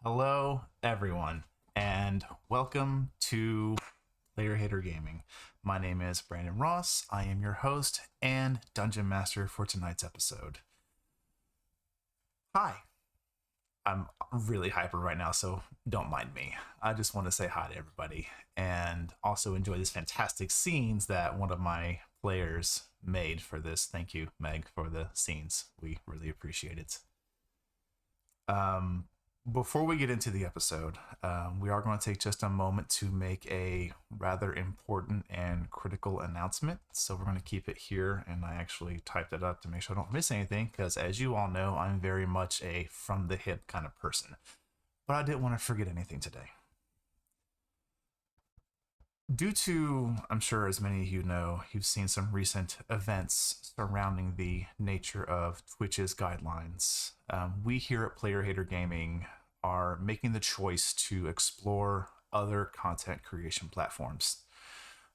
Hello, everyone, and welcome to Player Hater Gaming. My name is Brandon Ross. I am your host and Dungeon Master for tonight's episode. Hi. I'm really hyper right now, so don't mind me. I just want to say hi to everybody and also enjoy these fantastic scenes that one of my players made for this. Thank you, Meg, for the scenes. We really appreciate it. Um, Before we get into the episode, we are going to take just a moment to make a rather important and critical announcement. So we're going to keep it here, and I actually typed it up to make sure I don't miss anything, because as you all know, I'm very much a from the hip kind of person. But I didn't want to forget anything today. Due to, I'm sure as many of you know, you've seen some recent events surrounding the nature of Twitch's guidelines. We here at Player Hater Gaming are making the choice to explore other content creation platforms.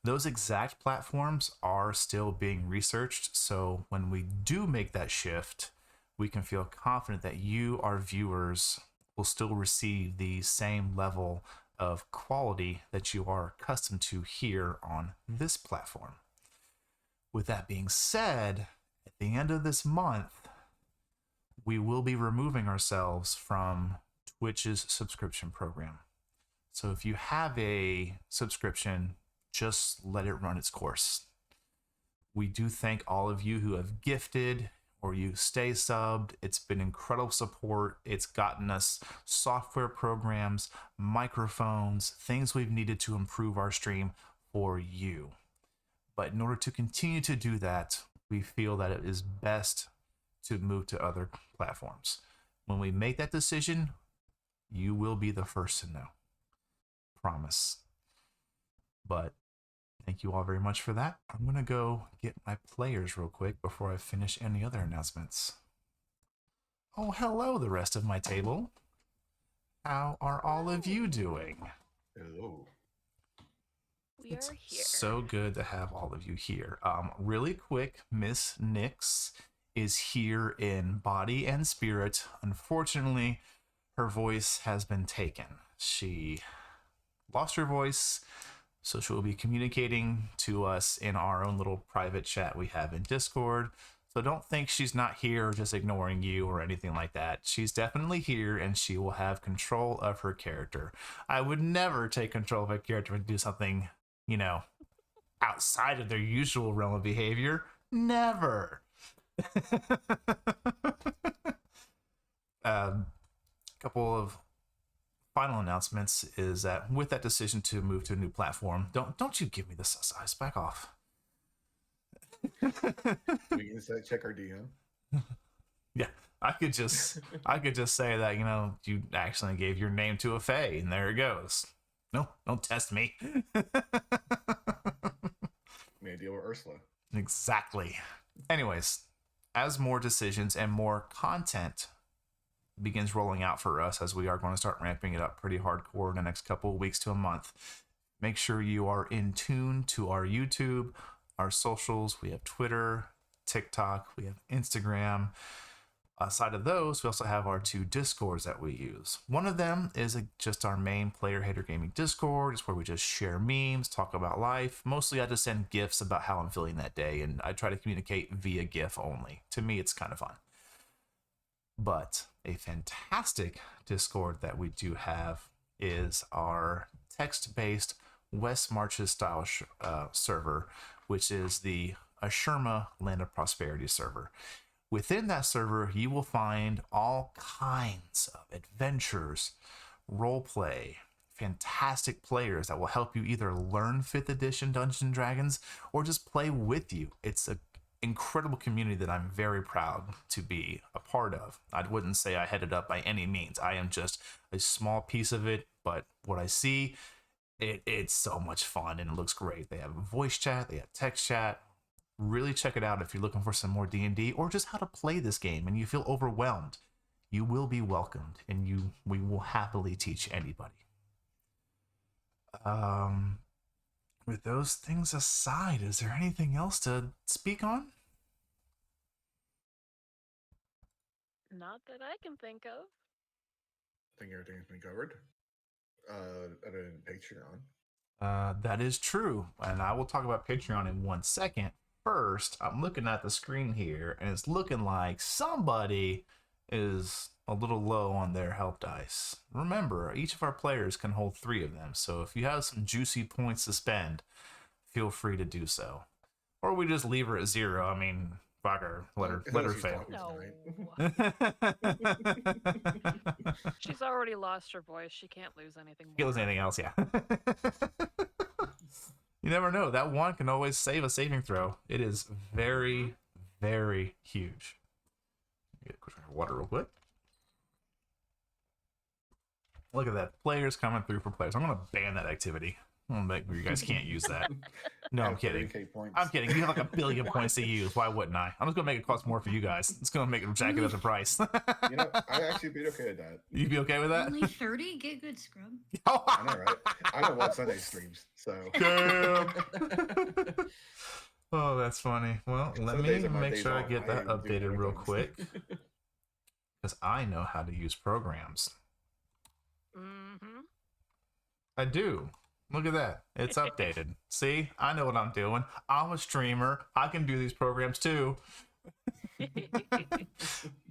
Those exact platforms are still being researched, so when we do make that shift, we can feel confident that you, our viewers, will still receive the same level of quality that you are accustomed to here on this platform. With that being said, at the end of this month, we will be removing ourselves from Twitch's subscription program. So if you have a subscription, just let it run its course. We do thank all of you who have gifted or you stay subbed. It's been incredible support. It's gotten us software programs, microphones, things we've needed to improve our stream for you. But in order to continue to do that, we feel that it is best to move to other platforms. When we make that decision, you will be the first to know. Promise. But thank you all very much for that. I'm going to go get my players real quick before I finish any other announcements. Oh, hello, the rest of my table. How are all of you doing? Hello. We It's are here. so good to have all of you here. Really quick, Miss Nix is here in body and spirit. Unfortunately, her voice has been taken. She lost her voice, so she will be communicating to us in our own little private chat we have in Discord. So don't think she's not here or just ignoring you or anything like that. She's definitely here and she will have control of her character. I would never take control of a character and do something, outside of their usual realm of behavior. Never. Couple of final announcements is that with that decision to move to a new platform, don't you give me the sus eyes, back off. We can check our DM. Yeah, I could just say that you accidentally gave your name to a fae, and there it goes. No, don't test me. May deal with Ursula. Exactly. Anyways, as more decisions and more content begins rolling out for us, as we are going to start ramping it up pretty hardcore in the next couple of weeks to a month, make sure you are in tune to our YouTube, our socials. We have Twitter, TikTok, we have Instagram. Aside of those, we also have our two Discords that we use. One of them is just our main Player Hater Gaming Discord. It's where we just share memes, talk about life. Mostly I just send GIFs about how I'm feeling that day, and I try to communicate via GIF only. To me, it's kind of fun. But a fantastic Discord that we do have is our text-based West Marches style server, which is the Ashurma Land of Prosperity server. Within that server, you will find all kinds of adventures, roleplay, fantastic players that will help you either learn 5th edition Dungeons and Dragons or just play with you. It's an incredible community that I'm very proud to be a part of. I wouldn't say I head it up by any means. I am just a small piece of it, but what I see, it's so much fun and it looks great. They have voice chat, they have text chat. Really check it out if you're looking for some more D&D or just how to play this game and you feel overwhelmed. You will be welcomed, and we will happily teach anybody. With those things aside, is there anything else to speak on? Not that I can think of. think everything's been covered. Other than Patreon. That is true, and I will talk about Patreon in 1 second. First, I'm looking at the screen here, and it's looking like somebody is a little low on their help dice. Remember, each of our players can hold 3 of them, so if you have some juicy points to spend, feel free to do so. Or we just leave her at 0. I mean, fuck her. Let her She's fail. talking No. tonight. She's already lost her voice. She can't lose anything more. Can't lose anything else, yeah. You never know. That one can always save a saving throw. It is very, very huge. Get a quick drink of water real quick. Look at that. Players coming through for players. I'm going to ban that activity. I'm going to make sure you guys can't use that. No, I'm Have kidding. 30K points. I'm kidding. You have like 1 billion points to use. Why wouldn't I? I'm just going to make it cost more for you guys. It's going to make it jack it up the price. You know, I'd actually be okay with that. You'd be okay with that? Only 30? Get good scrub. I know, right? I don't watch Sunday streams, so. Damn. Oh, that's funny. Well, let Some me days are my make days sure I off. get I that am doing updated other real things. quick. Because I know how to use programs. Mm-hmm. I do. Look at that. It's updated. See? I know what I'm doing. I'm a streamer. I can do these programs too.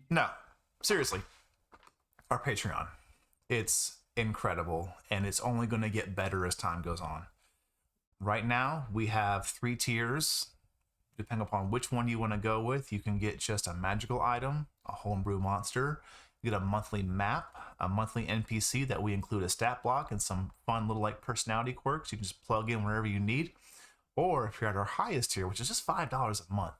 No, seriously. Our Patreon. It's incredible, and it's only going to get better as time goes on. Right now, we have 3 tiers. Depending upon which one you want to go with, you can get just a magical item, a homebrew monster, you get a monthly map, a monthly NPC that we include a stat block and some fun little like personality quirks you can just plug in wherever you need. Or if you're at our highest tier, which is just $5 a month,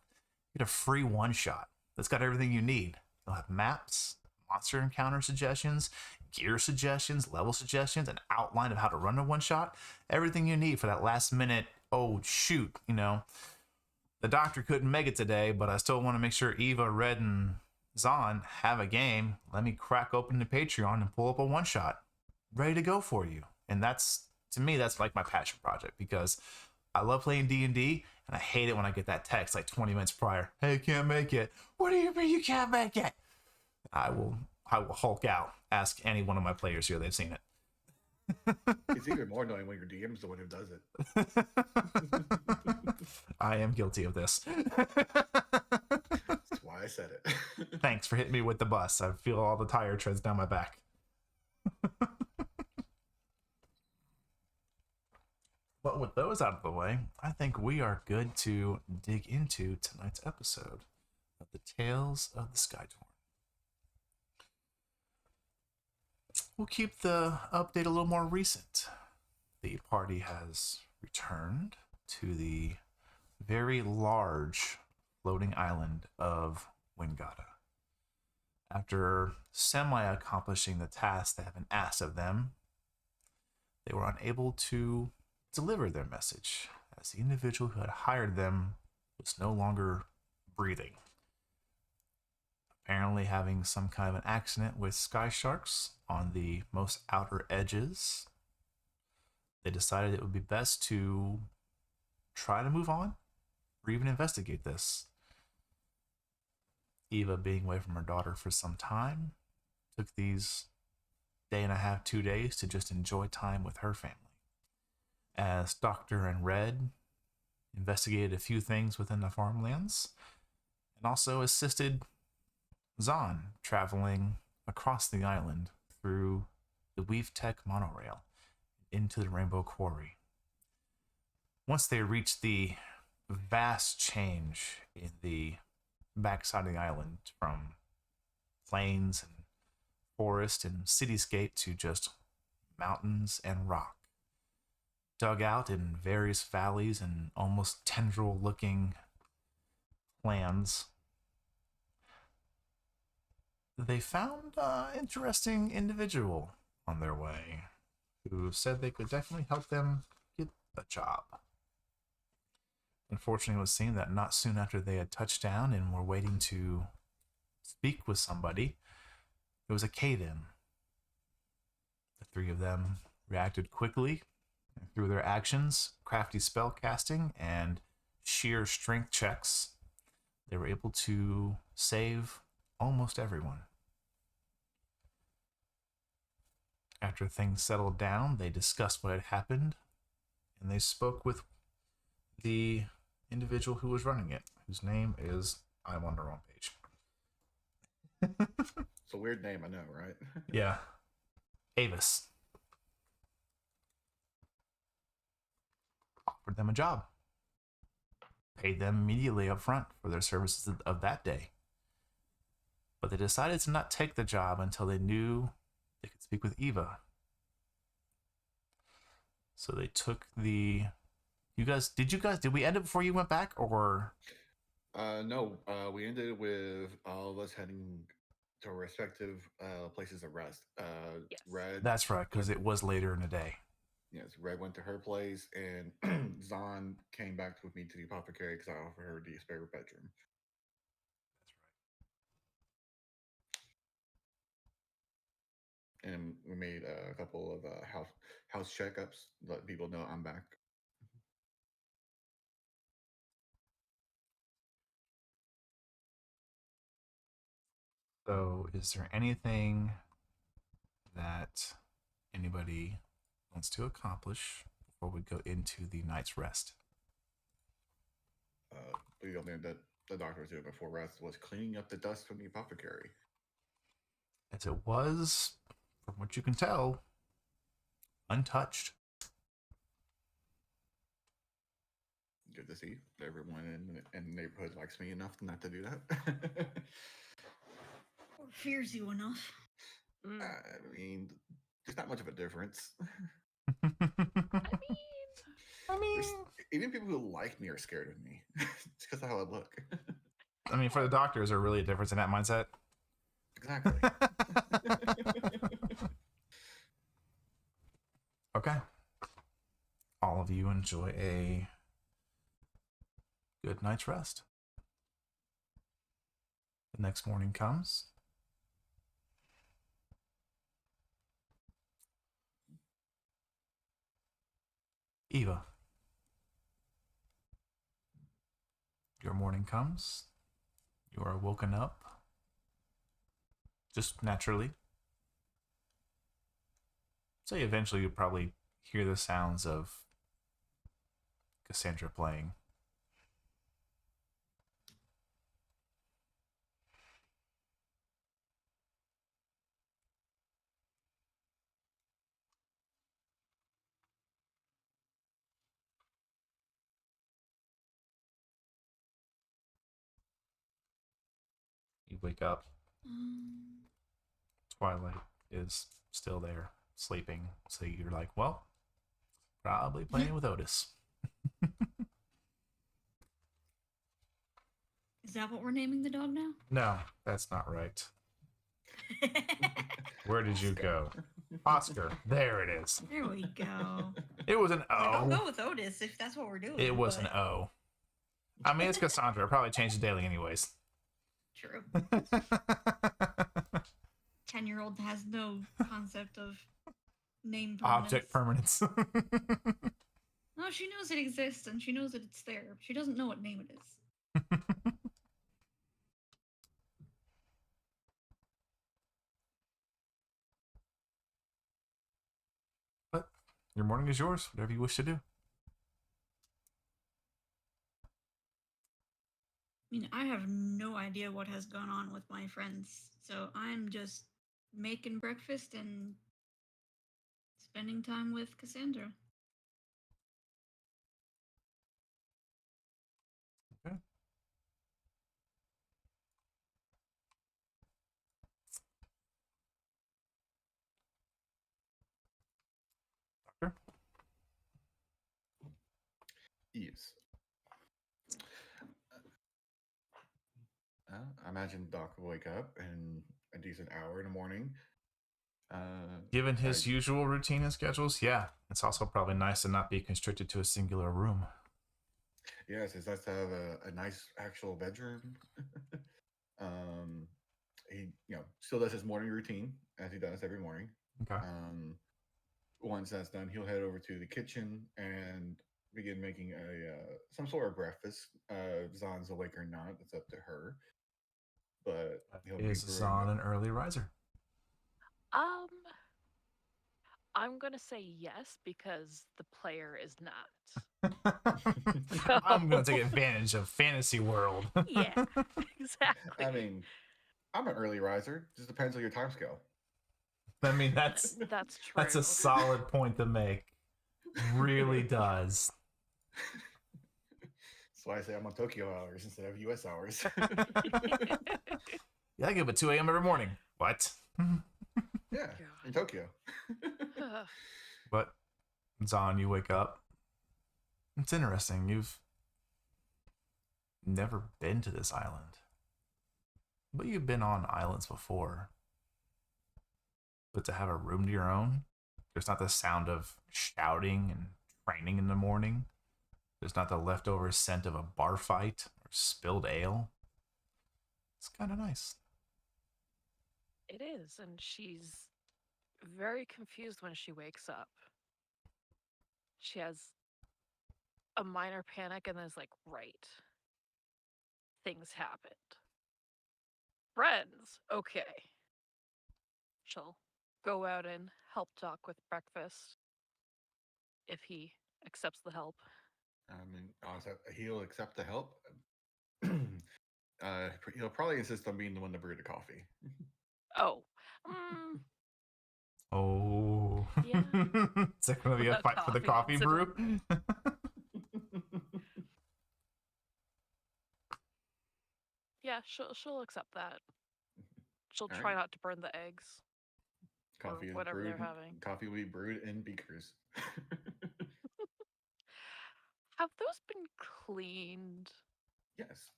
you get a free one-shot that's got everything you need. You'll have maps, monster encounter suggestions, gear suggestions, level suggestions, an outline of how to run a one-shot, everything you need for that last minute, oh shoot, you know, the doctor couldn't make it today, but I still want to make sure Eva, Red, and Zahn have a game. Let me crack open the Patreon and pull up a one-shot. Ready to go for you. And that's, to me, that's like my passion project, because I love playing D&D, and I hate it when I get that text like 20 minutes prior. Hey, can't make it. What do you mean you can't make it? I will Hulk out. Ask any one of my players here. They've seen it. It's even more annoying when your DM's the one who does it. I am guilty of this. That's why I said it. Thanks for hitting me with the bus. I feel all the tire treads down my back. But with those out of the way, I think we are good to dig into tonight's episode of the Tales of the Skytorn. We'll keep the update a little more recent. The party has returned to the very large floating island of Wingata. After semi-accomplishing the task that had been asked of them, they were unable to deliver their message, as the individual who had hired them was no longer breathing. Apparently having some kind of an accident with sky sharks on the most outer edges, they decided it would be best to try to move on or even investigate this. Eva, being away from her daughter for some time, took these day and a half, 2 days to just enjoy time with her family. As Doctor and Red investigated a few things within the farmlands and also assisted Zahn traveling across the island through the Weave Tech monorail into the Rainbow Quarry. Once they reached the vast change in the backside of the island from plains and forest and cityscape to just mountains and rock, dug out in various valleys and almost tendril looking lands, they found an interesting individual on their way who said they could definitely help them get a job. Unfortunately, it was seen that not soon after they had touched down and were waiting to speak with somebody, there was a cave-in. The 3 of them reacted quickly, and through their actions, crafty spell casting, and sheer strength checks, they were able to save almost everyone. After things settled down, they discussed what had happened, and they spoke with the individual who was running it, whose name is I'm on the wrong page. It's a weird name, I know, right? Yeah, Avis offered them a job, paid them immediately up front for their services of that day. But they decided to not take the job until they knew they could speak with Eva. So they took the. Did we end it before you went back, or? No, we ended with all of us heading to our respective places of rest. Yes. Red. That's right, because it was later in the day. Yes, Red went to her place, and Zahn came back with me to the apothecary because I offered her the spare bedroom. And we made a couple of house checkups, let people know I'm back. So, is there anything that anybody wants to accomplish before we go into the night's rest? The only thing that the doctor was doing before rest was cleaning up the dust from the apothecary. As it was, from what you can tell, untouched. Good to see everyone in the neighborhood likes me enough not to do that. Or fears you enough. I mean, there's not much of a difference. I mean, Even people who like me are scared of me. It's because of how I look. I mean, for the doctor, is there really a difference in that mindset? Exactly. Okay. All of you enjoy a good night's rest. The next morning comes. Eva. Your morning comes. You are woken up. Just naturally. Say eventually you'll probably hear the sounds of Cassandra playing. You wake up. Twilight is still there, sleeping. So you're like, well, probably playing with Otis. Is that what we're naming the dog now? No, that's not right. Where did you go? Oscar. There it is. There we go. It was an Like, I'll go O. with Otis if that's what we're doing. It was an but- O. I mean, it's Cassandra. It probably changed daily anyways. True. 10-year-old has no concept of name permanence. Object permanence. No, she knows it exists and she knows that it's there. She doesn't know what name it is. But your morning is yours. Whatever you wish to do. I mean, I have no idea what has gone on with my friends, so I'm just making breakfast and spending time with Cassandra. Okay. Doctor? Yes. I imagine Doc will wake up in a decent hour in the morning. Given his usual routine and schedules, yeah. It's also probably nice to not be constricted to a singular room. Yes, it's nice to have a nice actual bedroom. He, still does his morning routine as he does every morning. Okay. Once that's done, he'll head over to the kitchen and begin making some sort of breakfast. Zahn's awake or not, it's up to her. But he'll Is be brewing Zahn an early riser? I'm gonna say yes because the player is not. I'm gonna take So, advantage of fantasy world. yeah, exactly. I mean, I'm an early riser. Just depends on your time scale. I mean, that's That's true. a solid point to make. Really does. That's why I say I'm on Tokyo hours instead of US hours. Yeah, I get up at 2 a.m. every morning. What? Yeah, in Tokyo. But Zahn, you wake up. It's interesting. You've never been to this island, but you've been on islands before. But to have a room to your own, there's not the sound of shouting and training in the morning. There's not the leftover scent of a bar fight or spilled ale. It's kind of nice. It is, and she's very confused when she wakes up. She has a minor panic and then is like, right, things happened. Friends, okay. She'll go out and help Doc with breakfast if he accepts the help. I mean, honestly, he'll accept the help. He'll probably insist on being the one to brew the coffee. Oh, mm, Oh. Yeah. Is that going to be a A fight for the coffee coffee brew? yeah, she'll accept that. She'll All try right. not to burn the eggs. Coffee is whatever brewed. they're having. Coffee will be brewed in beakers. Have those been cleaned? Yes.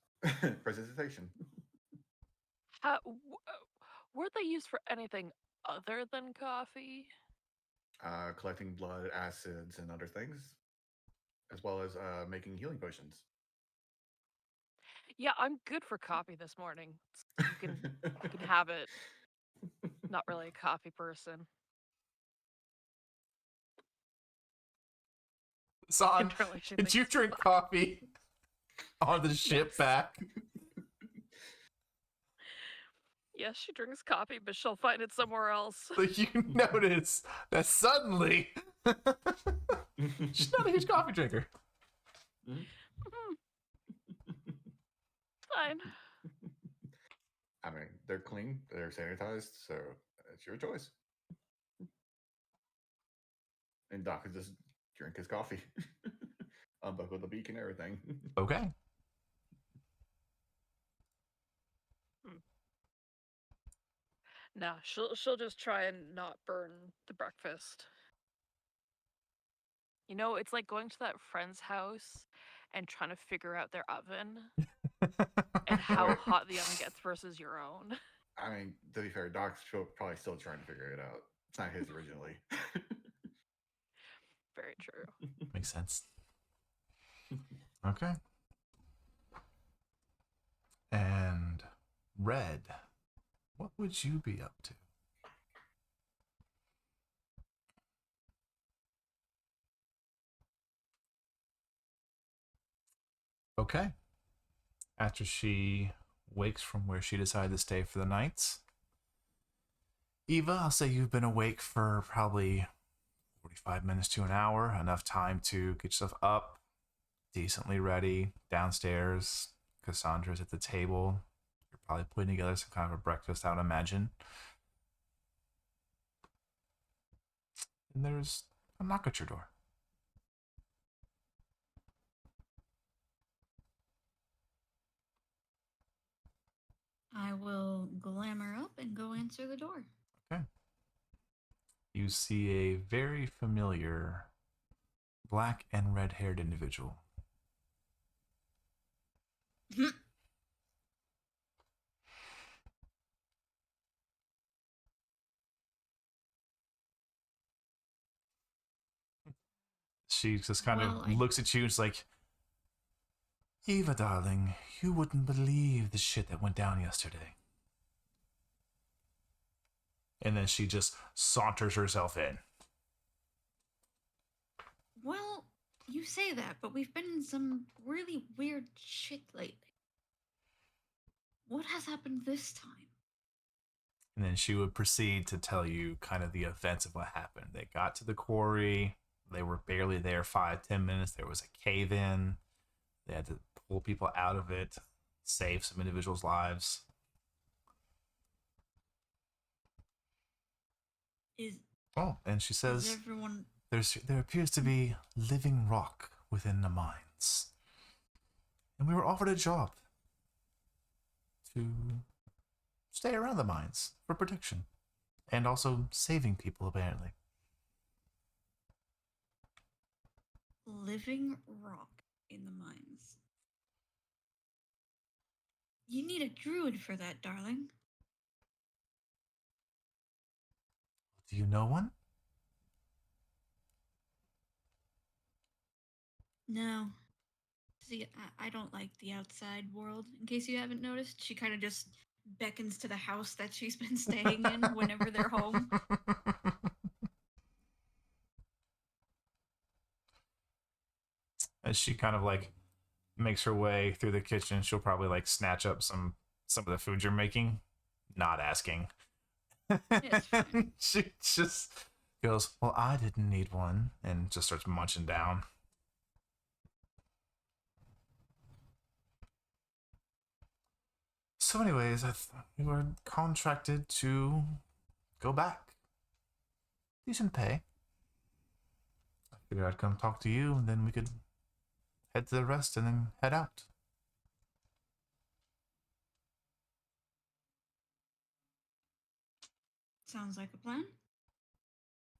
Presentation. Were they used for anything other than coffee? Collecting blood, acids, and other things, as well as making healing potions. Yeah, I'm good for coffee this morning. You can have it. Not really a coffee person. Zahn, Internally, she did you thinks drink coffee on the ship Yes. back? yes, she drinks coffee, but she'll find it somewhere else. So you notice that suddenly she's not a huge coffee drinker. Fine. I mean, they're clean, they're sanitized, so it's your choice. And Doc could just drink his coffee, unbuckle the beak and everything. Okay. No, she'll just try and not burn the breakfast. You know, it's like going to that friend's house and trying to figure out their oven and how Right. hot the oven gets versus your own. I mean, to be fair, Doc's probably still trying to figure it out. It's not his originally. Very true. Makes sense. Okay. And Red, what would you be up to? Okay. After she wakes from where she decided to stay for the night, Eva, I'll say you've been awake for probably 45 minutes to an hour, enough time to get yourself up, decently ready, downstairs. Cassandra's at the table. You're probably putting together some kind of a breakfast, I would imagine. And there's a knock at your door. I will glamour up and go answer the door. Okay. You see a very familiar black and red haired individual. She just kind Well, of looks at you and is like, Eva, darling, you wouldn't believe the shit that went down yesterday. And then she just saunters herself in. Well, you say that, but we've been in some really weird shit lately. What has happened this time? And then she would proceed to tell you kind of the events of what happened. They got to the quarry. They were barely there 5-10 minutes. There was a cave in. They had to pull people out of it, save some individuals' lives. Is And she is says everyone there appears to be living rock within the mines. And we were offered a job to stay around the mines for protection. And also saving people, apparently. living rock in the mines? You need a druid for that, darling. Do you know one? No. See, I don't like the outside world. In case you haven't noticed, she kind of just beckons to the house that she's been staying in whenever they're home. As she kind of like makes her way through the kitchen, she'll probably like snatch up some of the food you're making, not asking. It's fine. She just goes, "Well, I didn't need one," and just starts munching down. So, anyways, we were contracted to go back. Decent pay. I figured I'd come talk to you, and then we could head to the rest and then head out. Sounds like a plan.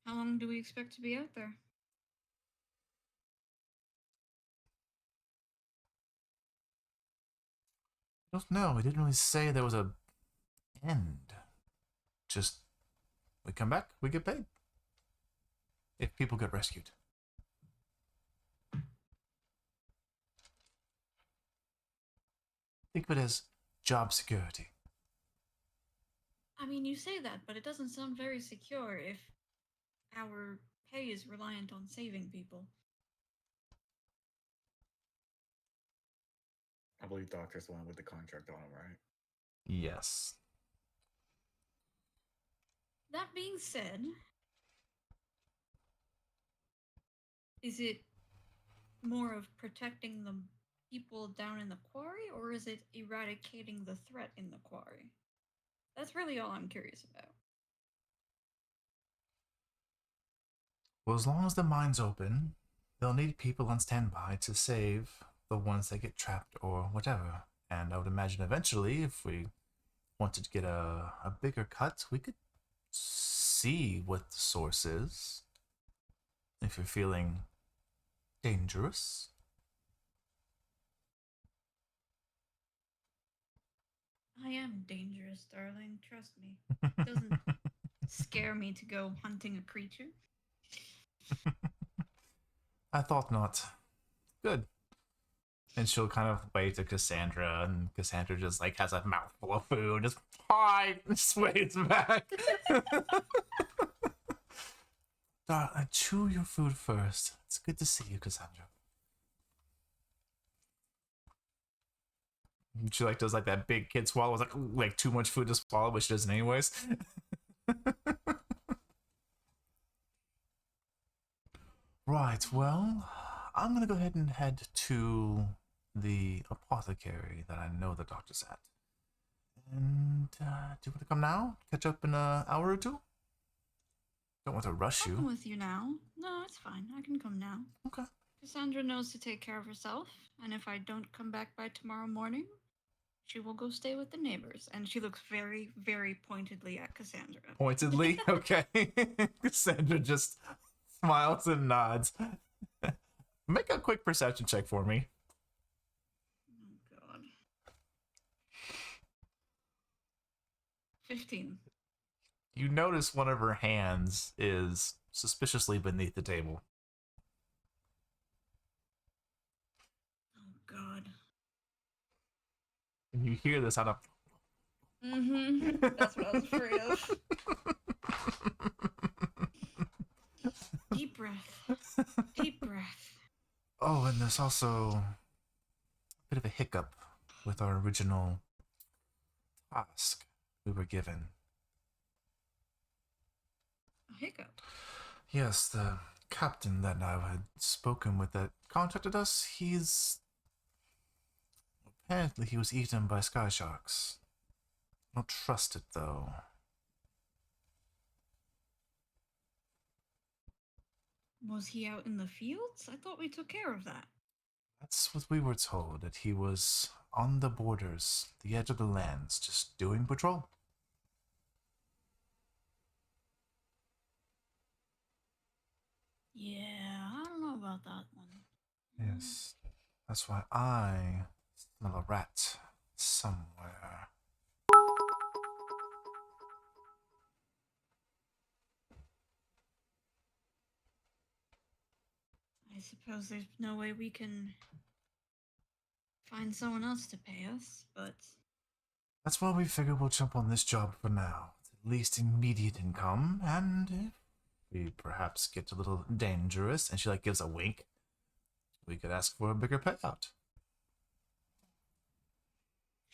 How long do we expect to be out there? I don't know. We didn't really say there was a end. Just we come back, we get paid. If people get rescued. Think of it as job security. I mean, you say that, but it doesn't sound very secure if our pay is reliant on saving people. I believe Doctor's the one with the contract on him, right? Yes. That being said, is it more of protecting the people down in the quarry, or is it eradicating the threat in the quarry? That's really all I'm curious about. Well, as long as the mine's open, they'll need people on standby to save the ones that get trapped or whatever. And I would imagine eventually, if we wanted to get a bigger cut, we could see what the source is. If you're feeling dangerous. I am dangerous, darling. Trust me. It doesn't scare me to go hunting a creature. I thought not. Good. And she'll kind of wave to Cassandra, and Cassandra just like has a mouthful of food, just hi, just waves back. Chew your food first. It's good to see you, Cassandra. She like does like that big kid swallow. It's like too much food to swallow, but she doesn't anyways. Right. Well, I'm gonna go ahead and head to the apothecary that I know the doctor's at. And do you want to come now? Catch up in an hour or two? Don't want to rush I'll come you. with you now. No, it's fine. I can come now. Okay. Cassandra knows to take care of herself, and if I don't come back by tomorrow morning, she will go stay with the neighbors. And she looks very, very pointedly at Cassandra. Pointedly? Okay. Cassandra just smiles and nods. Make a quick perception check for me. Oh, God. 15. You notice one of her hands is suspiciously beneath the table. Oh, God. And you hear this out of... Mm-hmm. That's what I was afraid of. Deep breath. Deep breath. Oh, and there's also a bit of a hiccup with our original task we were given. hiccup. Yes, the captain that I had spoken with that contacted us, he's... Apparently he was eaten by sky sharks. Don't trust it, though. Was he out in the fields? I thought we took care of that. That's what we were told, that he was on the borders, the edge of the lands, just doing patrol. Yeah, I don't know about that one. Yes. That's why I smell a rat somewhere. I suppose there's no way we can find someone else to pay us, but That's why we figured we'll jump on this job for now. At least immediate income, and if we perhaps get a little dangerous, and she like gives a wink, we could ask for a bigger payout.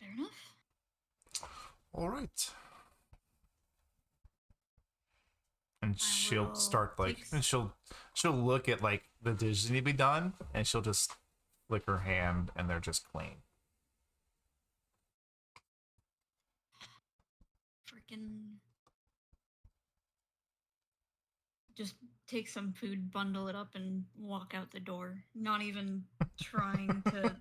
fair enough. All right. And I she'll will start like, take and she'll look at like the dishes that need to be done, and she'll just flick her hand, and they're just clean. Freaking. Just take some food, bundle it up, and walk out the door. Not even trying to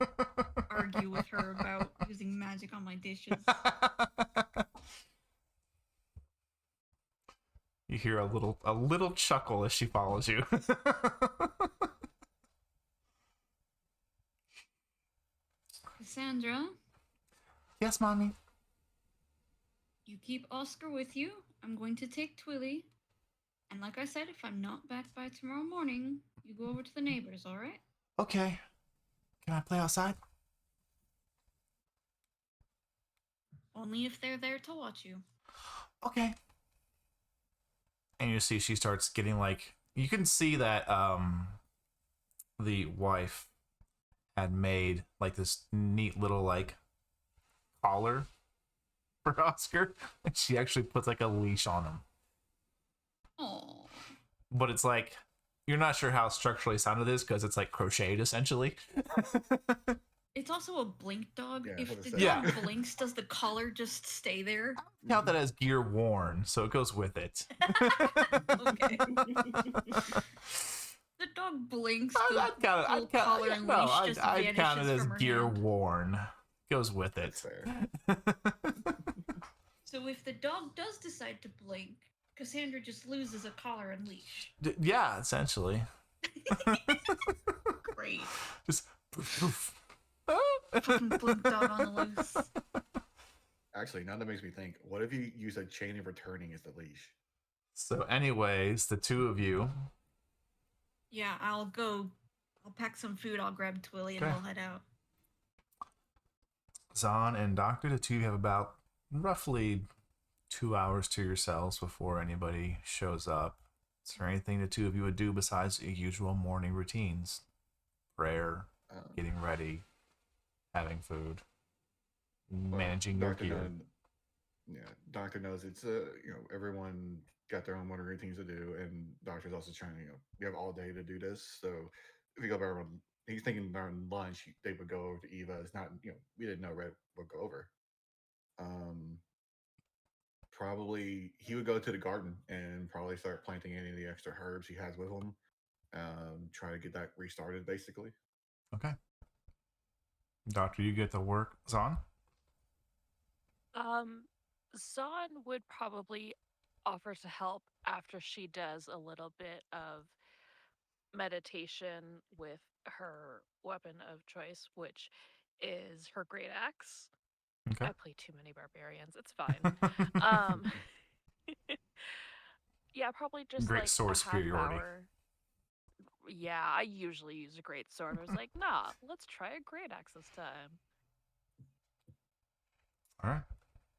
argue with her about using magic on my dishes. You hear a little chuckle as she follows you. Cassandra, Yes, mommy. you keep Oscar with you. I'm going to take Twilly. And like I said, if I'm not back by tomorrow morning, you go over to the neighbors, alright? Okay. Can I play outside? Only if they're there to watch you. Okay. And you see she starts getting like, you can see that the wife had made like this neat little like collar for Oscar, and she actually puts like a leash on him. Oh. But it's like, you're not sure how structurally sound it is because it's like crocheted essentially. It's also a blink dog. Yeah, I If was the gonna dog say. blinks, does the collar just stay there? Count that as gear worn, so it goes with it. Okay. The dog blinks, the full I'd collar and leash just I'd count vanishes it as from her gear hand. worn. Goes with That's it. fair. So if the dog does decide to blink, Cassandra just loses a collar and leash. Yeah, essentially. Great. Just poof, poof. Fucking blink dog on the loose. Actually, now that makes me think, what if you use a chain of returning as the leash? So, anyways, the two of you. Yeah, I'll pack some food, I'll grab Twilly, and Okay. we'll head out. Zahn and Doctor, the two of you have about roughly 2 hours to yourselves before anybody shows up. Is there anything the two of you would do besides your usual morning routines? Prayer, getting ready, having food, managing your Doctor gear. Doctor knows it's everyone got their own morning routines to do, and Doctor's also trying to we have all day to do this. So if we go around, he's thinking around lunch they would go over to Eva. It's not we didn't know Red would go over. Probably he would go to the garden and probably start planting any of the extra herbs he has with him. Try to get that restarted, basically. Okay. Doctor, you get to work. Zahn? Zahn would probably offer to help after she does a little bit of meditation with her weapon of choice, which is her great axe. Okay. I play too many barbarians. It's fine. Yeah, probably just Great like sword a half superiority. hour. Yeah, I usually use a great sword. I was like, nah, let's try a great axe this time. All right.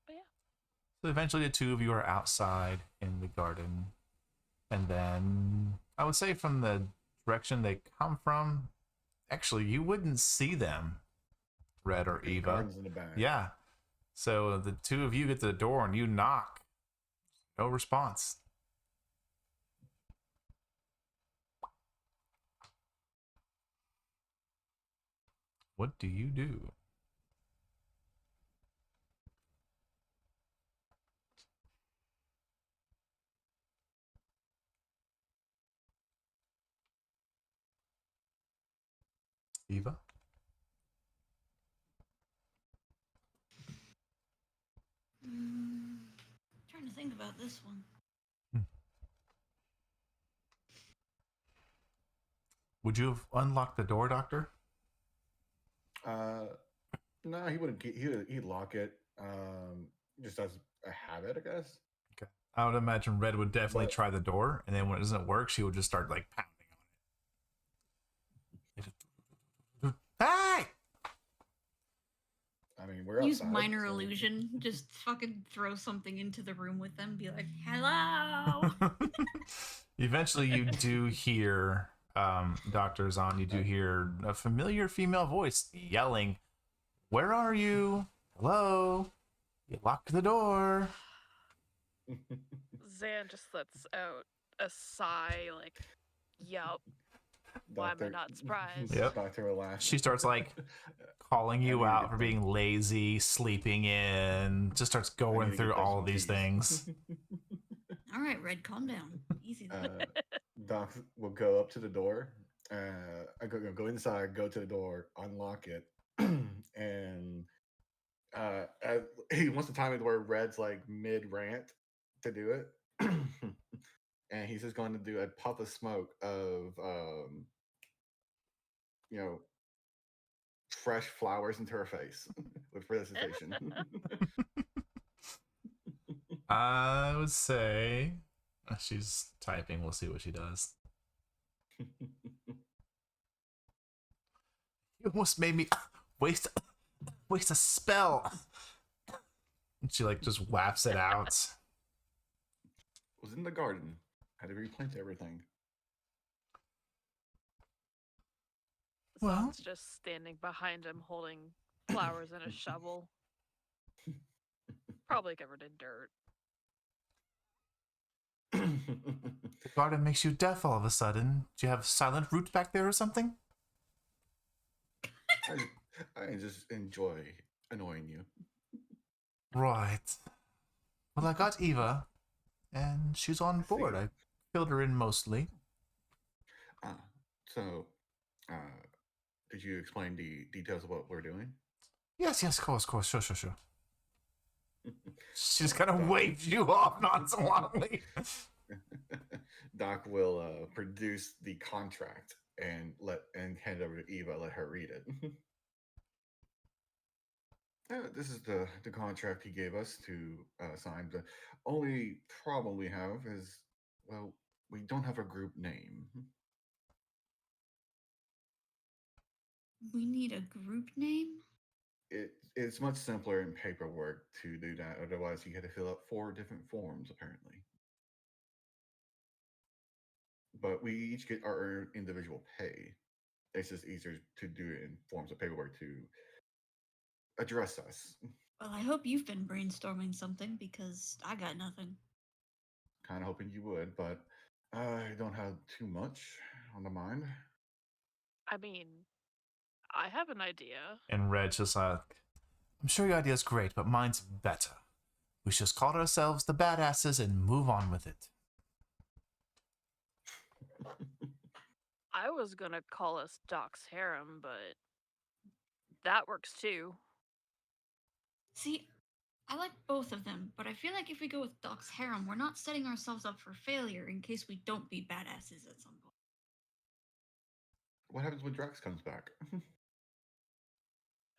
But yeah. So eventually the two of you are outside in the garden. And then I would say from the direction they come from, actually, you wouldn't see them, Red or The Eva. garden's in the back. Yeah. So the two of you get to the door and you knock. No response. What do you do? Eva? Trying to think about this one. Would you have unlocked the door, Doctor? No, he wouldn't. He'd lock it. Just as a habit, I guess. Okay. I would imagine Red would definitely But- try the door, and then when it doesn't work, she would just start like pounding on it. Hey! I mean, we're Use outside, minor so- illusion. Just fucking throw something into the room with them. Be like, hello. Eventually, you do hear Dr. Zahn. You do hear a familiar female voice yelling, "Where are you? Hello? You locked the door." Zan just lets out a sigh, like, yup. Why am I not surprised? Yep. Doctor will laugh. She starts like calling I you need to out get for them. being lazy, sleeping in, just starts I need going to through get those all some of these keys. things. All right, Red, calm down. Easy there. Doc will go up to the door. I go inside, go to the door, unlock it, and he wants to time it where Red's like mid rant to do it, and he's just going to do a puff of smoke of fresh flowers into her face with precipitation. I would say she's typing. We'll see what she does. You almost made me waste a spell. And she like just wafts it out. Was in the garden. Had to replant everything. Well- Zan's just standing behind him holding flowers and a shovel. Probably covered in dirt. The garden makes you deaf all of a sudden. Do you have silent roots back there or something? I just enjoy annoying you. Right. Well, I got Eva, and she's on I see. board. I filled her in mostly. So, did you explain the details of what we're doing? Yes, of course, sure. She just kind of waved you off nonchalantly. Doc will produce the contract and hand it over to Eva. Let her read it. This is the contract he gave us to sign. The only problem we have is, well, we don't have a group name. We need a group name? It's much simpler in paperwork to do that. Otherwise, you had to fill out 4 different forms, apparently. But we each get our individual pay. It's just easier to do it in forms of paperwork to address us. Well, I hope you've been brainstorming something because I got nothing. Kind of hoping you would, but I don't have too much on the mind. I mean, I have an idea. And Red's just like, I'm sure your idea's great, but mine's better. We should just call ourselves the Badasses and move on with it. I was gonna call us Doc's harem, but that works too. See, I like both of them, but I feel like if we go with Doc's harem, we're not setting ourselves up for failure in case we don't be badasses at some point. What happens when Drax comes back?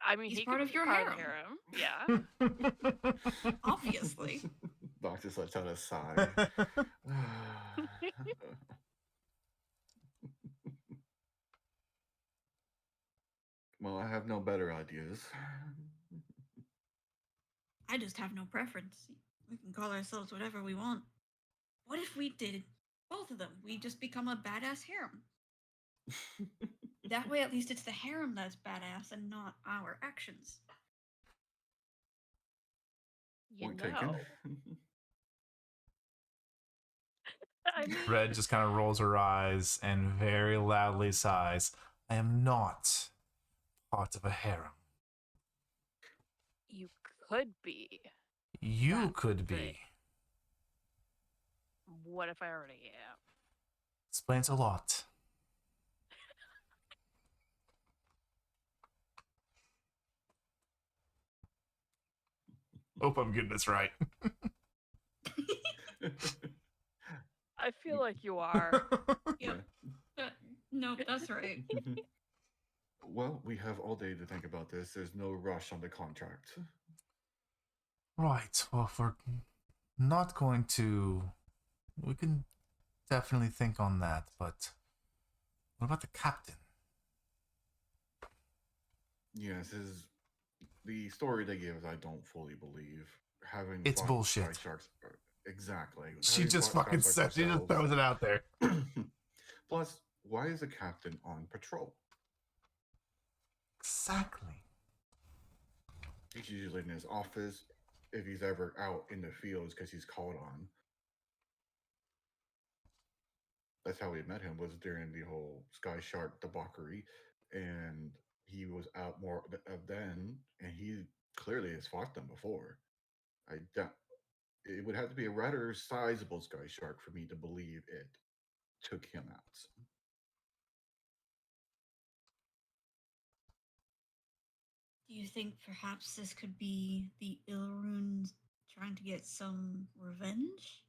I mean, He's he part could of be your part of harem. Yeah. Obviously. Doc just lets out a sigh. Well, I have no better ideas. I just have no preference. We can call ourselves whatever we want. What if we did both of them? We just become a badass harem. That way, at least it's the harem that's badass and not our actions. You Point know. taken. I mean, Red just kind of rolls her eyes and very loudly sighs. I am not part of a harem. You could be. You That's could the be. thing. What if I already am? Explains a lot. Hope I'm getting this right. I feel like you are. Yep. Nope, that's right. Well, we have all day to think about this. There's no rush on the contract. Right. Well, if we're not going to, we can definitely think on that. But what about the captain? Yes, the story they give, I don't fully believe. Having It's fought bullshit. Sky Sharks, exactly. She Having just fought Sky fucking Sharks said. She just ourselves. throws it out there. Plus, why is the captain on patrol? Exactly. He's usually in his office. If he's ever out in the fields, because he's called on. That's how we met him, was during the whole Sky Shark debauchery, and he was out more of then, and he clearly has fought them before. I doubt it would have to be a rather sizable Sky Shark for me to believe it took him out. Do you think perhaps this could be the Ilrunes trying to get some revenge?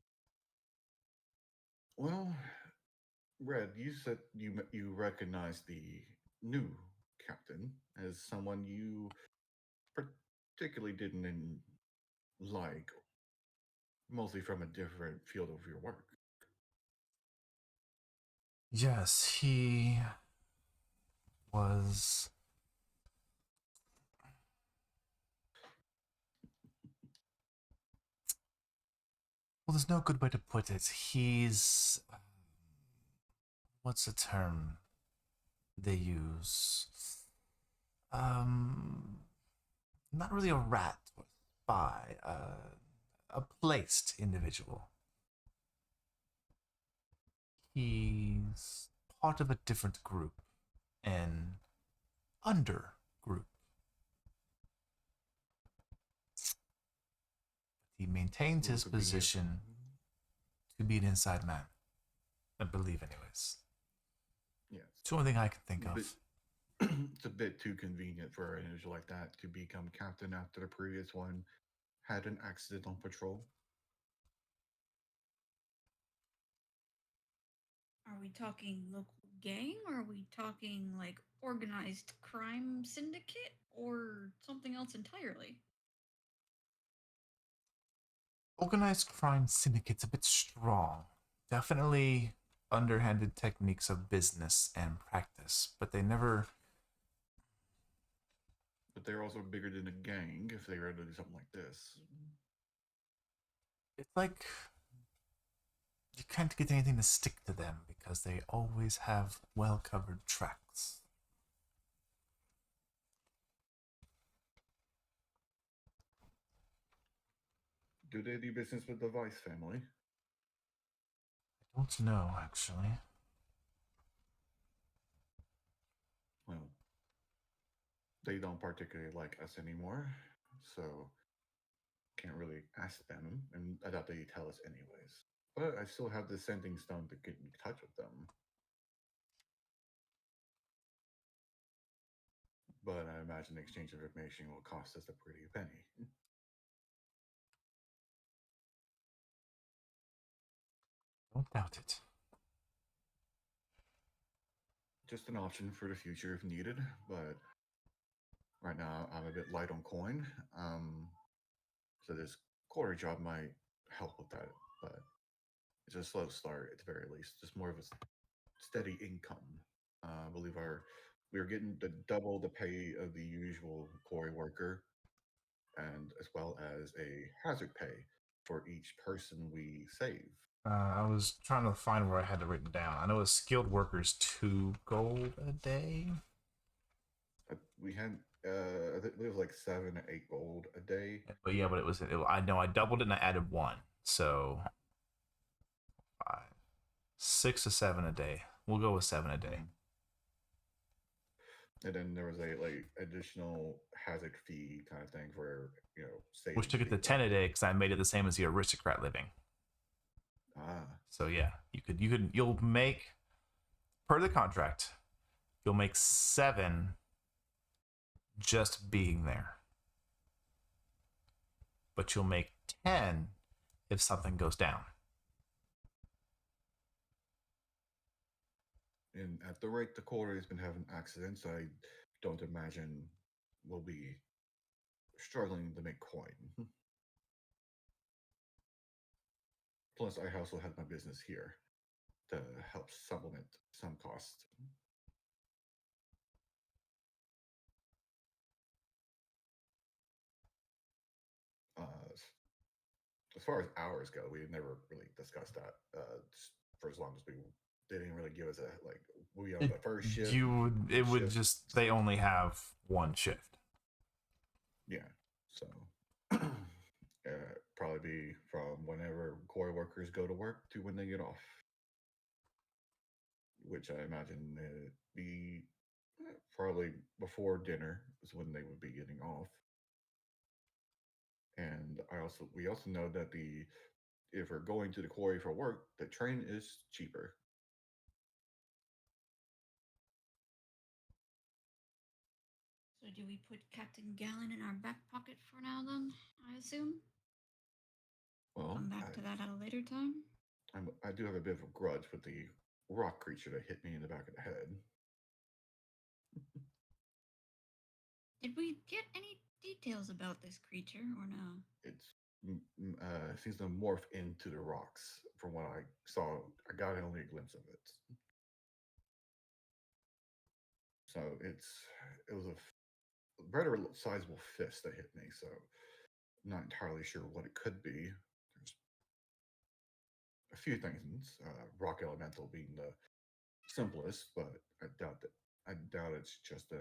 Well, Red, you said you recognize the new captain as someone you particularly didn't like, mostly from a different field of your work. Yes, he was. Well, there's no good way to put it. He's. What's the term they use? Not really a rat, or spy. A placed individual. He's part of a different group, an under group. He maintains his position to be an inside man. I believe, anyways. Yes. It's the only thing I can think of. It's a bit too convenient for an individual like that to become captain after the previous one had an accident on patrol. Are we talking local gang? Or are we talking like organized crime syndicate? Or something else entirely? Organized crime syndicate's a bit strong. Definitely underhanded techniques of business and practice, but they never. But they're also bigger than a gang if they were to do something like this. It's like you can't get anything to stick to them because they always have well covered tracks. Do they do business with the Vice family? I don't know, actually. Well, they don't particularly like us anymore, so can't really ask them, and I doubt they tell us anyways. But I still have the sending stone to get in touch with them. But I imagine the exchange of information will cost us a pretty penny. Don't doubt it. Just an option for the future if needed, but right now I'm a bit light on coin. So this quarter job might help with that, but it's a slow start at the very least. Just more of a steady income. I believe we are getting the double the pay of the usual quarry worker, and as well as a hazard pay for each person we save. I was trying to find where I had it written down. I know a skilled worker's 2 gold a day. We had I think it was like 7 or 8 gold a day. But yeah, but I know I doubled it and I added 1. So 5, 6 to 7 a day. We'll go with 7 a day. And then there was a like additional hazard fee kind of thing for saving Which took it to people. 10 a day because I made it the same as the aristocrat living. Ah, So yeah, you'll make, per the contract, you'll make 7 just being there. But you'll make 10 if something goes down. and at the rate the quarter has been having accidents, I don't imagine we'll be struggling to make coin. Plus, I also have my business here to help supplement some cost. As far as hours go, we never really discussed that. For as long as they didn't really give us a like we on the first shift. It would shift. just, they only have one shift. Yeah, so probably be from whenever core workers go to work to when they get off, which I imagine be probably before dinner is when they would be getting off. And we also know that if we're going to the quarry for work, the train is cheaper. So do we put Captain Gallon in our back pocket for now then, I assume? Well, Come back to that at a later time? I do have a bit of a grudge with the rock creature that hit me in the back of the head. Did we get any details about this creature or no? It's seems to morph into the rocks. From what I saw, I got only a glimpse of it. So it was a rather sizable fist that hit me. So I'm not entirely sure what it could be. There's a few things. Rock elemental being the simplest, but I doubt it's just a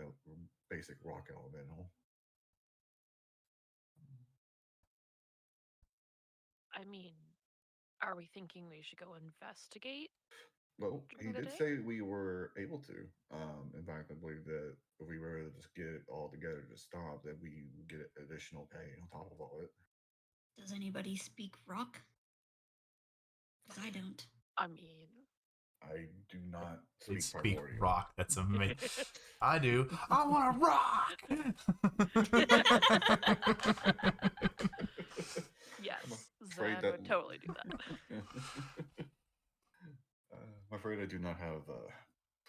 basic rock elemental. I mean, are we thinking we should go investigate? Well, he During the did day? say we were able to. In fact, I believe that if we were able to just get it all together to stop, that we would get additional pay on top of all it. Does anybody speak rock? Because I don't. I mean, I do not They speak speak primordial. rock. That's amazing. I do. I want to rock. yes, afraid Zan that- would totally do that. I'm afraid I do not have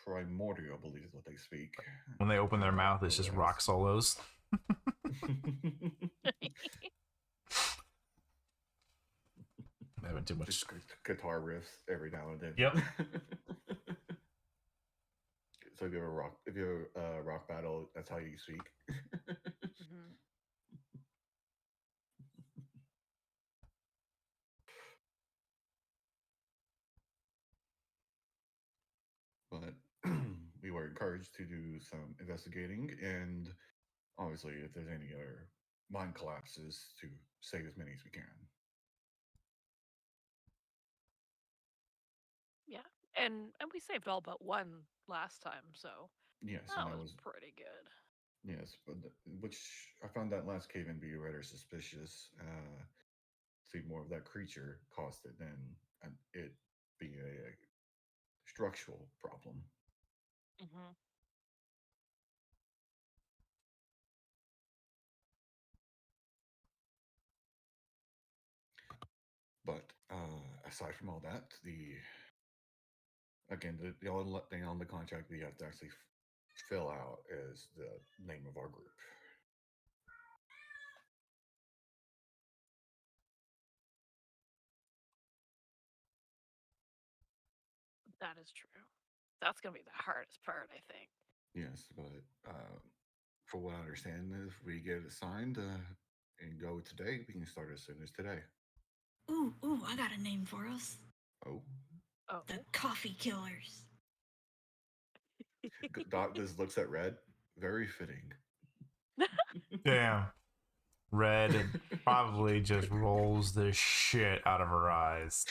primordial, I believe is what they speak. When they open their mouth, it's just rock solos. I'm having too much. Just guitar riffs every now and then. Yep. So if you have a rock battle, that's how you speak. Mhm. But we were encouraged to do some investigating, and obviously, if there's any other mine collapses, to save as many as we can. Yeah, and we saved all but one last time, so Yes, that and was pretty good. yes, but which I found that last cave in be rather suspicious. See more of that creature caused it than it being a structural problem. Hmm. But aside from all that, the only thing on the contract we have to actually fill out is the name of our group. That is true. That's gonna be the hardest part, I think. Yes, but for what I understand, if we get it signed and go today, we can start as soon as today. Ooh, I got a name for us. Oh, Oh, The Coffee Killers. Doc just looks at Red. Very fitting. Damn. Red probably just rolls the shit out of her eyes.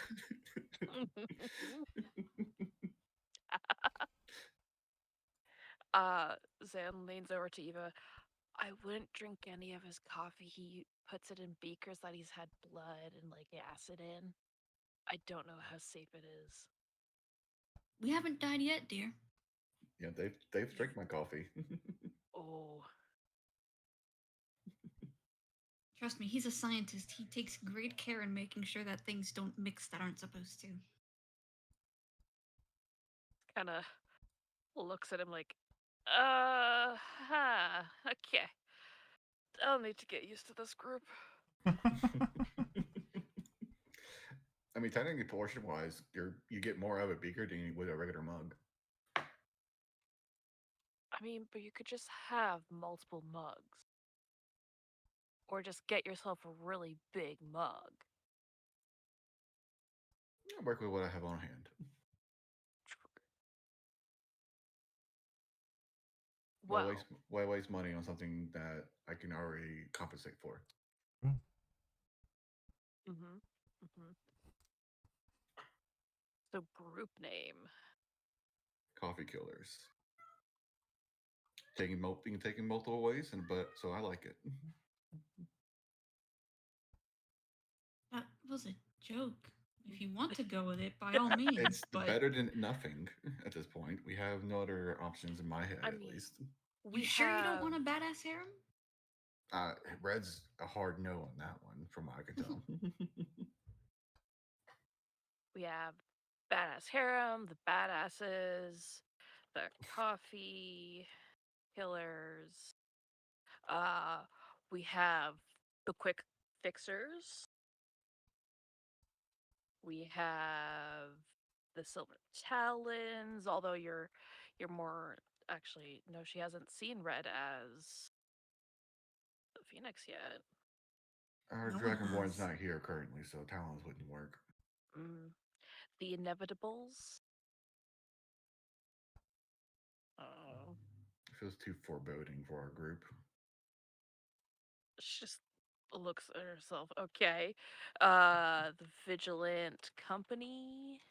and leans over to Eva. I wouldn't drink any of his coffee. He puts it in beakers that he's had blood and like acid in. I don't know how safe it is. We haven't died yet, dear. Yeah, they've drank my coffee. Oh, Trust me, he's a scientist. He takes great care in making sure that things don't mix that aren't supposed to. kind of looks at him like, okay. I'll need to get used to this group. I mean, technically, portion wise, you get more out of a beaker than you would a regular mug. I mean, but you could just have multiple mugs. Or just get yourself a really big mug. I work with what I have on hand. Well, Why waste money on something that I can already compensate for? So group name. Coffee killers. Taking multiple ways, but so I like it. That was a joke. If you want to go with it, by all means. It's but better than nothing at this point. We have no other options in my head, I at mean, least. you sure you don't want a badass harem? Red's a hard no on that one, from what I can tell. We have badass harem, the badasses, the coffee killers. We have the quick fixers. We have the silver talons. Although you're more actually no, she hasn't seen Red as the Phoenix yet. Our No one Dragonborn's has. not here currently, so talons wouldn't work. The inevitables. Oh. It feels too foreboding for our group. She just looks at herself. Okay. The Vigilant Company.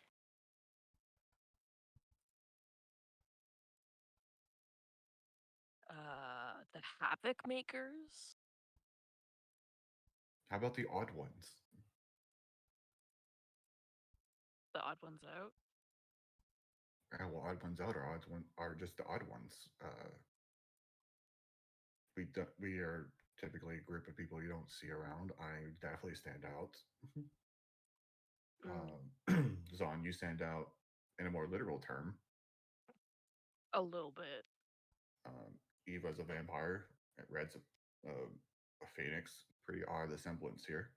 The Havoc Makers. How about the odd ones? The odd ones out. Well, odd ones out are just the odd ones. We are typically a group of people you don't see around. I definitely stand out. Zon, you stand out in a more literal term. A little bit. Eva's a vampire. Red's a phoenix. Pretty odd the semblance here.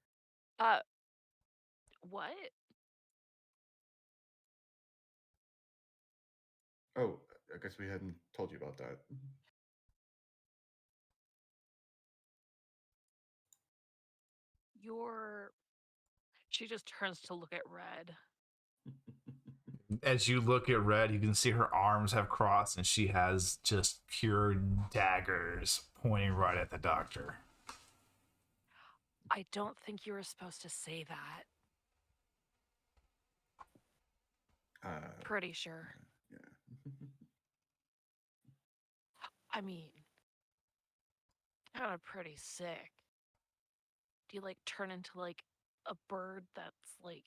What? Oh, I guess we hadn't told you about that. She just turns to look at Red. As you look at Red, you can see her arms have crossed and she has just pure daggers pointing right at the doctor. I don't think you were supposed to say that. Pretty sure. Yeah. I mean, kind of pretty sick. Do you like turn into like a bird that's like,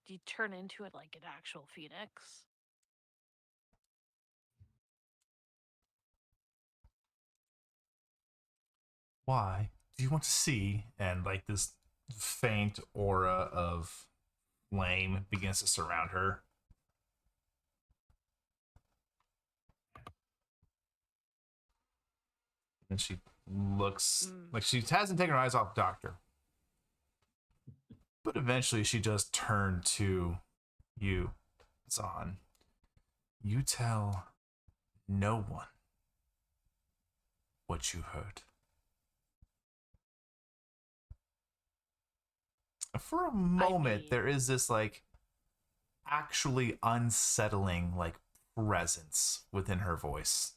do you turn into it like an actual phoenix? Why do you want to see? And like this faint aura of flame begins to surround her. And she looks like she hasn't taken her eyes off the doctor. But eventually she does turn to you, Zahn. You tell no one what you heard. For a moment, there is this like actually unsettling like presence within her voice.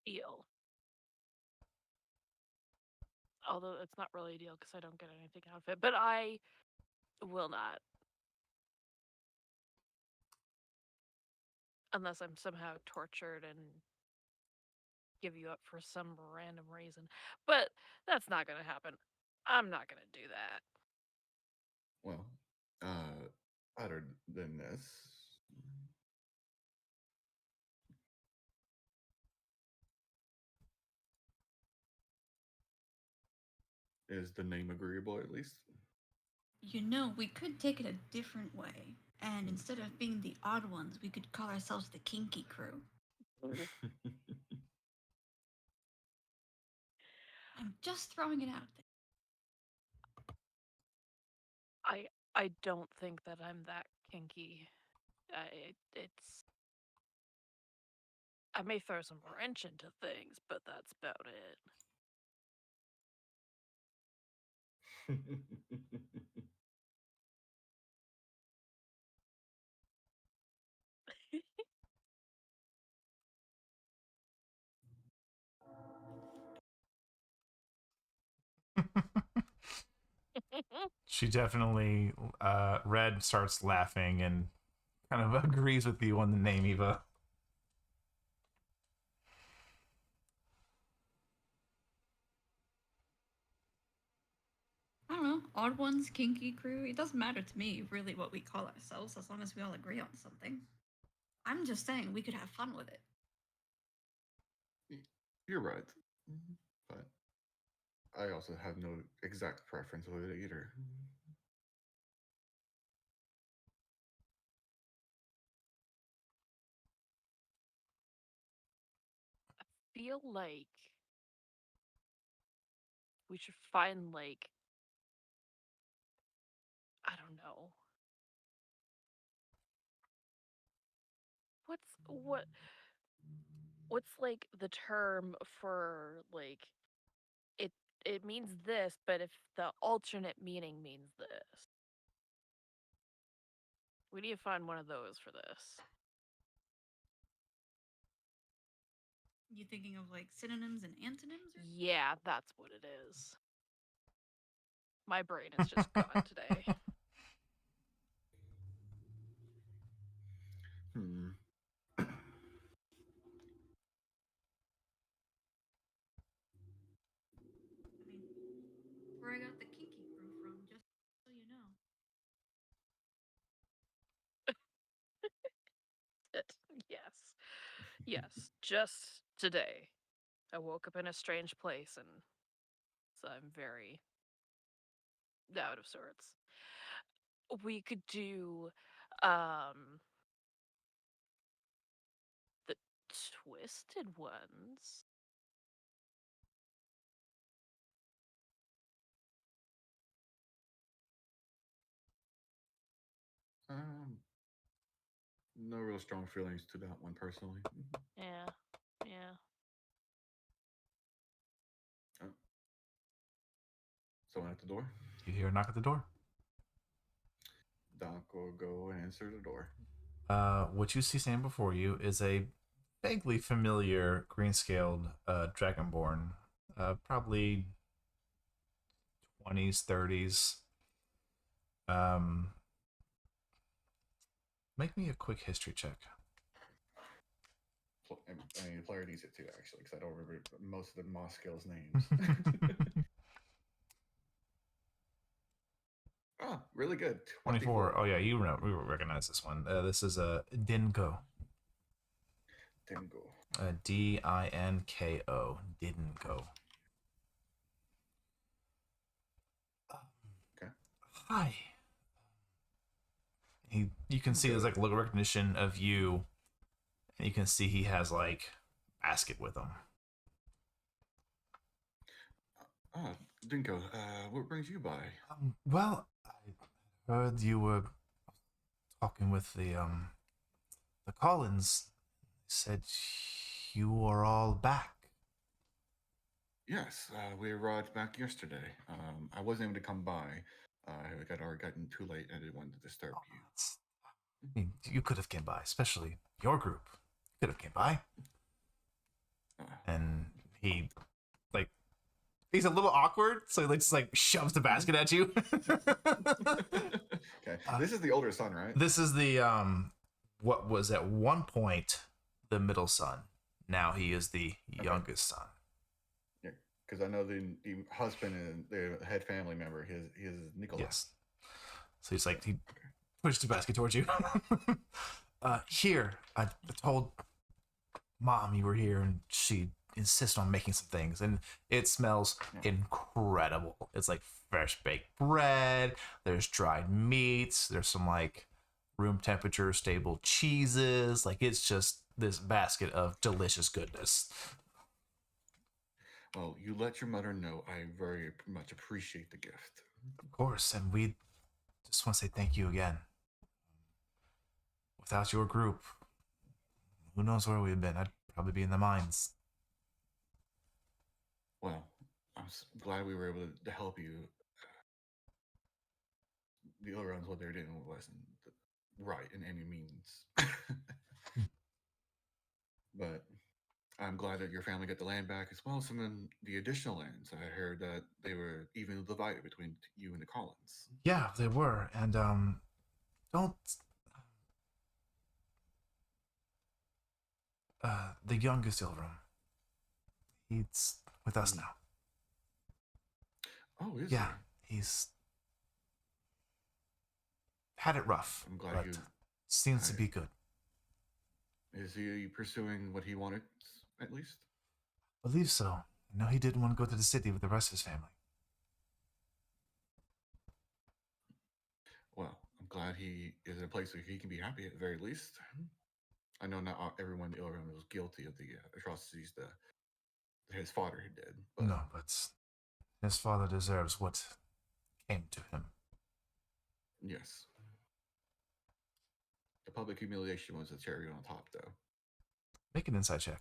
Deal. Although it's not really a deal because I don't get anything out of it. But I will not. Unless I'm somehow tortured and give you up for some random reason. But that's not going to happen. I'm not going to do that. Well, other than this, is the name agreeable at least? You know, we could take it a different way. And instead of being the odd ones, we could call ourselves the kinky crew. I'm just throwing it out there. I don't think that I'm that kinky. It's I may throw some wrench into things, but that's about it. She definitely, Red starts laughing and kind of agrees with you on the name, Eva. I don't know, odd ones, kinky crew. It doesn't matter to me, really, what we call ourselves, as long as we all agree on something. I'm just saying we could have fun with it. You're right. But I also have no exact preference with it either. Feel like we should find I don't know. What what's like the term for it it means this, but if the alternate meaning means this. We need to find one of those for this. You thinking of like synonyms and antonyms? Or... Yeah, that's what it is. My brain is just gone today. I mean, where I got the kinky crew from, just so you know. Yes. Yes. Just today. I woke up in a strange place and so I'm very out of sorts. We could do the twisted ones. No real strong feelings to that one personally. Yeah. Yeah. Oh. Someone at the door. You hear a knock at the door. Doc will go and answer the door. What you see standing before you is a vaguely familiar green-scaled dragonborn, probably 20s, 30s. Make me a quick history check. I mean, the player needs it too, actually, because I don't remember most of the Moss skills names. Oh, really good. 24. Oh yeah, you recognize this one. This is a Dinko. Dingo. Dinko. Dinko. Okay. Hi. You can see there's like a little recognition of you, and you can see he has like basket with him. Dinko, what brings you by? Well, I heard you were talking with the Collins. They said you were all back. Yes, we arrived back yesterday. I wasn't able to come by. I got already gotten too late and I didn't want to disturb you. I mean, you could have came by, especially your group. You could have came by. And he, like, he's a little awkward, so he like, just like shoves the basket at you. Okay, this is the older son, right? This is the what was at one point the middle son. Now he is the youngest son. Yeah, because I know the husband and the head family member, his Nicholas. Yes. So he's like, he pushed the basket towards you. Here, I told Mom you were here, and she insisted on making some things, and it smells incredible. It's like fresh baked bread. There's dried meats. There's some like room temperature stable cheeses. Like it's just this basket of delicious goodness. Well, you let your mother know. I very much appreciate the gift. Of course, and we just want to say thank you again. Without your group, who knows where we'd been? I'd probably be in the mines. Well, I'm glad we were able to help you. The other ones, what they're doing wasn't right in any means. But I'm glad that your family got the land back as well as some of the additional lands. I heard that they were evenly divided between you and the Collins. Yeah, they were, and don't. The youngest Ilrum. He's with us now. Oh, is Yeah, he's had it rough. I'm glad but you. seems to be good. Is he pursuing what he wanted, at least? I believe so. No, he didn't want to go to the city with the rest of his family. Well, I'm glad he is in a place where he can be happy at the very least. I know not everyone in Ilram was guilty of the atrocities that his father did. But No, but his father deserves what came to him. yes. The public humiliation was a cherry on top, though. Make an insight check.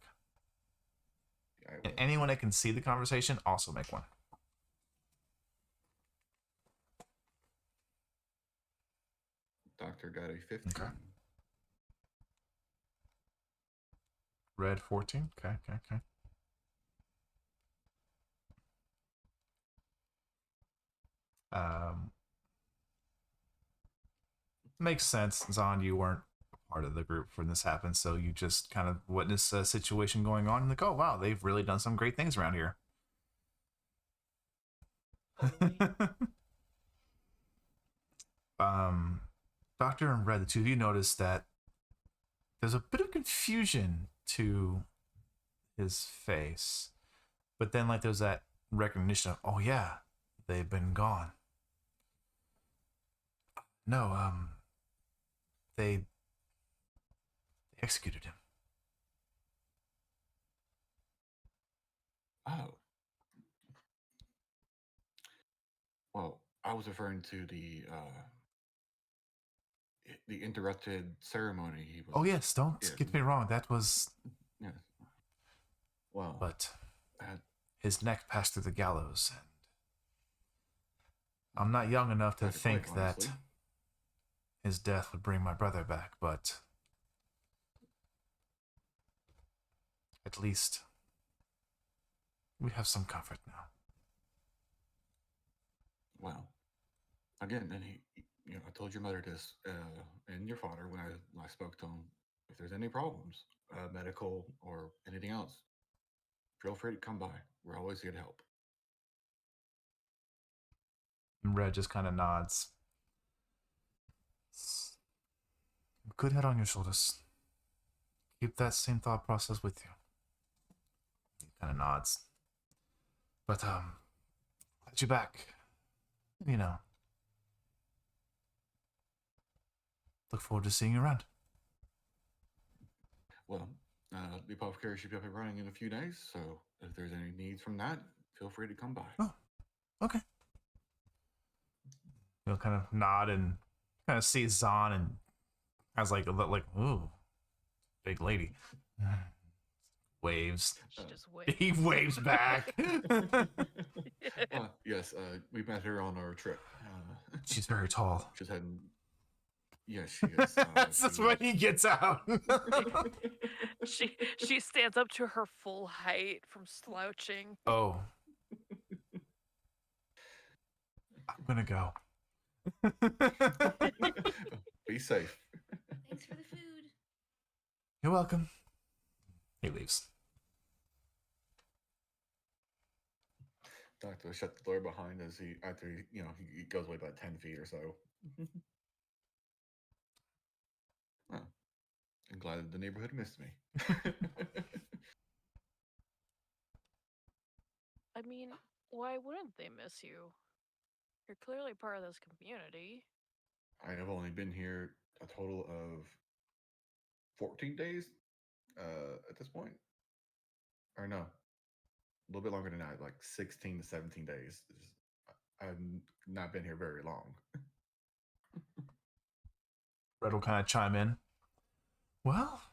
Yeah, I And will. anyone that can see the conversation, also make one. Doctor got a 15. Okay. Red 14. Okay. Makes sense, Zon. You weren't part of the group when this happened, so you just kind of witnessed a situation going on and like, oh wow, they've really done some great things around here. Doctor and Red, the two of you notice that there's a bit of confusion to his face, but then like there's that recognition of, oh yeah, they've been gone. No, they executed him. Oh. Well, I was referring to the interrupted ceremony. He was. Oh yes, don't Yeah. get me wrong. That was, Yes. Well, but uh, his neck passed through the gallows, and I'm not young enough to That's a think quick, that honestly. his death would bring my brother back, but at least we have some comfort now. well, again, and I told your mother this, and your father when I spoke to him. If there's any problems, medical or anything else, feel free to come by. We're always here to help. And Red just kind of nods. Good head on your shoulders. Keep that same thought process with you. He kind of nods. But glad you're back. You know. Look forward to seeing you around. Well, the apothecary should be up and running in a few days, so if there's any needs from that, feel free to come by. Oh. Okay. He'll kind of nod and kind of see Zon and has like ooh, big lady. Waves. She just waits. He waves back. Yes, we met her on our trip. She's very tall. She's heading. Yes, she is. That's when he gets out. She stands up to her full height from slouching. Oh. gonna go. Be safe. Thanks for the food. You're welcome. He leaves. Doctor shut the door behind as he he goes away about 10 feet or so. Oh, I'm glad that the neighborhood missed me. I mean, why wouldn't they miss you? You're clearly part of this community. I have only been here a total of 14 days at this point. Or no, a little bit longer than that, like 16 to 17 days. I've not been here very long. Red will kind of chime in. Well,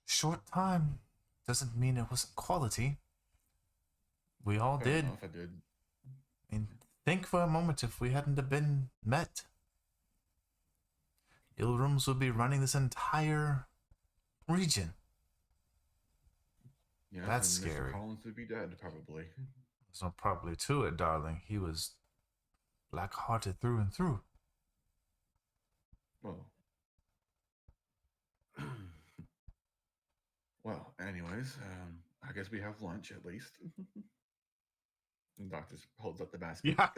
short time doesn't mean it wasn't quality. We all Fair did. enough, I did. I mean, think for a moment if we hadn't have been met. Ilrooms would be running this entire region. Yes, That's and scary. Mr. Collins would be dead, probably. There's no probably to it, darling. He was black-hearted through and through. Well. Well, anyways, I guess we have lunch at least. And Doctor holds up the basket. Yeah.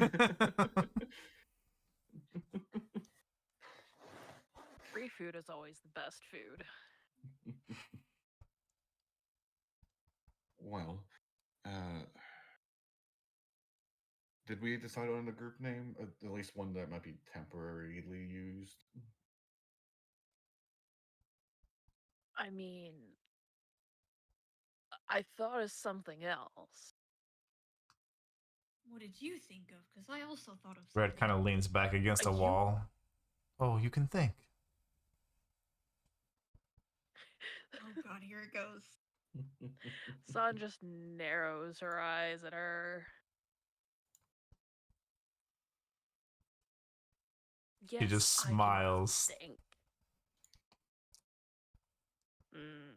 Free food is always the best food. Well, did we decide on a group name? At least one that might be temporarily used? I mean, I thought of something else. What did you think of? Because I also thought of something. Red kind of leans back against a You- wall. Oh, you can think. Oh god, here it goes. San just narrows her eyes at her. Yes, just I can smiles. think. Mm.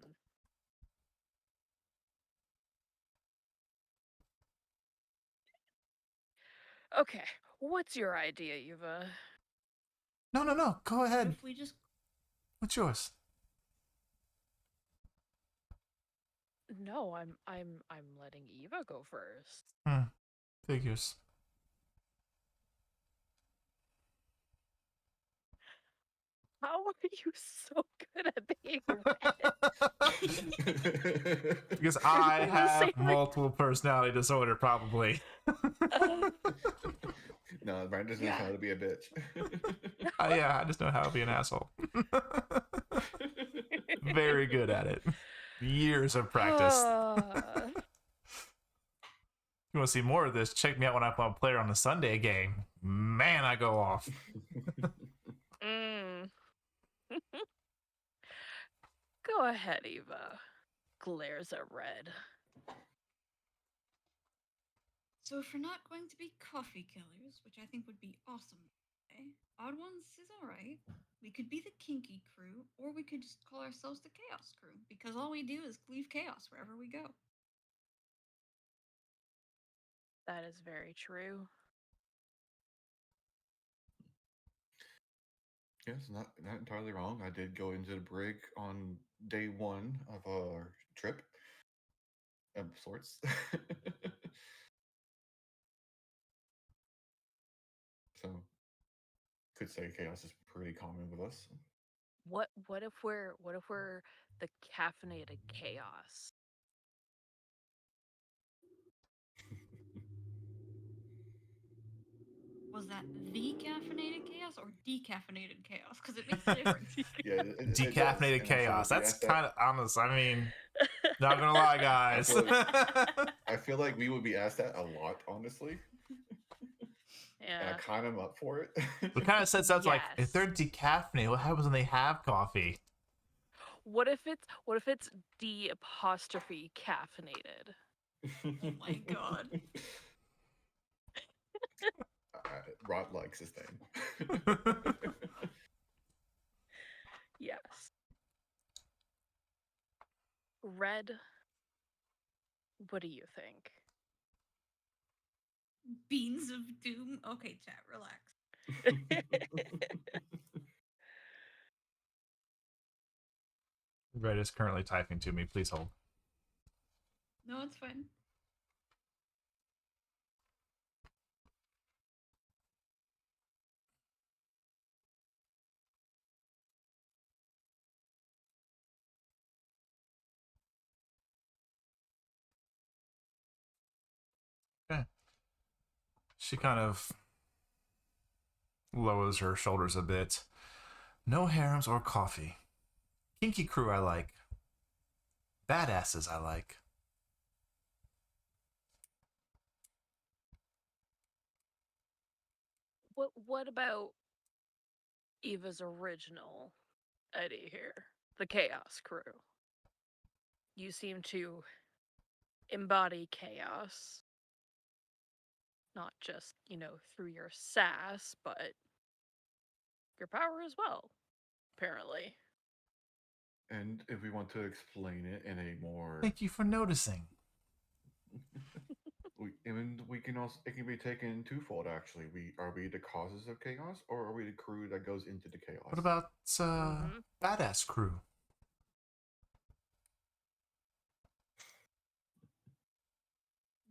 Okay, what's your idea, Yuva? No. Go What ahead. if we just What's yours? No, I'm letting Eva go first. Figures. How are you so good at being red? Because I The have same way- multiple personality disorder, probably. No, Brian doesn't know how to be a bitch. Yeah, I just know how to be an asshole. Very good at it. Years of practice. You want to see more of this? Check me out when I'm a player on the Sunday game. Man, I go off. Go ahead, Eva. Glares at Red. So if we're not going to be coffee killers, which I think would be awesome, okay? Odd Ones is alright. We could be the Kinky Crew, or we could just call ourselves the Chaos Crew, because all we do is leave chaos wherever we go. That is very true. Yes, not entirely wrong. I did go into the brig on day one of our trip of sorts. So could say chaos is pretty common with us. What if we're the caffeinated chaos? Was that the caffeinated chaos or decaffeinated chaos? Because it makes a difference. Yeah, it does. Decaffeinated And I feel chaos. like we That's asked that- kind of honest. I mean, not gonna lie, guys. I feel like we would be asked that a lot, honestly. And I Yeah. kind of up for it. It kind of sets up like if Yes. they're decaffeinated, what happens when they have coffee? What if it's D apostrophe caffeinated? Oh my god. Rod likes his thing. Yes. Red. What do you think? Beans of doom. Okay, chat, relax. Red is currently typing to me. Please hold. No, it's fine. Okay. She kind of lowers her shoulders a bit. No harems or coffee. Kinky crew I like. Badasses I like. What about Eva's original Eddie here? The Chaos Crew. You seem to embody chaos. Not just, through your sass, but your power as well, apparently. And if we want to explain it in a more, Thank you for noticing. we can also, it can be taken twofold. Actually, are we the causes of chaos, or are we the crew that goes into the chaos? What about badass crew?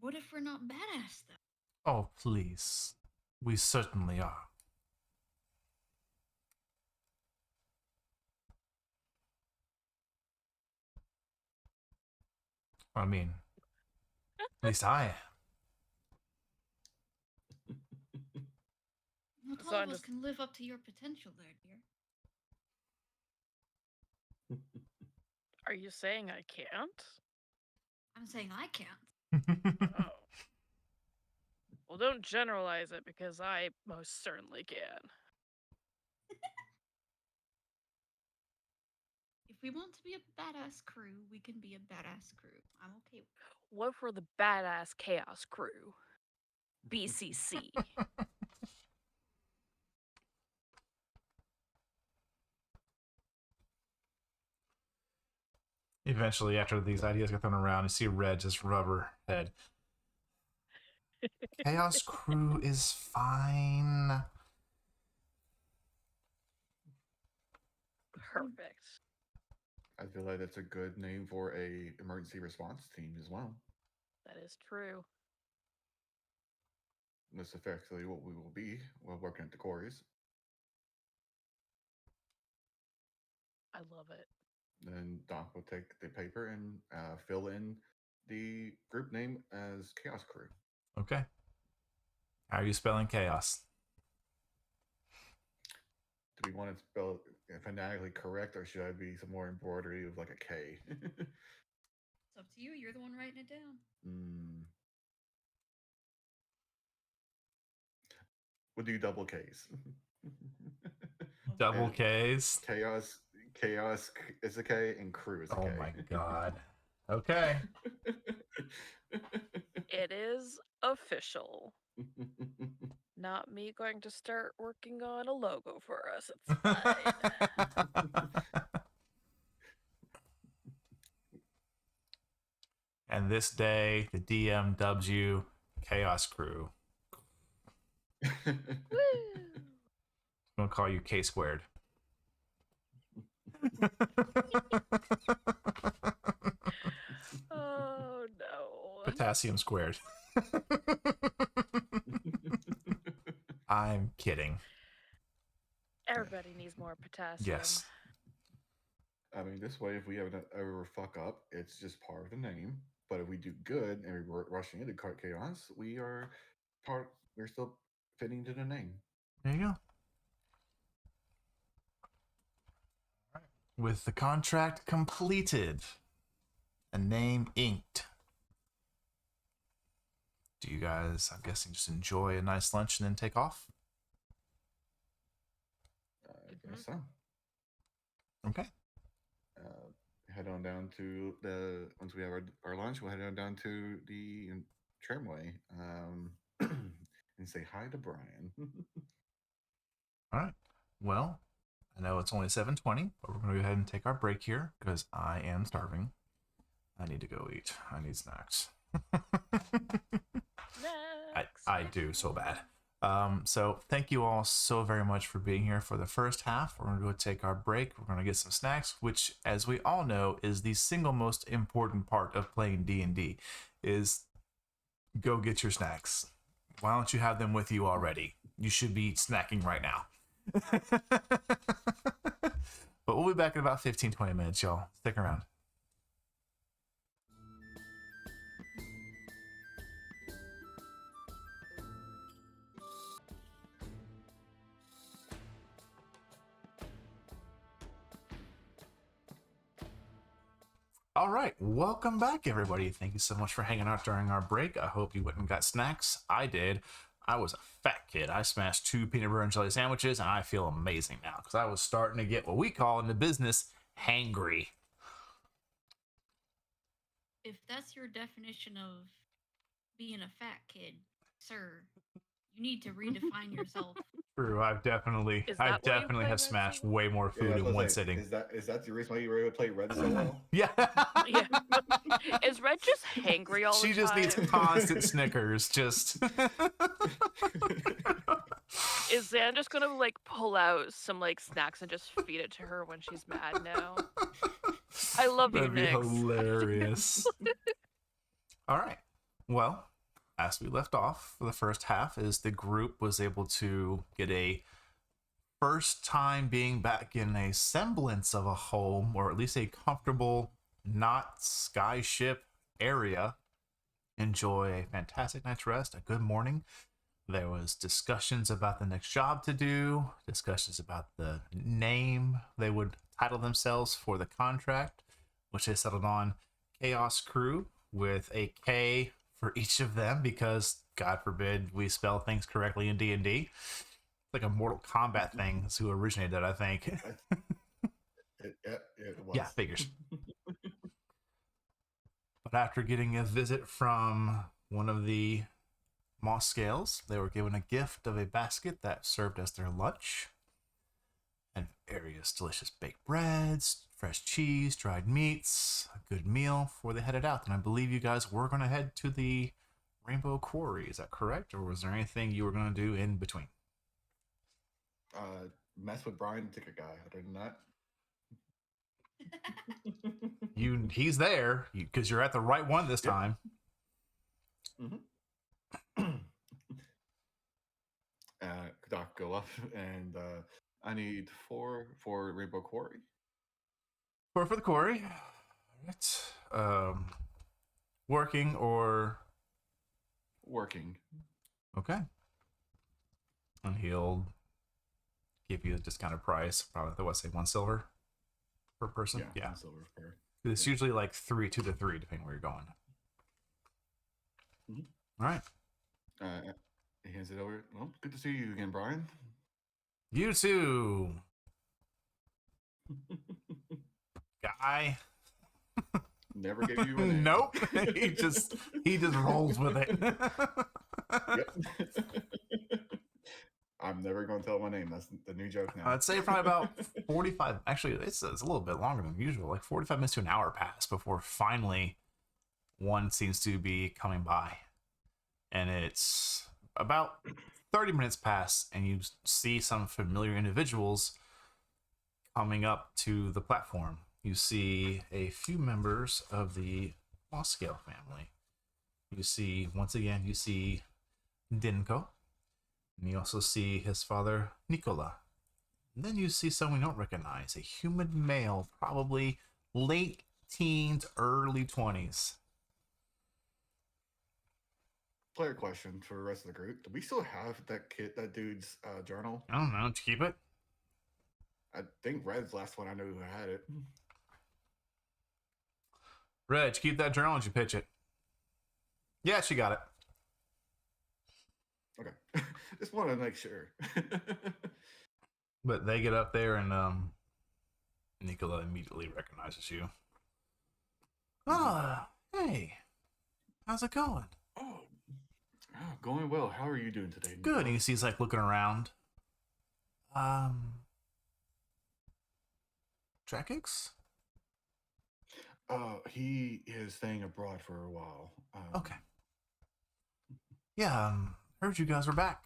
What if we're not badass though? Oh, please. We certainly are. I mean, at least I am. Not So all I'm of us just- can live up to your potential there, dear. Are you saying I can't? I'm saying I can't. Oh. Well, don't generalize it because I most certainly can. If we want to be a badass crew, we can be a badass crew. I'm okay with that. What for the badass chaos crew? BCC. Eventually, after these ideas get thrown around, you see Red just rub her head. Chaos crew is fine. Perfect. I feel like that's a good name for a emergency response team as well. That is true. That's effectively what we will be while working at the quarries. I love it. Then Doc will take the paper and fill in the group name as Chaos Crew. Okay. How are you spelling chaos? Do we want to spell it phonetically correct, or should I be some more embroidery of like a K? It's up to you. You're the one writing it down. We'll do double Ks. Double And Ks? Chaos is a K, and crew is a K. Oh my god. Okay. It is official. Not me going to start working on a logo for us. It's fine. And this day, the DM dubs you Chaos Crew. Woo! I'm gonna call you K squared. Oh no. Potassium squared. I'm kidding. Everybody needs more potassium. Yes. I mean, this way, if we ever fuck up, it's just part of the name. But if we do good and we're rushing into chaos, we're still fitting to the name. There you go. With the contract completed, a name inked. Do you guys, I'm guessing, just enjoy a nice lunch and then take off? I guess so. Okay. Head on down to once we have our lunch, we'll head on down to the tramway and say hi to Brian. All right. Well, I know it's only 7:20, but we're going to go ahead and take our break here because I am starving. I need to go eat. I need snacks. I do so bad. So thank you all so very much for being here for the first half. We're going to go take our break. We're going to get some snacks, which, as we all know, is the single most important part of playing D&D, is go get your snacks. Why don't you have them with you already? You should be snacking right now. But we'll be back in about 15-20 minutes, y'all. Stick around. All right, welcome back, everybody. Thank you so much for hanging out during our break. I hope you went and got snacks. I did. I was a fat kid. I smashed 2 peanut butter and jelly sandwiches, and I feel amazing now because I was starting to get what we call in the business hangry. If that's your definition of being a fat kid, sir, you need to redefine yourself. True, I've definitely Is that why you play have Red smashed so way more Yeah, I food was in gonna one say, sitting. Is that the reason why you were able to play Red so well? Yeah. Yeah. Is Red just hangry all She the just time? needs constant Snickers. Just. Is Zan just gonna like pull out some like snacks and just feed it to her when she's mad now? I love you, That'd be Nix. hilarious. All right. Well, as we left off for the first half, is the group was able to get a first time being back in a semblance of a home, or at least a comfortable, not skyship area. Enjoy a fantastic night's rest, a good morning. There was discussions about the next job to do, discussions about the name they would title themselves for the contract, which they settled on Chaos Crew with a K for each of them because, God forbid, we spell things correctly in D&D. Like a Mortal Kombat thing is who originated that, I think. It was. Yeah, figures. But after getting a visit from one of the moss scales, they were given a gift of a basket that served as their lunch. And various delicious baked breads, fresh cheese, dried meats, a good meal before they headed out. And I believe you guys were going to head to the Rainbow Quarry. Is that correct? Or was there anything you were going to do in between? Mess with Brian and take a guy. Other than that, He's there because you're at the right one this time. Doc, go up, and I need 4 for Rainbow Quarry. 4 for the quarry. Right. Working or Working. okay. And he'll give you a discounted price. Probably, I say 1 silver per person. Yeah. 1 silver per. It's usually like 3, 2 to 3, depending where you're going. All right. He hands it over. Well, good to see you again, Brian. You too, guy. Never gave you a name. Nope. he just rolls with it. Yep. I'm never going to tell my name. That's the new joke now. I'd say probably about 45. Actually, it's a little bit longer than usual. Like 45 minutes to an hour pass before finally one seems to be coming by. And it's about 30 minutes pass, and you see some familiar individuals coming up to the platform. You see a few members of the Mosscale family. You see, once again, you see Dinko. And you also see his father, Nicola. And then you see someone you don't recognize, a human male, probably late teens, early 20s. Player question for the rest of the group: do we still have that dude's journal? I don't know. Did you keep it? I think Red's the last one I know who had it. Red, did you keep that journal? Did you pitch it? Yeah, she got it. Okay. Just want to make sure. But they get up there, and Nicola immediately recognizes you. Ah, hey. How's it going? Oh, going well. How are you doing today, Good. Nicola? And you see he's like looking around. Drakix? He is staying abroad for a while. Okay. Yeah, heard you guys were back.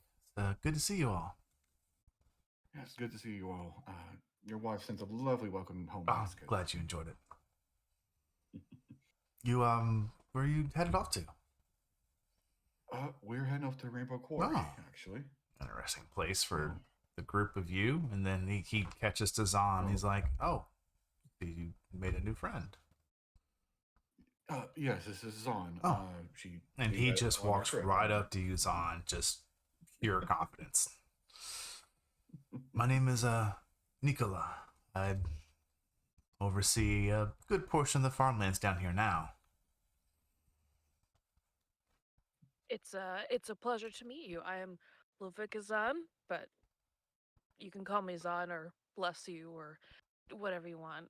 Good to see you all. Yeah, it's good to see you all. Your wife sent a lovely welcome home Oh, basket. glad you enjoyed it. You, where are you headed off to? We're heading off to Rainbow Quarry, Oh. actually. Interesting place for the group of you. And then he catches to Zahn. He's like, oh, you made a new friend. Yes, this is Zahn. Oh. And we he met just on our walks trip. right up to you, Zahn, just pure confidence. My name is Nicola. I oversee a good portion of the farmlands down here now. It's a pleasure to meet you. I am Luvika Zahn, but you can call me Zahn or bless you or whatever you want.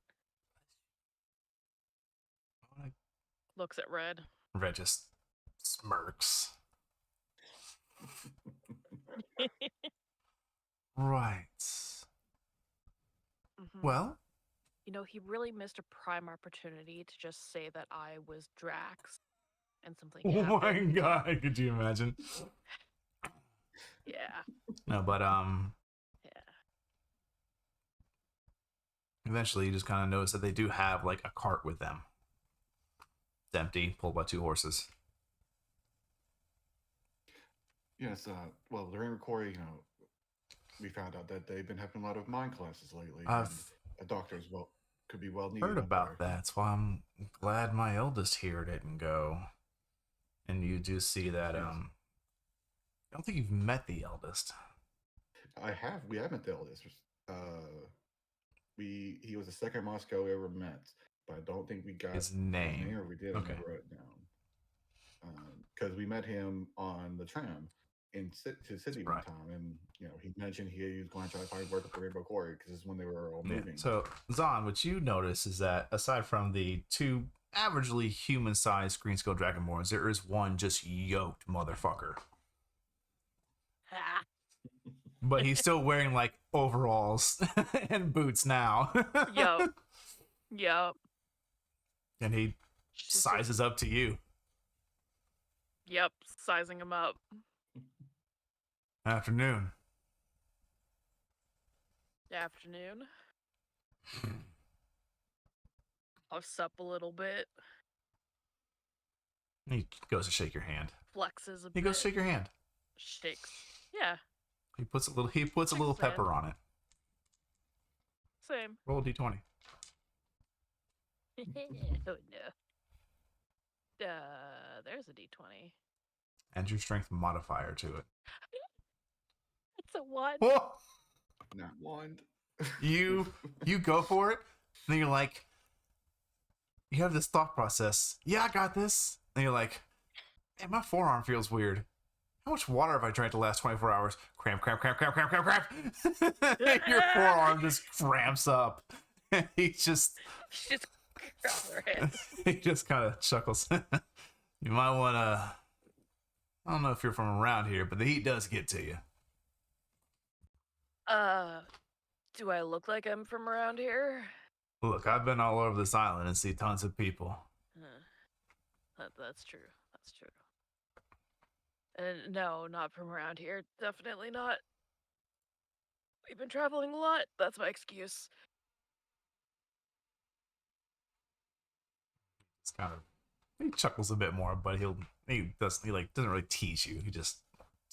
Looks at Red. Red just smirks. Right. Well, you know, he really missed a prime opportunity to just say that I was Drax and something happened. oh my god, could you imagine? Yeah. No, but Yeah. eventually you just kind of notice that they do have like a cart with them. It's empty, pulled by 2 horses. Yes, well, during the quarry, we found out that they've been having a lot of mind classes lately. I've and a doctor could be well needed. heard up about there. that. That's why I'm glad my eldest here didn't go. And you do see that Yes. I don't think you've met the eldest. We haven't dealt with this. He was the second Moscow we ever met, but I don't think we got His name. or we did. Okay. Remember it down. Because we met him on the tram to City one Right. time, and he mentioned he was going to try to find work at the Rainbow Quarry because it's when they were all Yeah. moving. So, Zahn, what you notice is that aside from the 2 averagely human-sized green skull dragonborns, there is one just yoked motherfucker. Ah. But he's still wearing like overalls and boots now. Yup. And he Just sizes up to you. Yep, sizing him up. Afternoon. Afternoon. I'll sup a little bit. He goes to shake your hand. Flexes a He bit. goes to shake your hand. Shakes. Yeah, He puts a little pepper on it. same. Roll a d20. Oh no. There's a d20. And your strength modifier to it. It's a 1. Oh! Not one. You go for it, and then you're like, you have this thought process. Yeah, I got this. And you're like, man, my forearm feels weird. How much water have I drank the last 24 hours? Cramp. Your forearm just cramps up. He just grabs their hands. he just kind of chuckles. You might want to. I don't know if you're from around here, but the heat does get to you. Do I look like I'm from around here? Look, I've been all over this island and see tons of people. That's true. That's true. And no, not from around here. Definitely not. We've been traveling a lot. That's my excuse. It's kind of he chuckles a bit more, but he doesn't really tease you. He just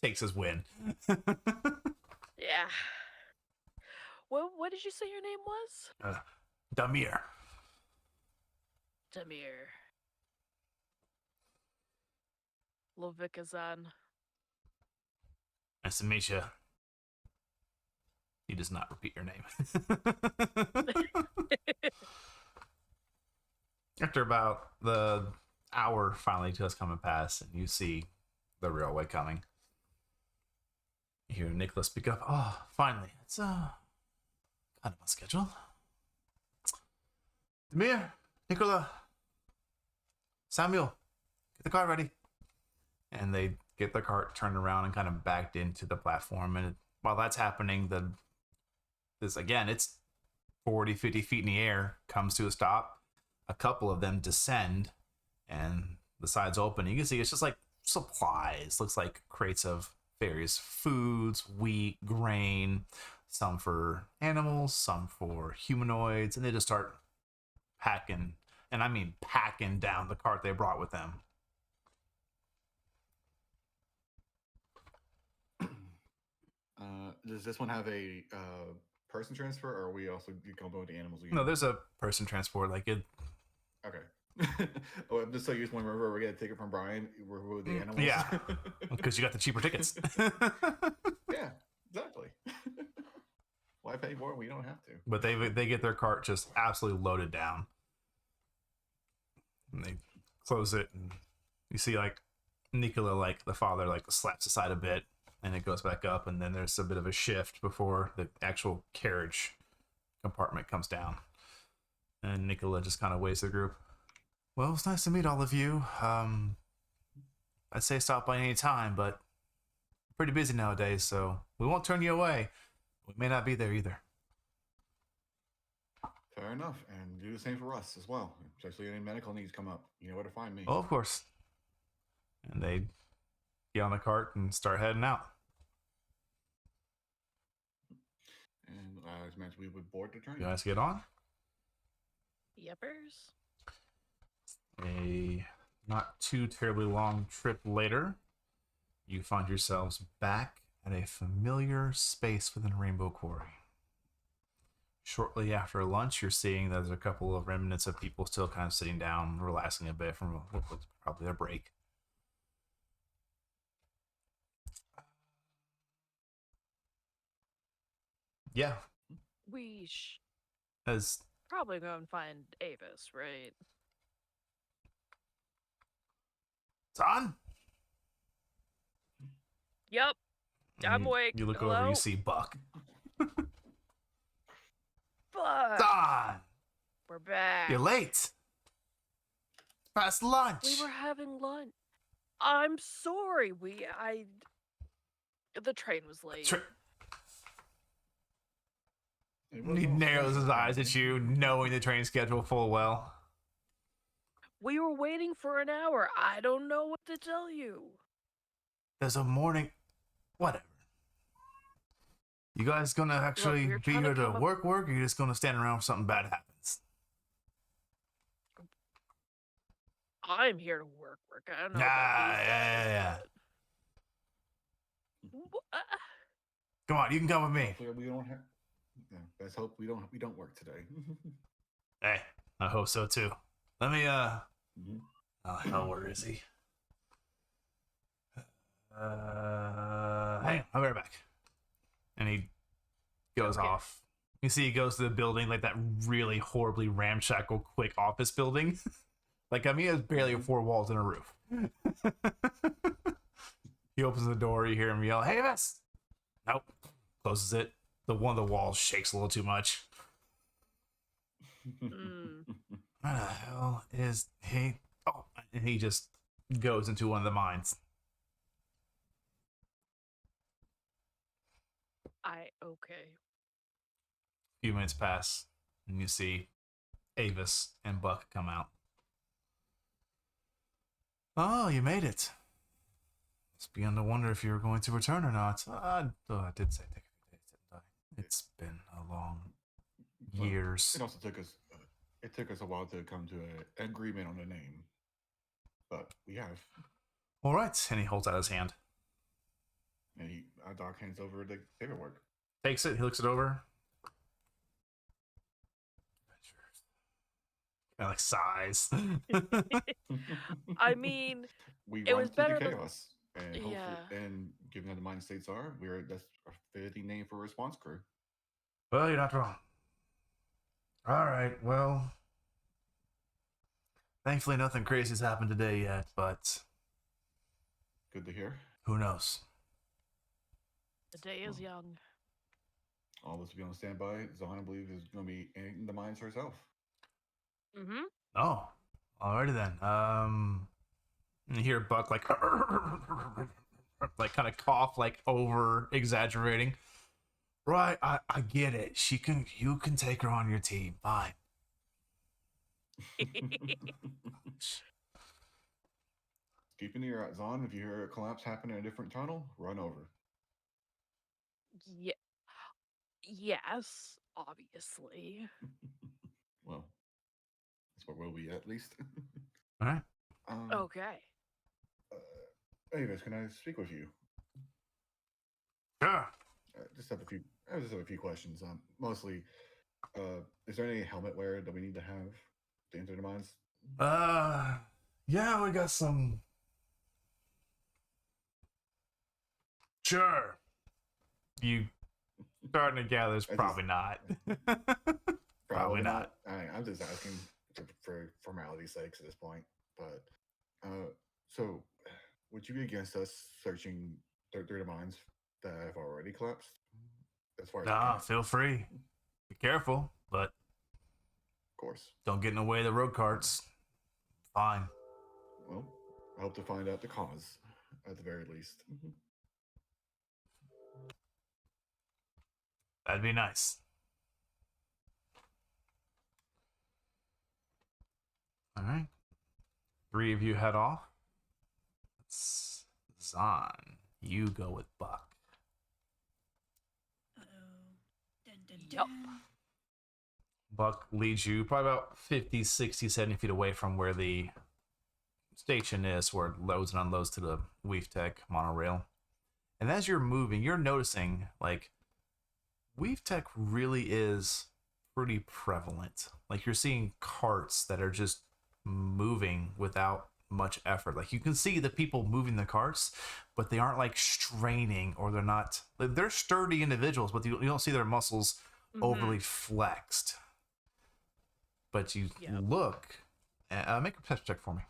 takes his win. Yeah. What did you say your name was? Damir. Damir. Lovikazan. Nice to meet you. He does not repeat your name. After about the hour finally does come and pass, and you see the railway coming. You hear Nicholas speak up. Oh, finally. It's kind of on schedule. Demir, Nicola, Samuel, get the car ready. And they get the cart turned around and kind of backed into the platform. And while that's happening, it's 40, 50 feet in the air, comes to a stop. A couple of them descend, and the sides open. You can see it's just like supplies. Looks like crates of various foods, wheat, grain, some for animals, some for humanoids, and they just start packing, and I mean packing down the cart they brought with them. Does this one have a person transfer, or are we also going with the animals again? No, there's a person transport. Like it. Okay. Oh, I'm just so used to whenever we get a ticket from Brian, we're with the animals. Yeah, because you got the cheaper tickets. Yeah, exactly. Why pay more? We don't have to. But they get their cart just absolutely loaded down. And they close it, and you see like Nicola, like the father, like slaps aside a bit, and it goes back up, and then there's a bit of a shift before the actual carriage compartment comes down. And Nicola just kind of waves the group. Well, it's nice to meet all of you. I'd say stop by any time, but I'm pretty busy nowadays, so we won't turn you away. We may not be there either. Fair enough, and do the same for us as well. Especially any medical needs come up, you know where to find me. Oh, of course. And they get on the cart and start heading out. And as mentioned, we would board the train. You guys get on? Yeppers. A not too terribly long trip later, you find yourselves back at a familiar space within Rainbow Quarry. Shortly after lunch, you're seeing there's a couple of remnants of people still kind of sitting down, relaxing a bit from what was probably a break. Yeah, We as probably go and find Avis, right? Son, Yep. I'm awake. You look Hello? over, you see Buck. Fuck. Son, We're back. you're late. Past lunch. We were having lunch. I'm sorry. The train was late. It was He all narrows his special, eyes at you, knowing the train schedule full well. We were waiting for an hour. I don't know what to tell you. There's a morning. Whatever. You guys gonna actually we're be trying to here to come up- work, or you're just gonna stand around if something bad happens? I'm here to work. I don't know. Nah, about these yeah. guys, but- Come on, you can come with me. Hopefully we don't have. Yeah, let's hope we don't work today. Hey, I hope so too. Let me Mhm. Oh hell, where is he? Hey, I'll be right back. And he goes Okay. off. You see he goes to the building, like that really horribly ramshackle quick office building. Like, I mean, it has barely 4 walls and a roof. He opens the door, you hear him yell, "Hey, Miss!" Nope. Closes it. One of the walls shakes a little too much. Mm. Where the hell is he? Oh, and he just goes into one of the mines. Okay. A few minutes pass, and you see Avis and Buck come out. Oh, you made it. It's begun to wonder if you were going to return or not. I did say take a few days, didn't I? It's been a long Well, years. It also took us. It took us a while to come to an agreement on the name, but we have. All right, and he holds out his hand. And Doc hands over the paperwork. Takes it, he looks it over. And like sighs. I mean, we it run was through better the than- chaos, and hopefully, Yeah. and given that the Mind States are, that's a fitting name for a response crew. Well, you're not wrong. All right, well, thankfully nothing crazy has happened today yet, but Good to hear. who knows? the day is young. All of us will be on standby. Zahn, I believe, is going to be in the mines herself. Mm-hmm. Oh, alrighty then. And you hear Buck like, like kind of cough, like over exaggerating. Right, I get it. You can take her on your team. Fine. keep an ear on. If you hear a collapse happen in a different tunnel, run over. Yeah. Yes, obviously. Well, that's where we'll be at least. All right. Okay. Anyways, can I speak with you? Sure. I just have a few questions. Mostly, is there any helmet wear that we need to have to enter the mines? Yeah, we got some. Sure. You starting to gather is probably not. Probably not. I'm just asking for formality's sake at this point. But so would you be against us searching through the mines that have already collapsed? As far as we Nah, can, feel free. Be careful, but of course. don't get in the way of the road carts. Fine. Well, I hope to find out the cause at the very least. That'd be nice. All right. 3 of you head off. Zahn, you go with Buck. Dun, dun, Yup. dun. Buck leads you probably about 50, 60, 70 feet away from where the station is, where it loads and unloads to the Weave Tech monorail. And as you're moving, you're noticing, like, Weave Tech really is pretty prevalent. Like, you're seeing carts that are just moving without much effort. Like, you can see the people moving the carts, but they aren't like straining, or they're not, like, they're sturdy individuals, but you don't see their muscles overly flexed. But you look, make a perception check for me.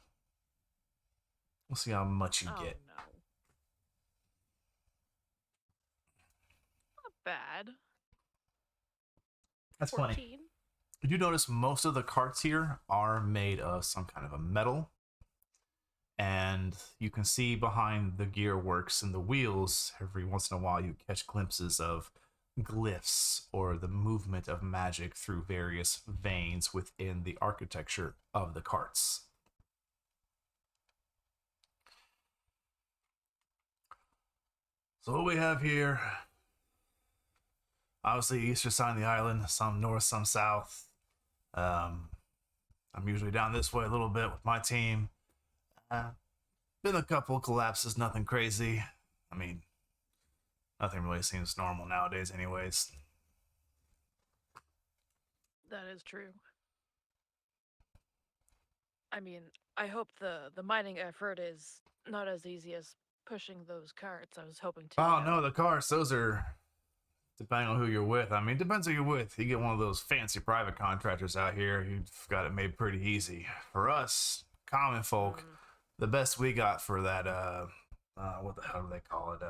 We'll see how much you get. No. Not bad. That's 14. funny. You do notice most of the carts here are made of some kind of a metal. And you can see behind the gearworks and the wheels, every once in a while you catch glimpses of glyphs or the movement of magic through various veins within the architecture of the carts. So what we have here, obviously eastern side of the island, some north, some south. I'm usually down this way a little bit with my team. Been a couple collapses, nothing crazy. I mean, nothing really seems normal nowadays anyways. That is true. I mean, I hope the mining effort is not as easy as pushing those carts. I was hoping to. Oh, no, the cars, those are, depending on who you're with. I mean, depends who you're with. You get one of those fancy private contractors out here, you've got it made pretty easy. For us, common folk, the best we got for that, what the hell do they call it?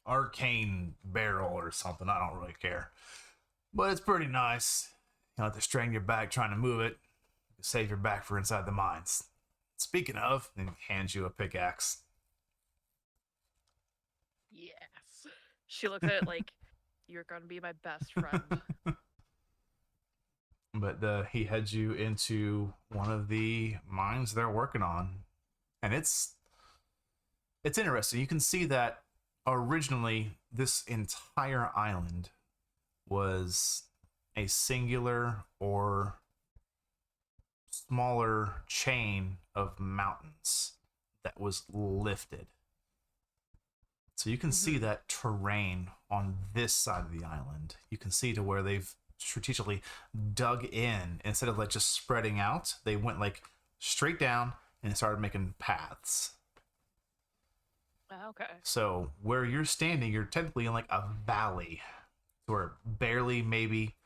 Arcane barrel or something. I don't really care. But it's pretty nice. You don't have to strain your back trying to move it. Save your back for inside the mines. Speaking of, and he hands you a pickaxe. Yes. She looks at it like, you're going to be my best friend. But he heads you into one of the mines they're working on. And it's interesting. You can see that originally this entire island was a singular or smaller chain of mountains that was lifted. So you can see that terrain on this side of the island. You can see to where they've strategically dug in. Instead of like just spreading out, they went like straight down and started making paths. Okay. So where you're standing, you're technically in like a valley where barely maybe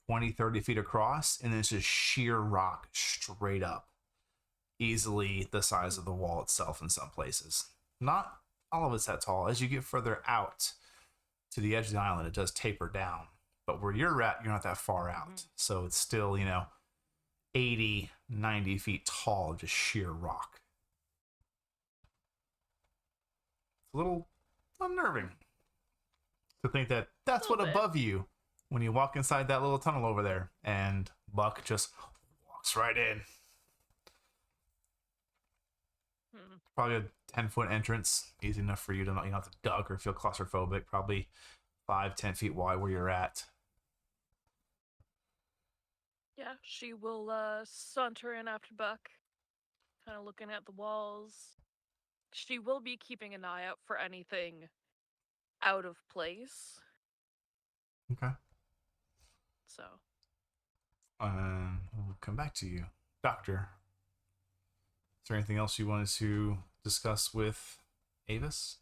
20, 30 feet across, and then it's just sheer rock straight up. Easily the size of the wall itself in some places. Not all of it's that tall. As you get further out to the edge of the island, it does taper down. But where you're at, you're not that far out. So it's still, 80, 90 feet tall, just sheer rock. It's a little unnerving to think that that's what above you when you walk inside that little tunnel over there. And Buck just walks right in. Probably a 10-foot entrance, easy enough for you to not, you don't have to duck or feel claustrophobic. Probably 5-10 feet wide where you're at. Yeah, she will saunter in after Buck, kind of looking at the walls. She will be keeping an eye out for anything out of place. Okay. So, We'll come back to you, Doctor. Is there anything else you wanted to discuss with Avis?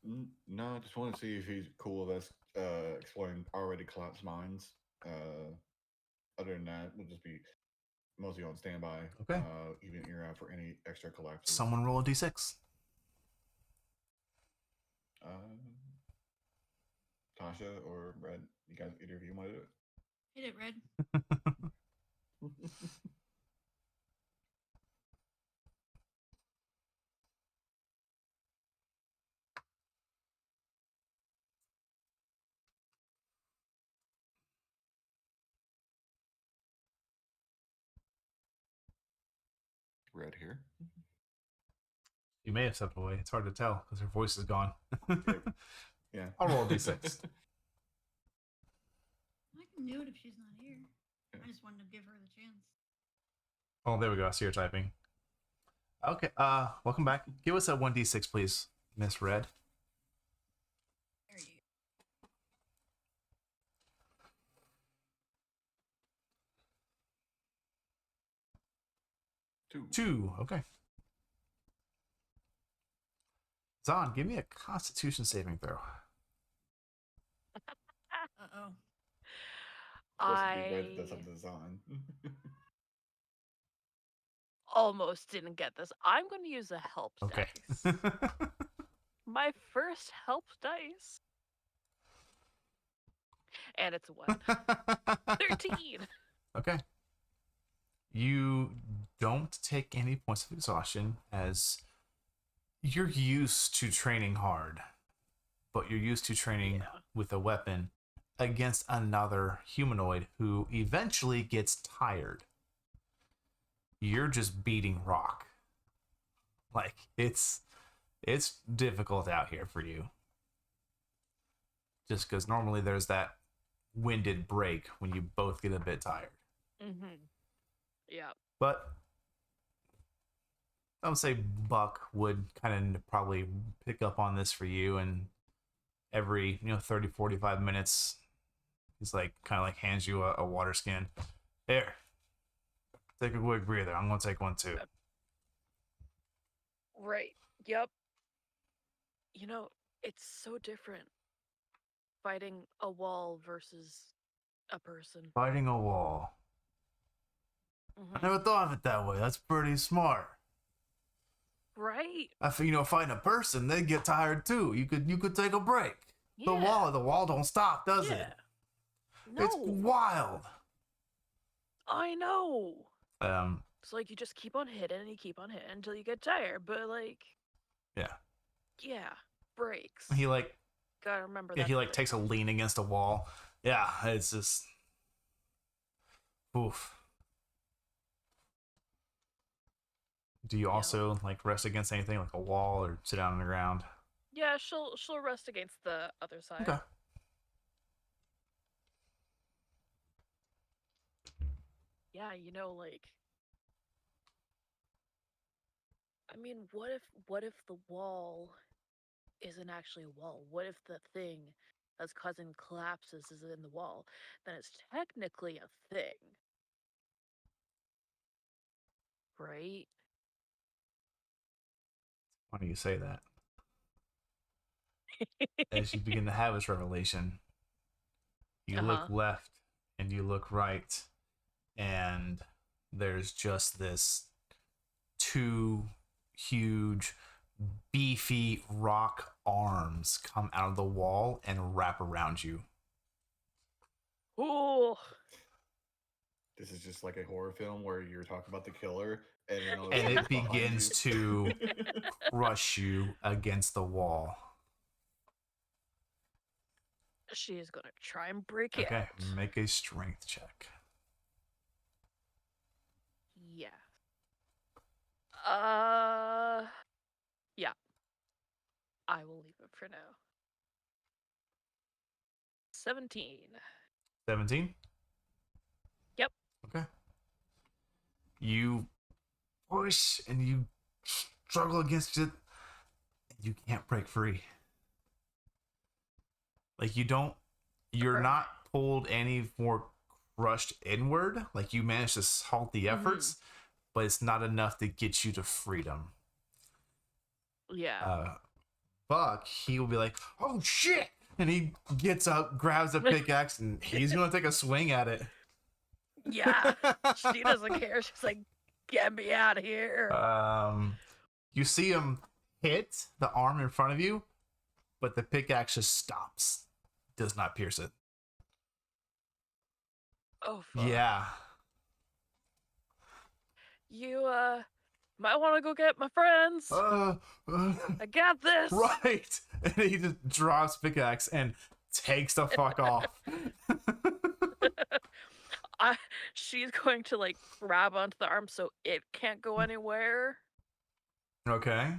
No, I just want to see if he's cool with us exploring already collapsed mines. Other than that, we'll just be mostly on standby. Okay. Even ear out for any extra collapses. Someone roll a d6. Tasha or Red, you guys, either of you want to do it? Hit it, Red. Red here. You may have stepped away. It's hard to tell because her voice is gone. Yeah. I'll roll a d6. I can do it if she's not here. Yeah. I just wanted to give her the chance. Oh, there we go. I see her typing. Okay. Welcome back. Give us a 1d6, please, Miss Red. There you Two. 2. Okay. Zahn, give me a Constitution saving throw. Uh-oh. Supposed to be Red that does something to Zahn. almost didn't get this. I'm going to use a help Okay. dice. My first help dice. And it's a 1. 13. Okay. You don't take any points of exhaustion as you're used to training hard, but you're used to training with a weapon against another humanoid who eventually gets tired. You're just beating rock. Like, it's difficult out here for you. Just because normally there's that winded break when you both get a bit tired. Mm-hmm. Yeah. But I would say Buck would kind of probably pick up on this for you, and every 30 45 minutes he's like kind of like hands you a water skin. Here, take a quick breather. I'm gonna take one too. Right. Yep. It's so different fighting a wall versus a person. Fighting a wall. Mhm. I never thought of it that way. That's pretty smart. Right? I think fighting a person, they get tired too. You could take a break. Yeah. The wall don't stop, does it? No. It's wild. I know. Um, It's like you just keep on hitting and you keep on hitting until you get tired. But yeah, breaks. he like Gotta remember yeah, that. he like takes a lean against a wall. Yeah, it's just oof. Do you also like rest against anything like a wall or sit down on the ground? Yeah, she'll rest against the other side. Okay. Yeah, I mean, what if the wall isn't actually a wall? What if the thing that's causing collapses is in the wall? Then it's technically a thing. Right? Why do you say that? As you begin to have this revelation, you look left and you look right, and there's just this 2 huge, beefy rock arms come out of the wall and wrap around you. Ooh. This is just like a horror film where you're talking about the killer and then all of a And sudden it it's behind begins you. to crush you against the wall. She is gonna try and break it Okay, out. make a strength check. Yeah. for now. 17. 17. Yep. Okay. You push and you struggle against it. You can't break free. Like you're not pulled any more crushed inward. Like you managed to halt the efforts, but it's not enough to get you to freedom. Yeah. Buck, he will be like, "Oh shit!" and he gets up, grabs a pickaxe, and he's gonna take a swing at it. Yeah. She doesn't care. She's like, get me out of here. You see him hit the arm in front of you, but the pickaxe just stops. Does not pierce it. Oh, fuck. Yeah. You, might want to go get my friends. I got this. Right. And he just drops pickaxe and takes the fuck off. She's going to, like, grab onto the arm so it can't go anywhere. Okay.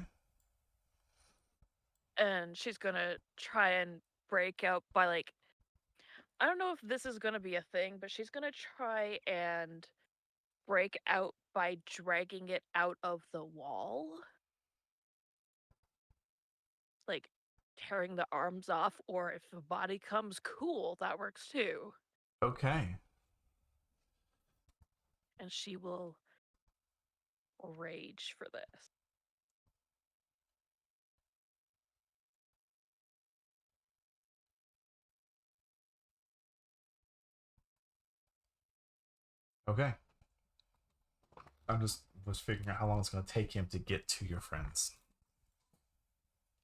And she's going to try and break out by, like, I don't know if this is going to be a thing, but she's going to try and break out by dragging it out of the wall. Like, tearing the arms off, or if the body comes cool, that works too. Okay. And she will rage for this. Okay. I just was figuring out how long it's going to take him to get to your friends.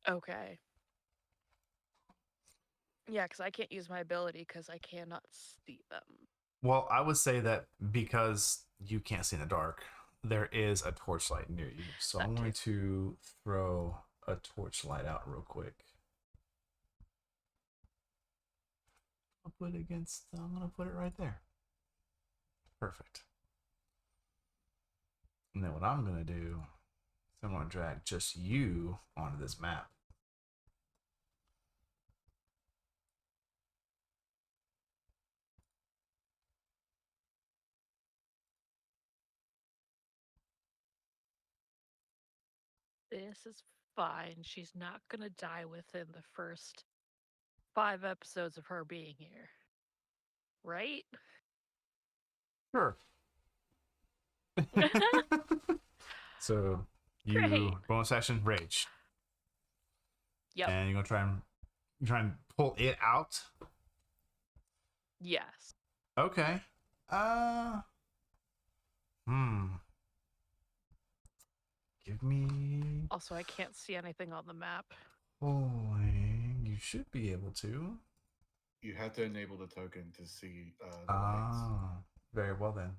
Okay. Yeah, because I can't use my ability because I cannot see them. Well, I would say that because you can't see in the dark, there is a torchlight near you. So I'm going to throw a torchlight out real quick. I'm going to put it right there. Perfect. And then what I'm going to do is I'm going to drag just you onto this map. This is fine. She's not going to die within the first 5 episodes of her being here. Right? Sure. So you Great. bonus action rage. Yep. And you're gonna try and pull it out. Yes. Okay. Give me Also, I can't see anything on the map. pulling. You should be able to. You have to enable the token to see the lights. Very well then.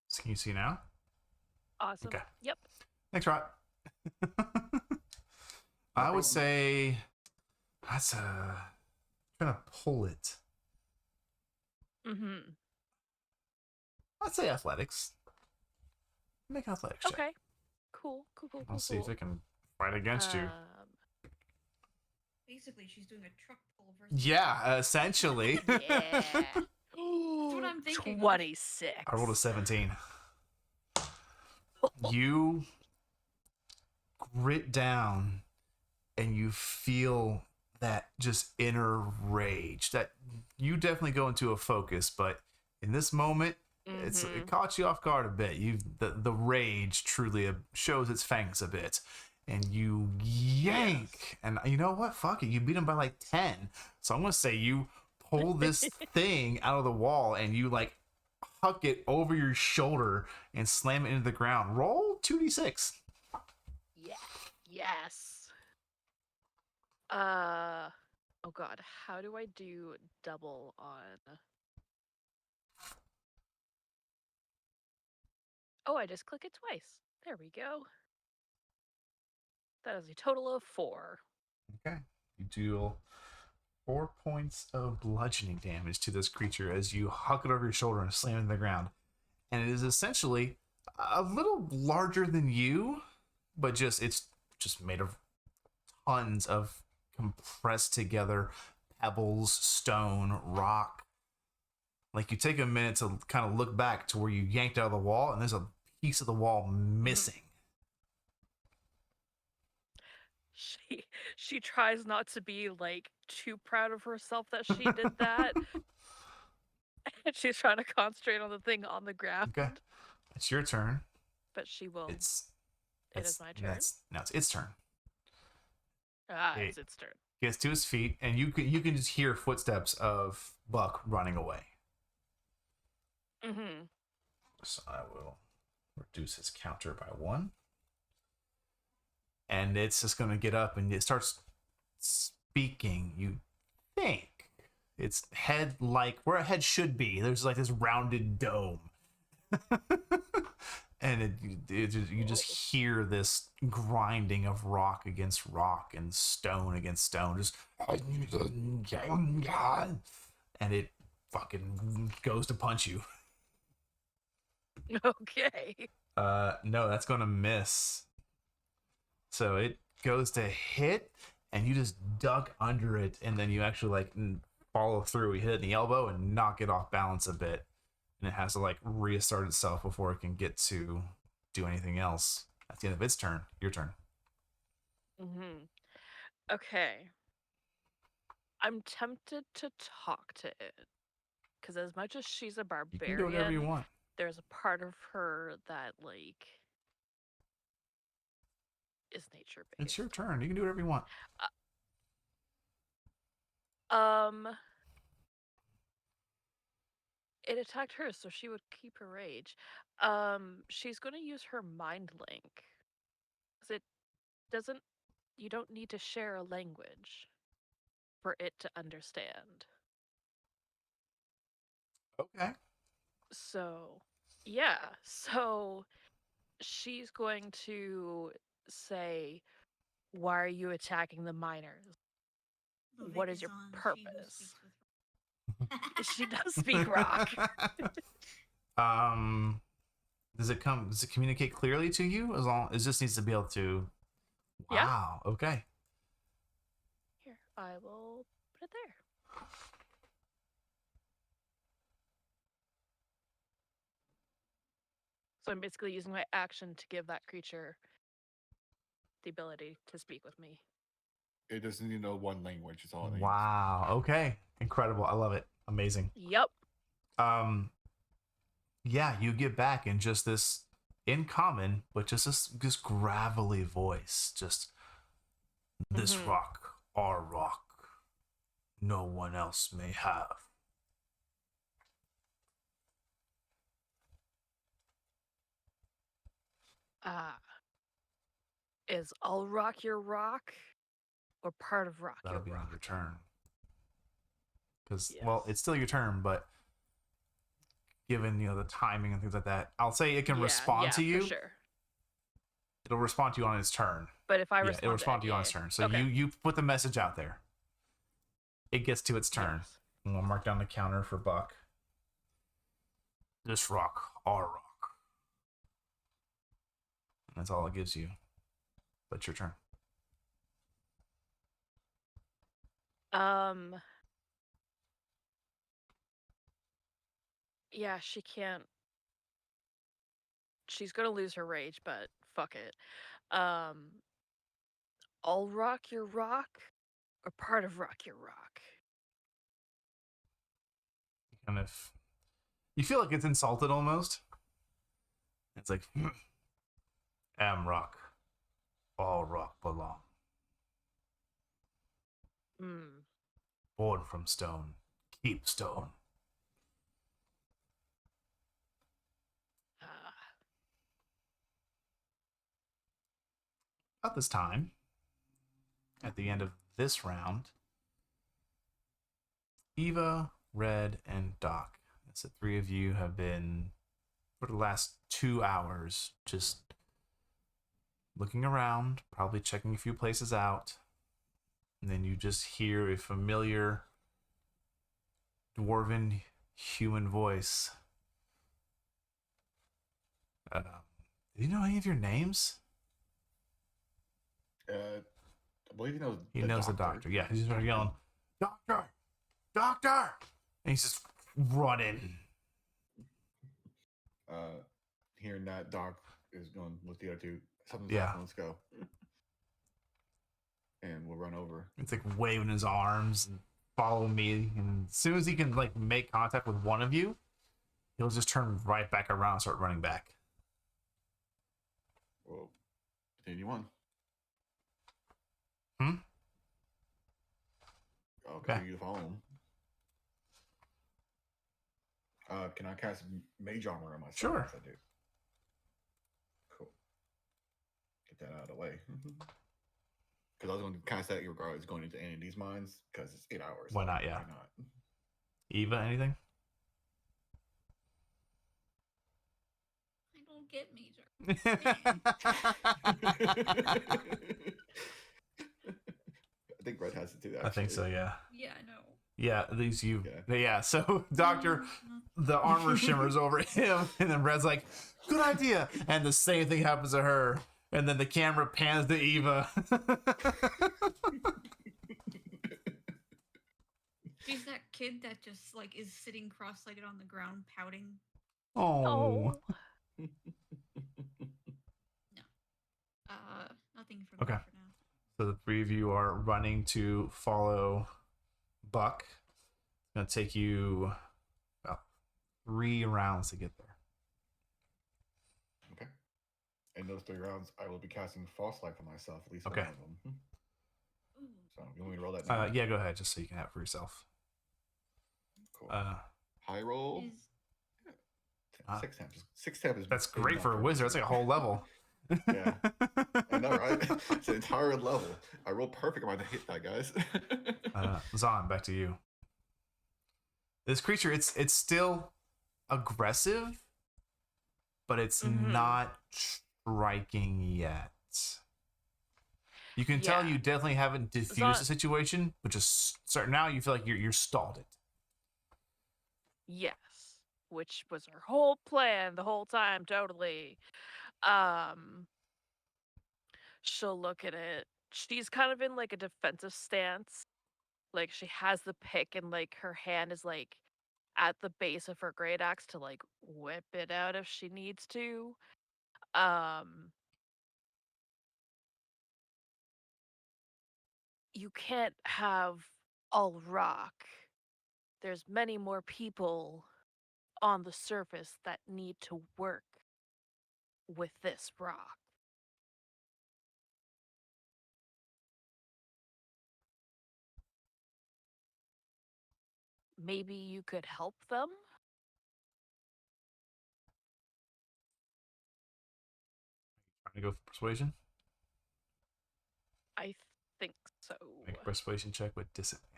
So can you see now? Awesome. Okay. Yep. Thanks, Rod. I would say that's trying to pull it. Mm-hmm. I'd say athletics. Make an athletics check. Okay. Cool. I'll see if it can fight against you. Basically, she's doing a truck pull versus. Yeah, essentially. Yeah. That's what I'm thinking. 26. I rolled a 17. You grit down and you feel that just inner rage that you definitely go into a focus, but in this moment, it caught you off guard a bit. The rage truly shows its fangs a bit, and you yank. And you know what? Fuck it. You beat him by like 10. So I'm gonna say you pull this thing out of the wall and you like huck it over your shoulder and slam it into the ground. Roll 2d6. Yeah. Yes. Oh god, how do I do double on? Oh, I just click it twice. There we go. That is a total of 4. Okay. You deal 4 points of bludgeoning damage to this creature as you huck it over your shoulder and slam it in the ground. And it is essentially a little larger than you, but it's just made of tons of compressed together pebbles, stone, rock. Like, you take a minute to kind of look back to where you yanked out of the wall, and there's a piece of the wall missing. She tries not to be like too proud of herself that she did that. And she's trying to concentrate on the thing on the ground. Okay, it's your turn. But she will. It is my turn. Now it's its turn. It's its turn. Gets to his feet, and you can just hear footsteps of Buck running away. Mm-hmm. So I will reduce his counter by 1. And it's just going to get up and it starts speaking. You think its head, like where a head should be, there's like this rounded dome. And you just hear this grinding of rock against rock and stone against stone. Just, and it fucking goes to punch you. Okay. No, that's going to miss. So it goes to hit, and you just duck under it, and then you actually like follow through. You hit it in the elbow and knock it off balance a bit, and it has to like restart itself before it can get to do anything else. That's the end of its turn. Your turn. Mm-hmm. Okay. I'm tempted to talk to it, because as much as she's a You can do whatever you barbarian, want. there's a part of her that like is nature based. It's your turn. You can do whatever you want. It attacked her, so she would keep her rage. She's going to use her mind link. 'Cause you don't need to share a language for it to understand. Okay. So, yeah. So she's going to say, "Why are you attacking the miners? What is your purpose?" She does speak rock. Does it communicate clearly to you? It just needs to be able to. Yeah. Wow. Okay. Here, I will put it there. So I'm basically using my action to give that creature the ability to speak with me. It doesn't need to know one language. It's all it needs. Wow. Okay. Incredible. I love it. Amazing. Yep. Yeah, you get back in just this in common, but just this gravelly voice. Just this rock, our rock, no one else may have. Is all rock your rock, or part of rock That'll your be rock? on your turn. Because Yes. well, it's still your turn, but given the timing and things like that, I'll say it can respond to you. For sure. It'll respond to you on its turn. But if I Yeah, it'll respond to you on its turn. So okay. you put the message out there. It gets to its turn. Yes. And we'll mark down the counter for Buck. This rock, our rock. And that's all it gives you. But your turn. Yeah, she can't. She's gonna lose her rage, but fuck it. All rock your rock, or part of rock your rock? Kind of. You feel like it's insulted almost. It's like, am rock. All rock belong. Born from stone. Keep stone. About this time, at the end of this round, Eva, Red, and Doc, it's the 3 of you have been, for the last 2 hours, just looking around, probably checking a few places out. And then you just hear a familiar dwarven human voice. Do you know any of your names? I believe he knows. He knows the doctor. Yeah, he's just yelling, "Doctor, doctor!" And he's just running. Hearing that, Doc is going with the other two. Something's Yeah. happening. Let's go. And we'll run over. It's like waving his arms and follow me. And as soon as he can like make contact with one of you, he'll just turn right back around and start running back. Well, continue on. I'll continue to follow him. Can I cast Mage Armor on myself? Sure. Yes, I do. Cool. Get that out of the way. Because I was going to cast that regardless going into any of these mines because it's 8 hours. Why not? Yeah. Why not? Eva, anything? I don't get Major. I think Red has it too. I think so, yeah. Yeah, I know. Yeah, these you. Yeah. Yeah, so Doctor, the armor shimmers over him, and then Red's like, "Good idea." And the same thing happens to her. And then the camera pans to Eva. She's that kid that just like is sitting cross-legged on the ground pouting. Oh. Nothing from Okay. me for now. So the three of you are running to follow Buck. It's going to take you about 3 rounds to get there. Okay. In those 3 rounds, I will be casting False Light for myself, at least Okay. one of them. Ooh. So you want me to roll that now? Yeah, go ahead, just so you can have it for yourself. Cool. Uh, High roll. Is 6 times. 6 times is that's big great enough for a wizard. That's like a whole level. Yeah. I know, right? It's an entire level. I rolled perfect. I'm about to hit that, guys. Zahn, back to you. This creature, it's still aggressive, but it's not striking yet. You can tell Yeah. you definitely haven't diffused the situation, but just start now. You feel like you're stalled it. Yes, which was her whole plan the whole time, totally. She'll look at it. She's kind of in like a defensive stance. Like she has the pick and like her hand is like at the base of her great axe to like whip it out if she needs to. You can't have all rock. There's many more people on the surface that need to work with this rock. Maybe you could help them? Trying to go for persuasion. I think so. Make a persuasion check with disadvantage.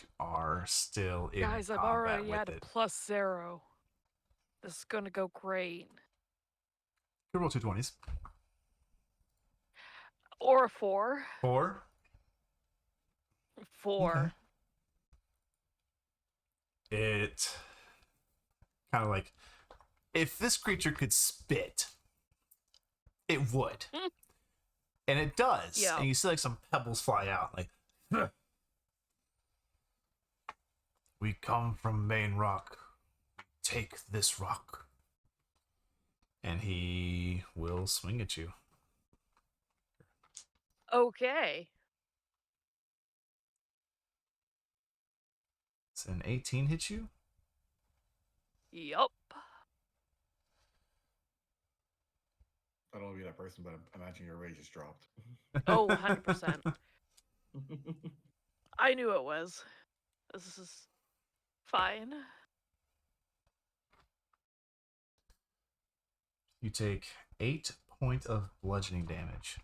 You are still in Guys, I've combat already with had it. a +0. This is gonna go great. You roll 2 20s. Or a 4. 4. 4. Okay. It kind of like, if this creature could spit, it would. And it does. Yeah. And you see like some pebbles fly out. Like, "Huh. We come from Main Rock. Take this rock." And he will swing at you. Okay. It's an 18 hit you. Yup. I don't want to be that person, but I imagine your rage just dropped. Oh, 100%. I knew it was. This is fine. You take 8 points of bludgeoning damage.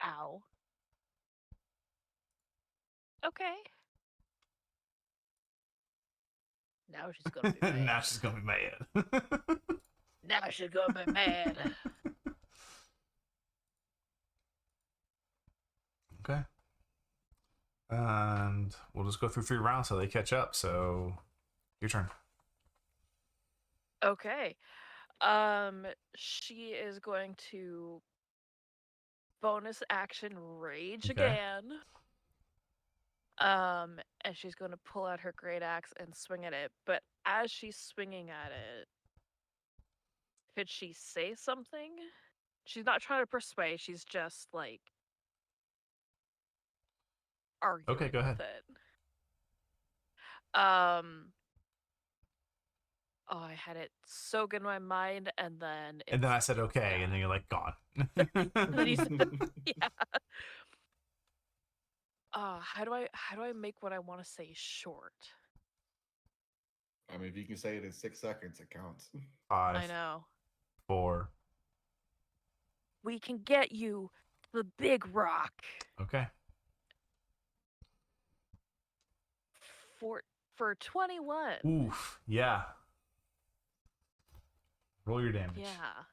Ow. Okay. Now she's gonna be mad. Now she's gonna be mad. Now she's gonna be mad. Okay. And we'll just go through 3 rounds so they catch up. So, your turn. Okay. She is going to bonus action rage Okay. again. And she's going to pull out her great axe and swing at it. But as she's swinging at it, could she say something? She's not trying to persuade. She's just like arguing Okay, go ahead. with it. Oh, I had it so good in my mind, and then And then I said, okay, yeah. and then you're like, gone. And then you said, yeah. How do I make what I want to say short? I mean, if you can say it in 6 seconds, it counts. 5, I know. 4. We can get you the big rock. Okay. For 21. Oof. Yeah. Roll your damage. Yeah.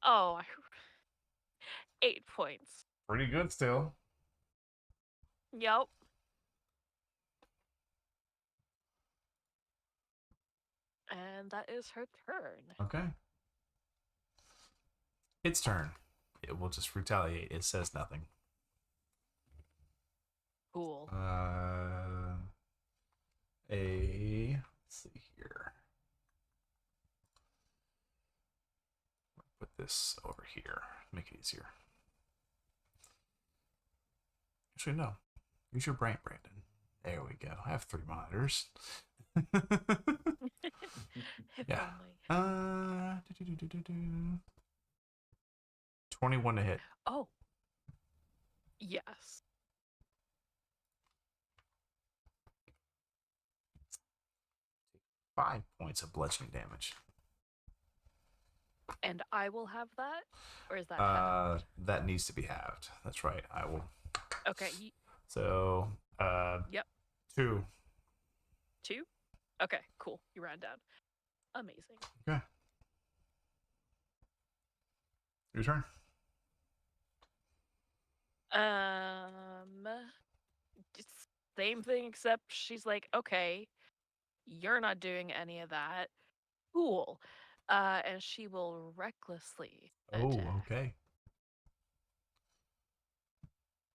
Oh, 8 points. Pretty good still. Yep. And that is her turn. Okay. Its turn. It will just retaliate. It says nothing. Cool. Let's see here. Put this over here. Make it easier. Actually, no. Use your brain, Brandon. There we go. I have 3 monitors. If Yeah. only. 21 to hit. Oh. Yes. Five points of bludgeoning damage. And I will have that? Or is that halved? That needs to be halved. That's right. I will. Okay. So, Yep. 2. 2? Okay, cool. You ran down. Amazing. Okay. Your turn. Just same thing, except she's like, okay, you're not doing any of that. Cool. And she will recklessly Oh, attack. okay.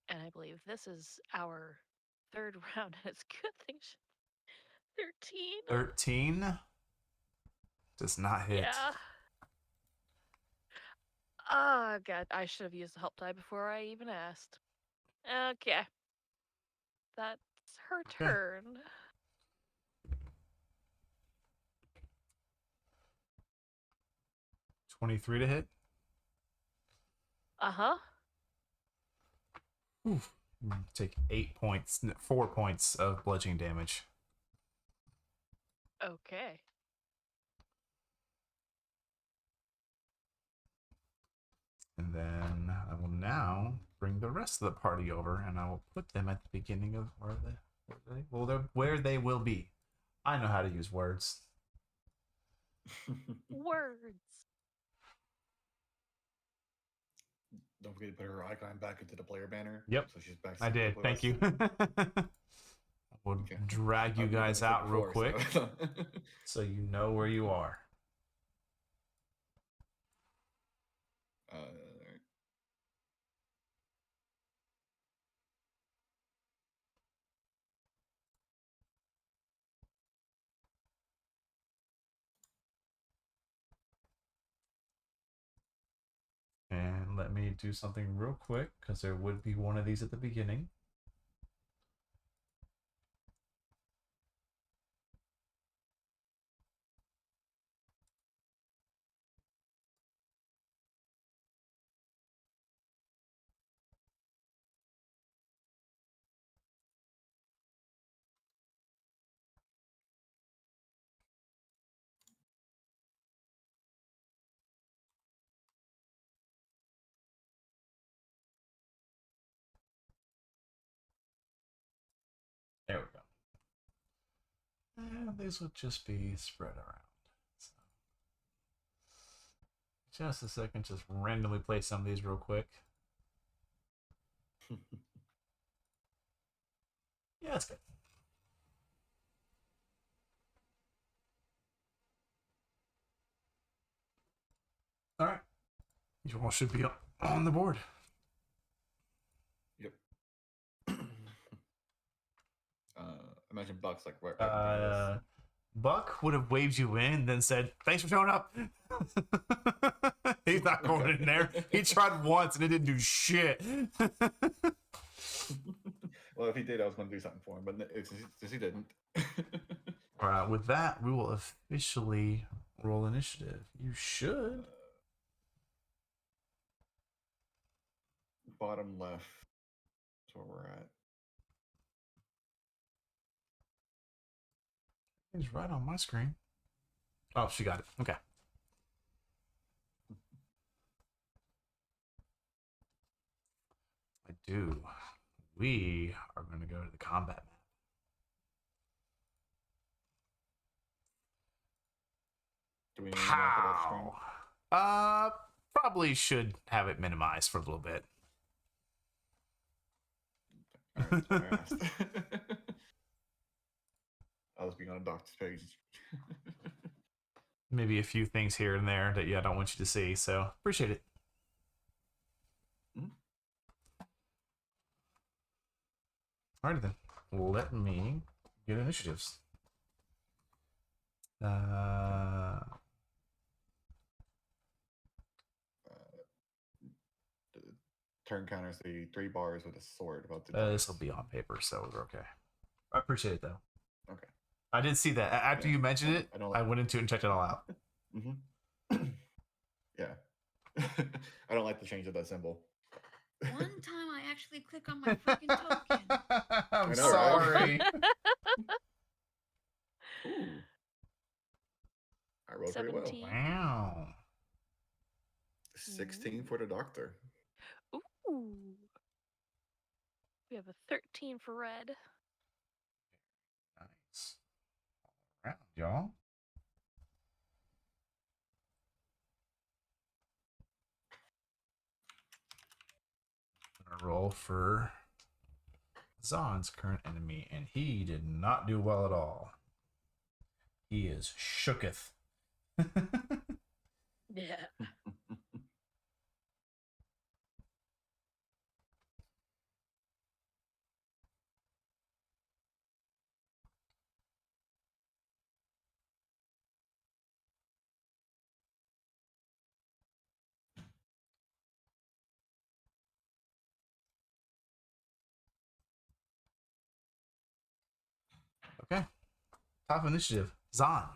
And I believe this is our 3rd round. And it's good thing 13. 13 does not hit. Yeah. Oh, God. I should have used the help die before I even asked. Okay. That's her turn. 23 to hit. Uh-huh. Oof. Take 4 points of bludgeoning damage. Okay. And then I will now bring the rest of the party over, and I will put them at the beginning of where they will be. I know how to use words. Words. Don't forget to put her icon back into the player banner. Yep. So she's back. I did. with Thank us. you. I will Okay. drag you I've done guys this out real before, quick so. so you know where you are. And let me do something real quick, because there would be one of these at the beginning. There we go. And these will just be spread around. So, just a second, just randomly play some of these real quick. Yeah, that's good. All right. You all should be on the board. Yep. Imagine Buck's like right behind us. Buck would have waved you in, then said, "Thanks for showing up." He's not going in there. He tried once and it didn't do shit. Well, if he did, I was going to do something for him, but since he didn't. All right, with that, we will officially roll initiative. You should. Bottom left. That's where we're at. It's right on my screen. Oh, she got it. Okay. I do. We are going to go to the combat map. Do we need to map it off screen? Probably should have it minimized for a little bit. All right, that's why I asked. I was being on a doctor's page. Maybe a few things here and there that I don't want you to see. So appreciate it. Alrighty then. Let me get initiatives. The turn counters the 3 bars with a sword above the This will be on paper, so we're okay. I appreciate it though. Okay. I did see that. After you mentioned it, I went into it and checked it all out. Yeah. I don't like the change of that symbol. One time I actually click on my freaking token. I'm I know, sorry. Ooh. I rolled pretty well. 17. Wow. 16 for the doctor. Ooh. We have a 13 for red. Nice. All right, y'all. I'm gonna roll for Zahn's current enemy, and he did not do well at all. He is shooketh. Yeah. Okay. Top initiative. Zahn.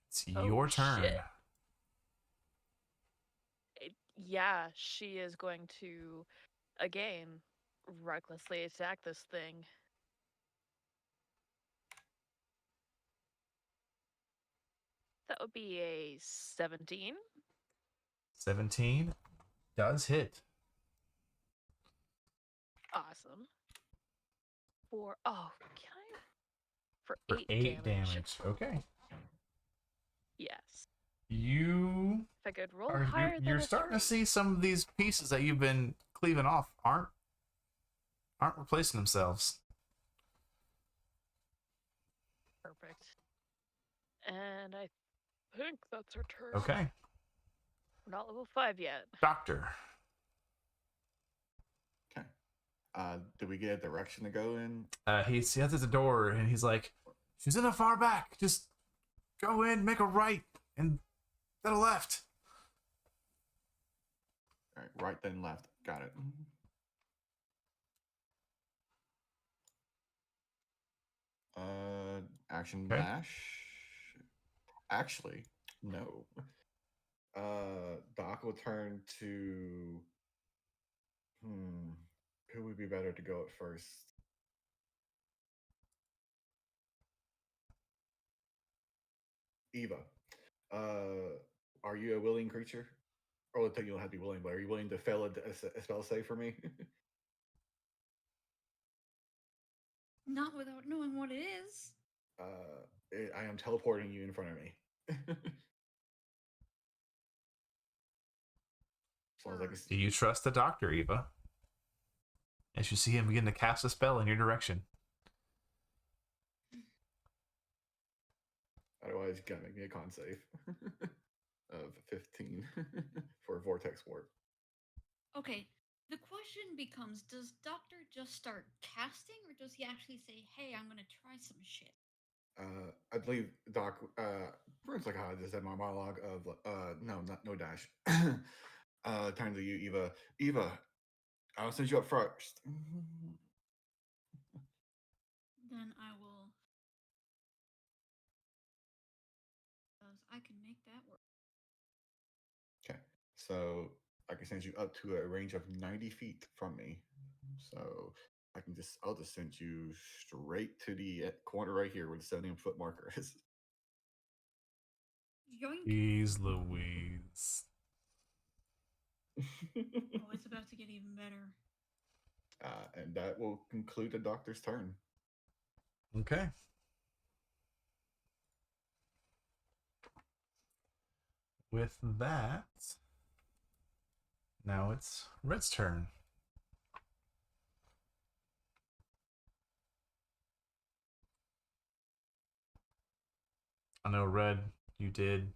It's your turn. Shit. Yeah, she is going to, again, recklessly attack this thing. That would be a 17. 17 does hit. Awesome. For, can I? For For 8 damage. Okay. Yes. You If I could roll are higher than you're a starting to 3. see some of these pieces that you've been cleaving off aren't replacing themselves. Perfect. And I think that's her turn. Okay. We're not level 5 yet. Doctor. Okay. Do we get a direction to go in? He heads at the door and he's like, "She's in the far back. Just go in, make a right, and then a left." All right, right then left. Got it. Action Okay. dash. Actually, no. Doc will turn to. Who would be better to go at first? Eva. Are you a willing creature? Or you don't have to be willing, but are you willing to fail a spell save for me? Not without knowing what it is. I am teleporting you in front of me. As long as I can Do you trust the doctor, Eva? As you see him begin to cast a spell in your direction. Otherwise, you gotta make me a con save of 15 for a vortex warp. Okay, the question becomes, does Doctor just start casting, or does he actually say, hey, I'm gonna try some shit? I believe Doc, pretty much like how I just had my monologue of, no dash. Turn to you, Eva. Eva, I'll send you up first. Then I will. Because I can make that work. Okay, so I can send you up to a range of 90 feet from me. So I'll just send you straight to the corner right here where the 70-foot marker is. Yoink! Jeez Louise. Oh, it's about to get even better. And that will conclude the doctor's turn. Okay. With that, now it's Red's turn. I know, Red, you did.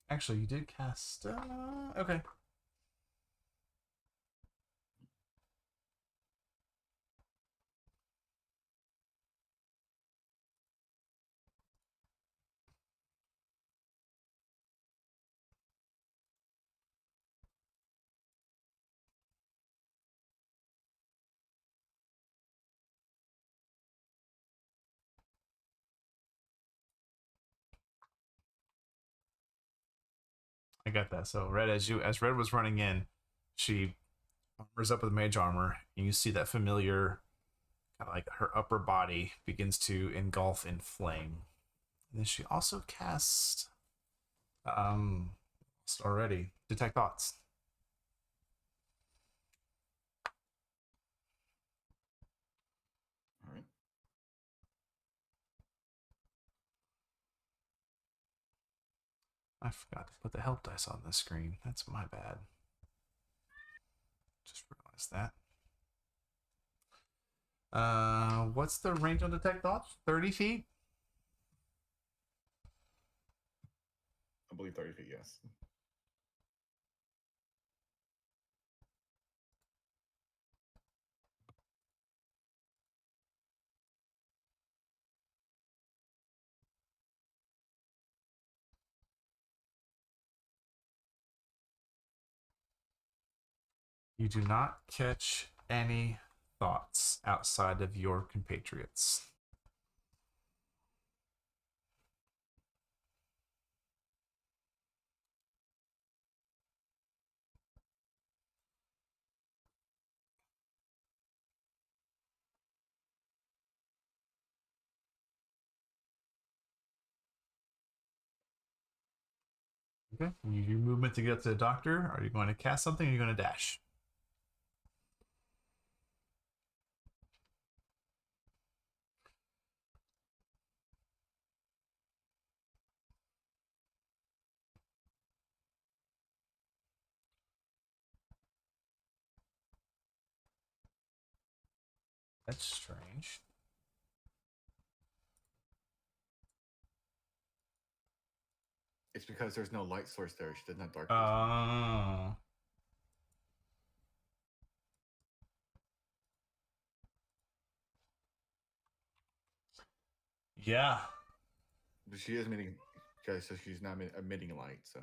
Actually, you did cast. Okay. I got that. So Red, as Red was running in, she armors up with mage armor, and you see that familiar, kind of like her upper body begins to engulf in flame. And then she also casts, already detect thoughts. All right. I forgot to put the help dice on the screen. That's my bad. Just realized that. What's the range on detect thoughts? 30 feet? I believe 30 feet, yes. You do not catch any thoughts outside of your compatriots. Okay. You use your movement to get to the doctor. Are you going to cast something or are you going to dash? That's strange. It's because there's no light source there. She doesn't have dark vision. Oh. Yeah. But she is emitting, okay, so she's not emitting light, so.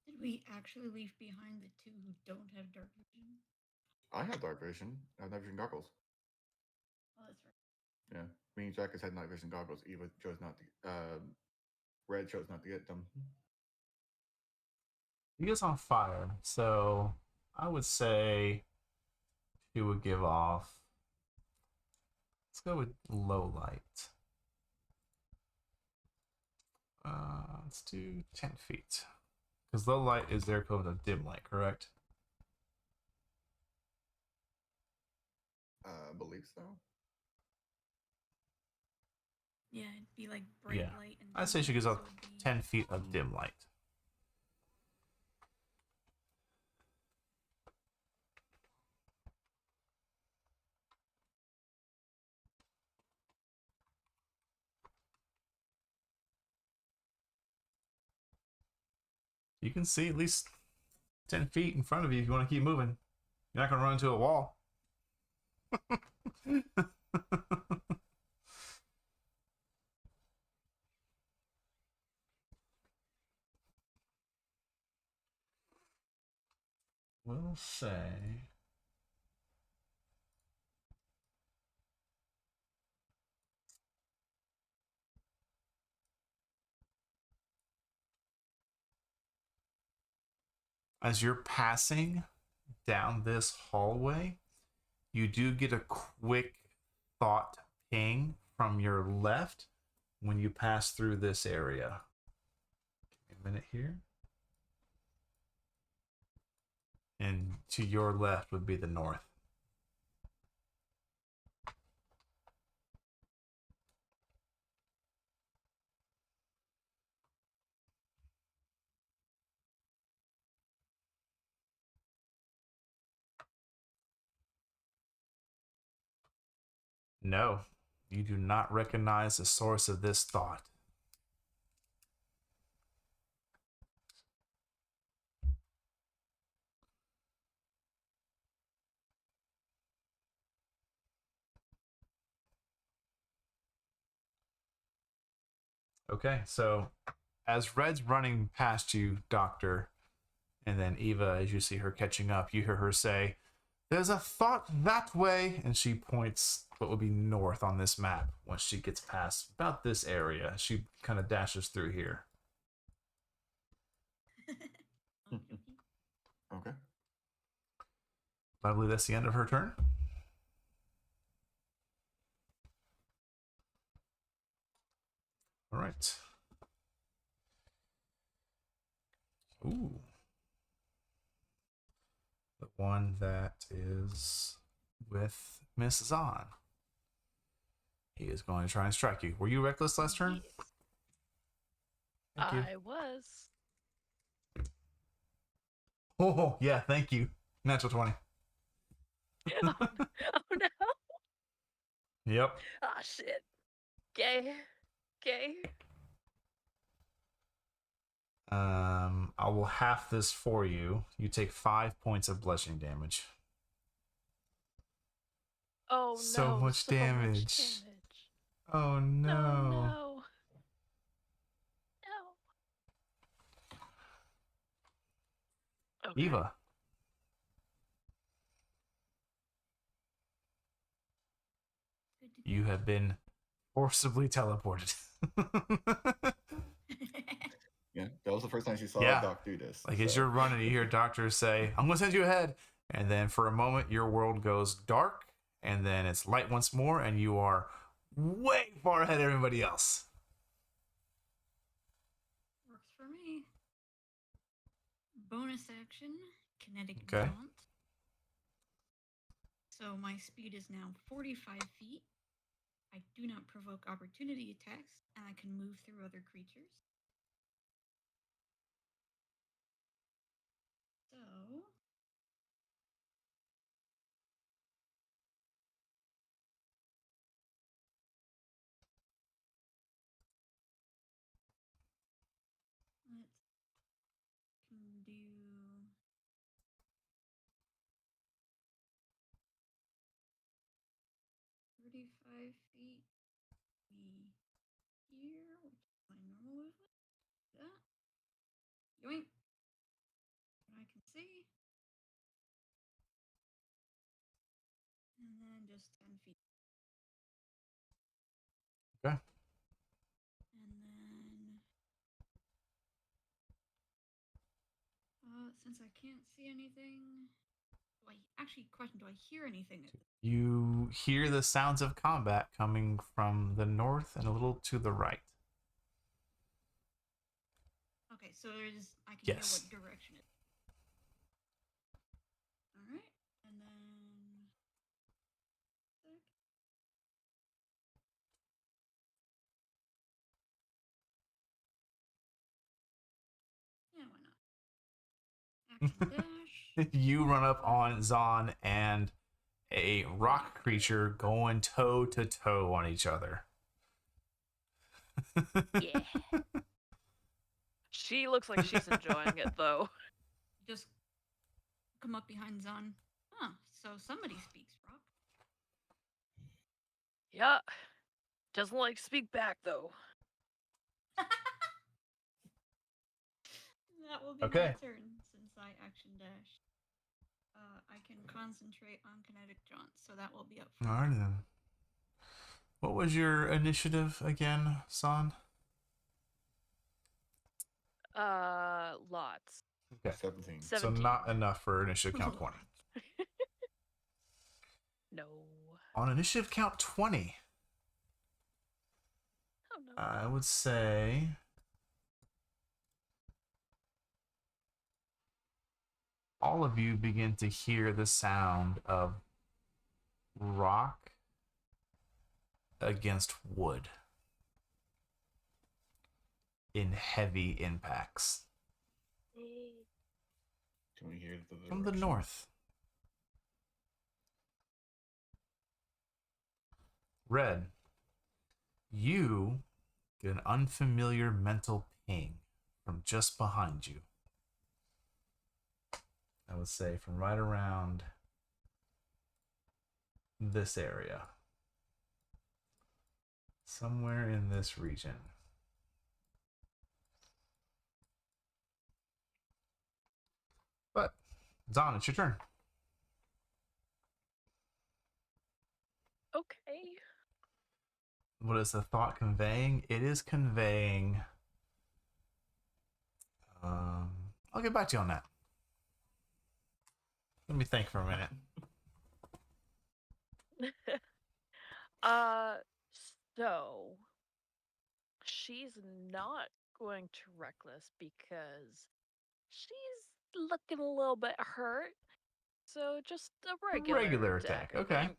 Did we actually leave behind the two who don't have dark vision? I have dark vision. I have night vision goggles. Oh, that's right. Yeah. Me and Jack has had night vision goggles. Eva chose not to, Red chose not to get them. He is on fire, so I would say he would give off. Let's go with low light. Let's do 10 feet. Because low light is their equivalent of dim light, correct? I believe so. Yeah, it'd be like bright light and I'd say dim she light, gives so off it'd be 10 feet of dim light. You can see at least 10 feet in front of you if you want to keep moving. You're not going to run into a wall. We'll say... As you're passing down this hallway, you do get a quick thought ping from your left when you pass through this area. Give me a minute here. And to your left would be the north. No, you do not recognize the source of this thought. Okay, so as Red's running past you, Doctor, and then Eva, as you see her catching up, you hear her say, "There's a thought that way," and she points what would be north on this map once she gets past about this area. She kind of dashes through here. Okay. I believe that's the end of her turn. All right. Ooh. The one that is with Miss Zahn. He is going to try and strike you. Were you reckless last turn? Yes. Thank you. I was. Oh, yeah, thank you. Natural 20. Oh no. Yep. Ah, shit. Gay. Gay. I will half this for you. You take 5 points of bludgeoning damage. Oh So no. much damage. Oh no. No, no. No. Okay. Eva. You have been forcibly teleported. Yeah, that was the first time she saw Yeah. Doc do this. Like as so. you're running, you hear doctors say, "I'm gonna send you ahead," and then for a moment your world goes dark, and then it's light once more, and you are way far ahead of everybody else. Works for me. Bonus action, kinetic Okay. jaunt. So my speed is now 45 feet. I do not provoke opportunity attacks, and I can move through other creatures. So let's can do 35 feet. Be here, which is my normal movement. That. Yoink. What I can see. And then just 10 feet. Okay. And then since I can't see anything, question, do I hear anything? You hear the sounds of combat coming from the north and a little to the right. Okay, so I can Yes. hear what direction it is. Alright, and then Action dash. You run up on Zon and a rock creature going toe to toe on each other. Yeah. She looks like she's enjoying it though. Just come up behind Zon. Huh, so somebody speaks rock. Yeah. Doesn't like to speak back though. That will be Okay. my turn since I action dash. I can concentrate on kinetic jaunt, so that will be up for Alright then. What was your initiative again, San? Lots. Okay. 17. So 17. not enough for initiative count 20. No. On initiative count 20, Oh no. I would say all of you begin to hear the sound of rock against wood in heavy impacts Can we hear the from the direction? north. Red, you get an unfamiliar mental ping from just behind you. I would say from right around this area. Somewhere in this region. But, Zon, it's your turn. Okay. What is the thought conveying? It is conveying. I'll get back to you on that. Let me think for a minute. So she's not going to reckless because she's looking a little bit hurt. So just a regular attack, I okay. think.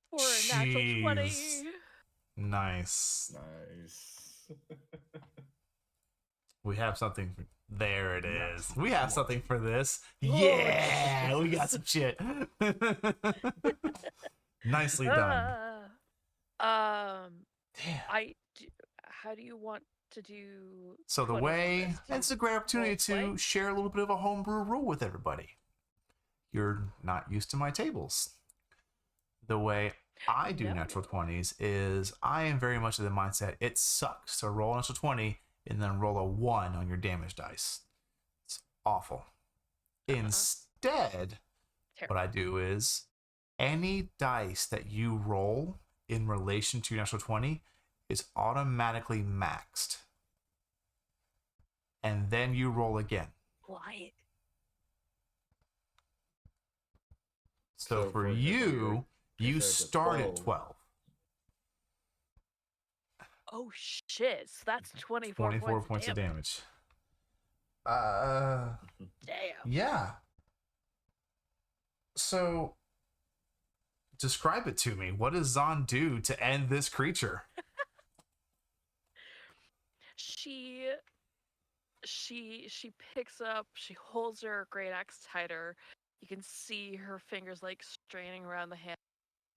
For a natural 20. Jeez. Nice. Nice. We have something. There it is. Nice. We have something for this. Oh, Yeah, we got Jesus. some shit. Nicely done. Damn. How do you want to do? So the 20s on way, this? and it's a great opportunity to roleplay? share a little bit of a homebrew rule with everybody. You're not used to my tables. The way I do No. natural 20s is I am very much of the mindset it sucks to roll a natural 20 and then roll a 1 on your damage dice. It's awful. Instead, what I do is any dice that you roll in relation to your natural 20 is automatically maxed. And then you roll again. Why? So So, for for example, you if there's a start at 12. 12. Oh shit! So that's 24, 24 points of damage. Damn. Yeah. So describe it to me. What does Zon do to end this creature? She picks up. She holds her great axe tighter. You can see her fingers like straining around the hand,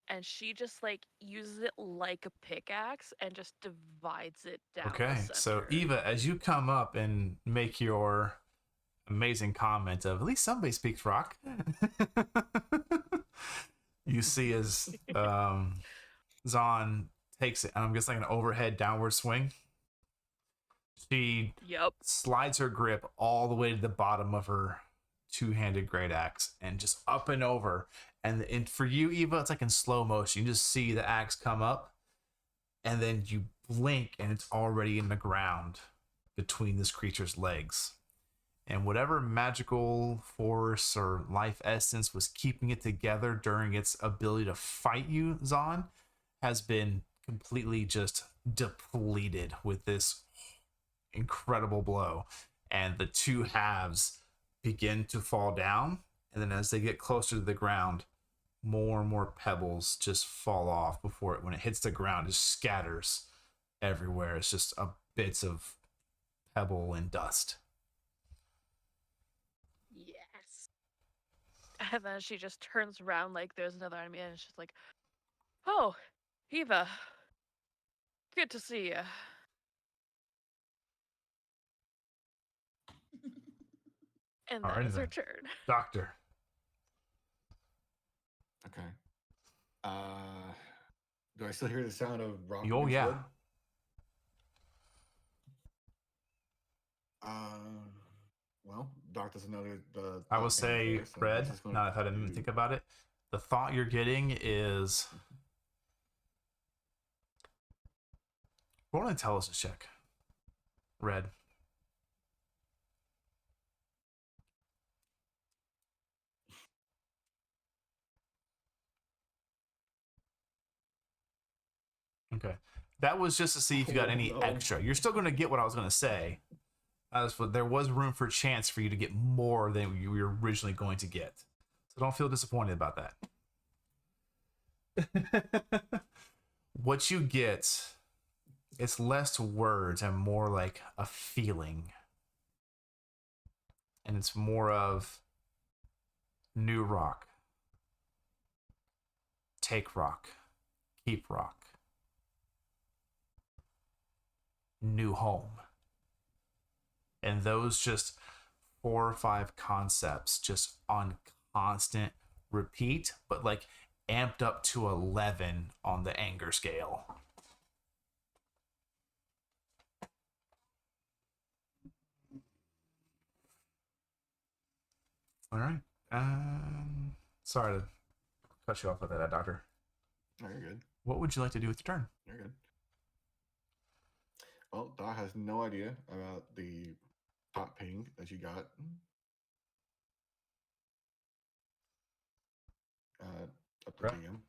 and she just like uses it like a pickaxe and just divides it down. Okay, the so center. Eva, as you come up and make your amazing comment of at least somebody speaks rock, you see as Zon takes it, and I'm guessing like an overhead downward swing. She Yep. slides her grip all the way to the bottom of her two-handed great axe and just up and over. And for you, Eva, it's like in slow motion. You just see the axe come up, and then you blink, and it's already in the ground between this creature's legs. And whatever magical force or life essence was keeping it together during its ability to fight you, Zon, has been completely just depleted with this incredible blow. And the two halves begin to fall down. And then as they get closer to the ground, more and more pebbles just fall off before it, when it hits the ground, it just scatters everywhere. It's just bits of pebble and dust. And then she just turns around like there's another enemy, and she's like, "Oh, Eva, good to see you." And All that right, is her then. turn. Doctor. Okay. Do I still hear the sound of rock Oh, against yeah. wood? Well, Doc doesn't know the I will thought game say, there, so Red, he's just going now that I've had a minute to think about it, the thought you're getting is roll an intelligence check. Red. Okay. That was just to see if you got Oh, any no. extra. You're still going to get what I was going to say. There was room for chance for you to get more than you were originally going to get. So don't feel disappointed about that. What you get, it's less words and more like a feeling. And it's more of new rock, take rock, keep rock, new home. And those just 4 or 5 concepts just on constant repeat, but like amped up to 11 on the anger scale. All right. Sorry to cut you off with that, Doctor. No, you're good. What would you like to do with your turn? You're good. Well, Doc has no idea about the hot ping that you got. Up to Right. DM.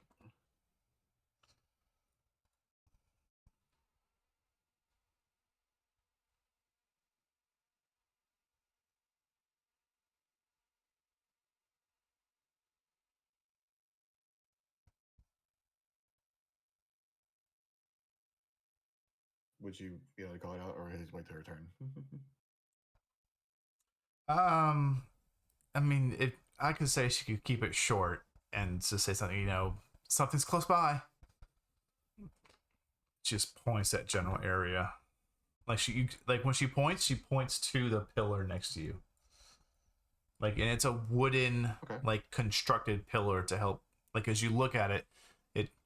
Would you be able to call it out, or his wait to her turn? I mean, if I could say she could keep it short and just say something, something's close by. Just points that general area. Like when she points to the pillar next to you. Like, and it's a wooden, like constructed pillar to help. Like as you look at it,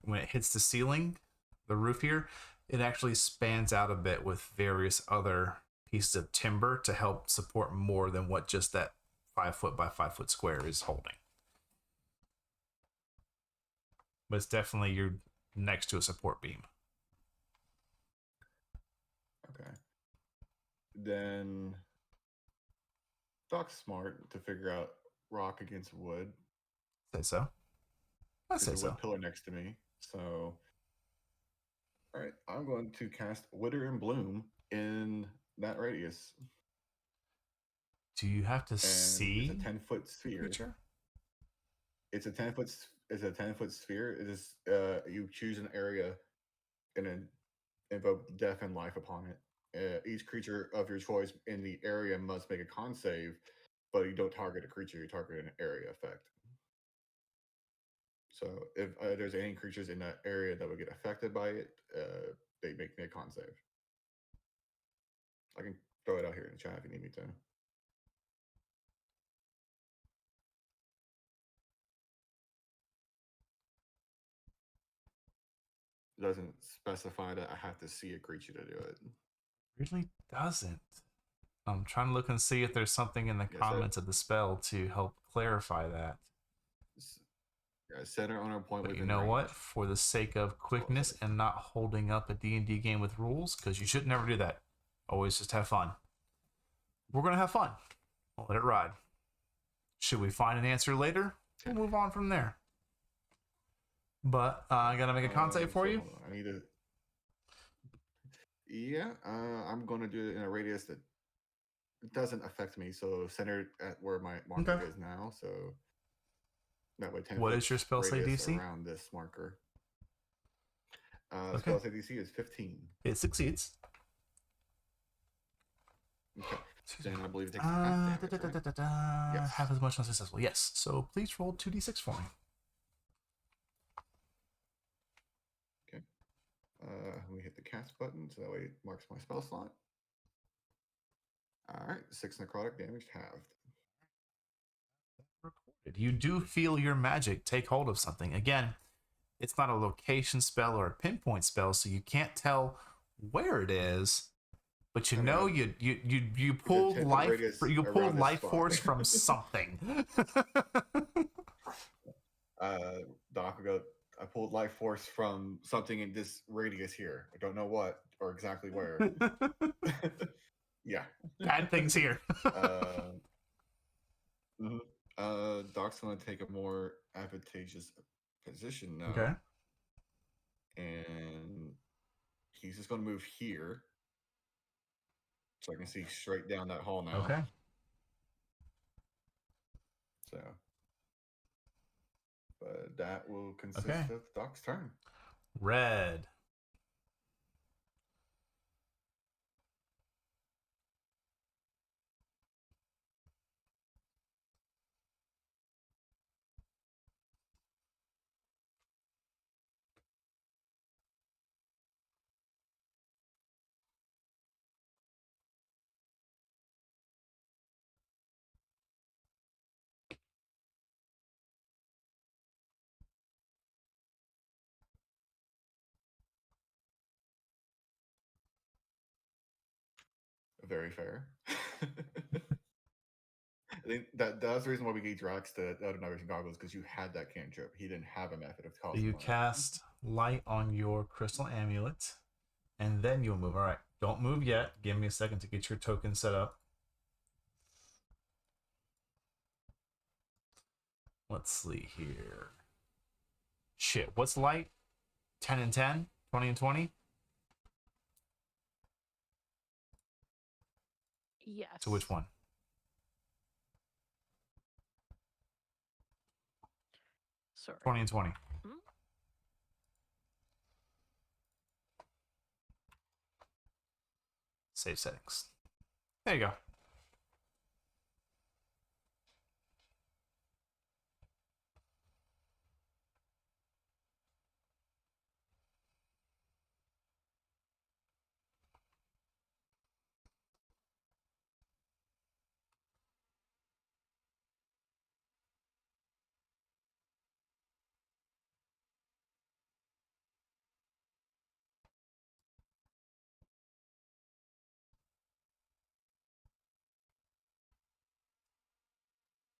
when it hits the ceiling, the roof here, it actually spans out a bit with various other pieces of timber to help support more than what just that 5 foot by 5 foot square is holding. But it's definitely you're next to a support beam. Okay. Then Doc's smart to figure out rock against wood. Say so. I say There's a wood so. pillar next to me. So, all right, I'm going to cast Wither and Bloom in that radius. Do you have to And see it's a 10-foot sphere. creature? It's a 10-foot sphere. It is you choose an area and then invoke death and life upon it. Each creature of your choice in the area must make a con save, but you don't target a creature, you target an area effect. So if there's any creatures in that area that would get affected by it, they make me a con save. I can throw it out here in the chat if you need me to. It doesn't specify that I have to see a creature to do it. Really doesn't. I'm trying to look and see if there's something in the comments of the spell to help clarify that. Center on our point But within you know range. what? For the sake of quickness and not holding up a D&D game with rules, because you should never do that. Always just have fun. We're going to have fun. We'll let it ride. Should we find an answer later? We'll move on from there. But I got to make a con save for you. I need to... Yeah, I'm going to do it in a radius that doesn't affect me. So centered at where my marker is now. So that way 10 What is your spell save DC? around this marker. Spell save DC is 15. It succeeds. Okay. Then I believe it takes half damage, right? Yes. Half as much unsuccessful. Yes. So please roll 2d6 for me. Okay. We hit the cast button, so that way it marks my spell slot. All right, 6 necrotic damage halved. You do feel your magic take hold of something. Again, it's not a location spell or a pinpoint spell, so you can't tell where it is. But you know you pulled life force from something. Doc will go. I pulled life force from something in this radius here. I don't know what or exactly where. Yeah. Bad things here. Doc's going to take a more advantageous position now. Okay. And he's just going to move here. So I can see straight down that hall now. Okay. So. But that will consist of Doc's turn. Red. Very fair. I think that's the reason why we gave Drax the out of Navigation Goggles, because you had that cantrip. He didn't have a method of causing You cast light on your crystal amulet, and then you'll move. All right, don't move yet. Give me a second to get your token set up. Let's see here. Shit, what's light? 10 and 10? 20 and 20? Yes. To which one? Sorry. 20 and 20. Save settings. There you go.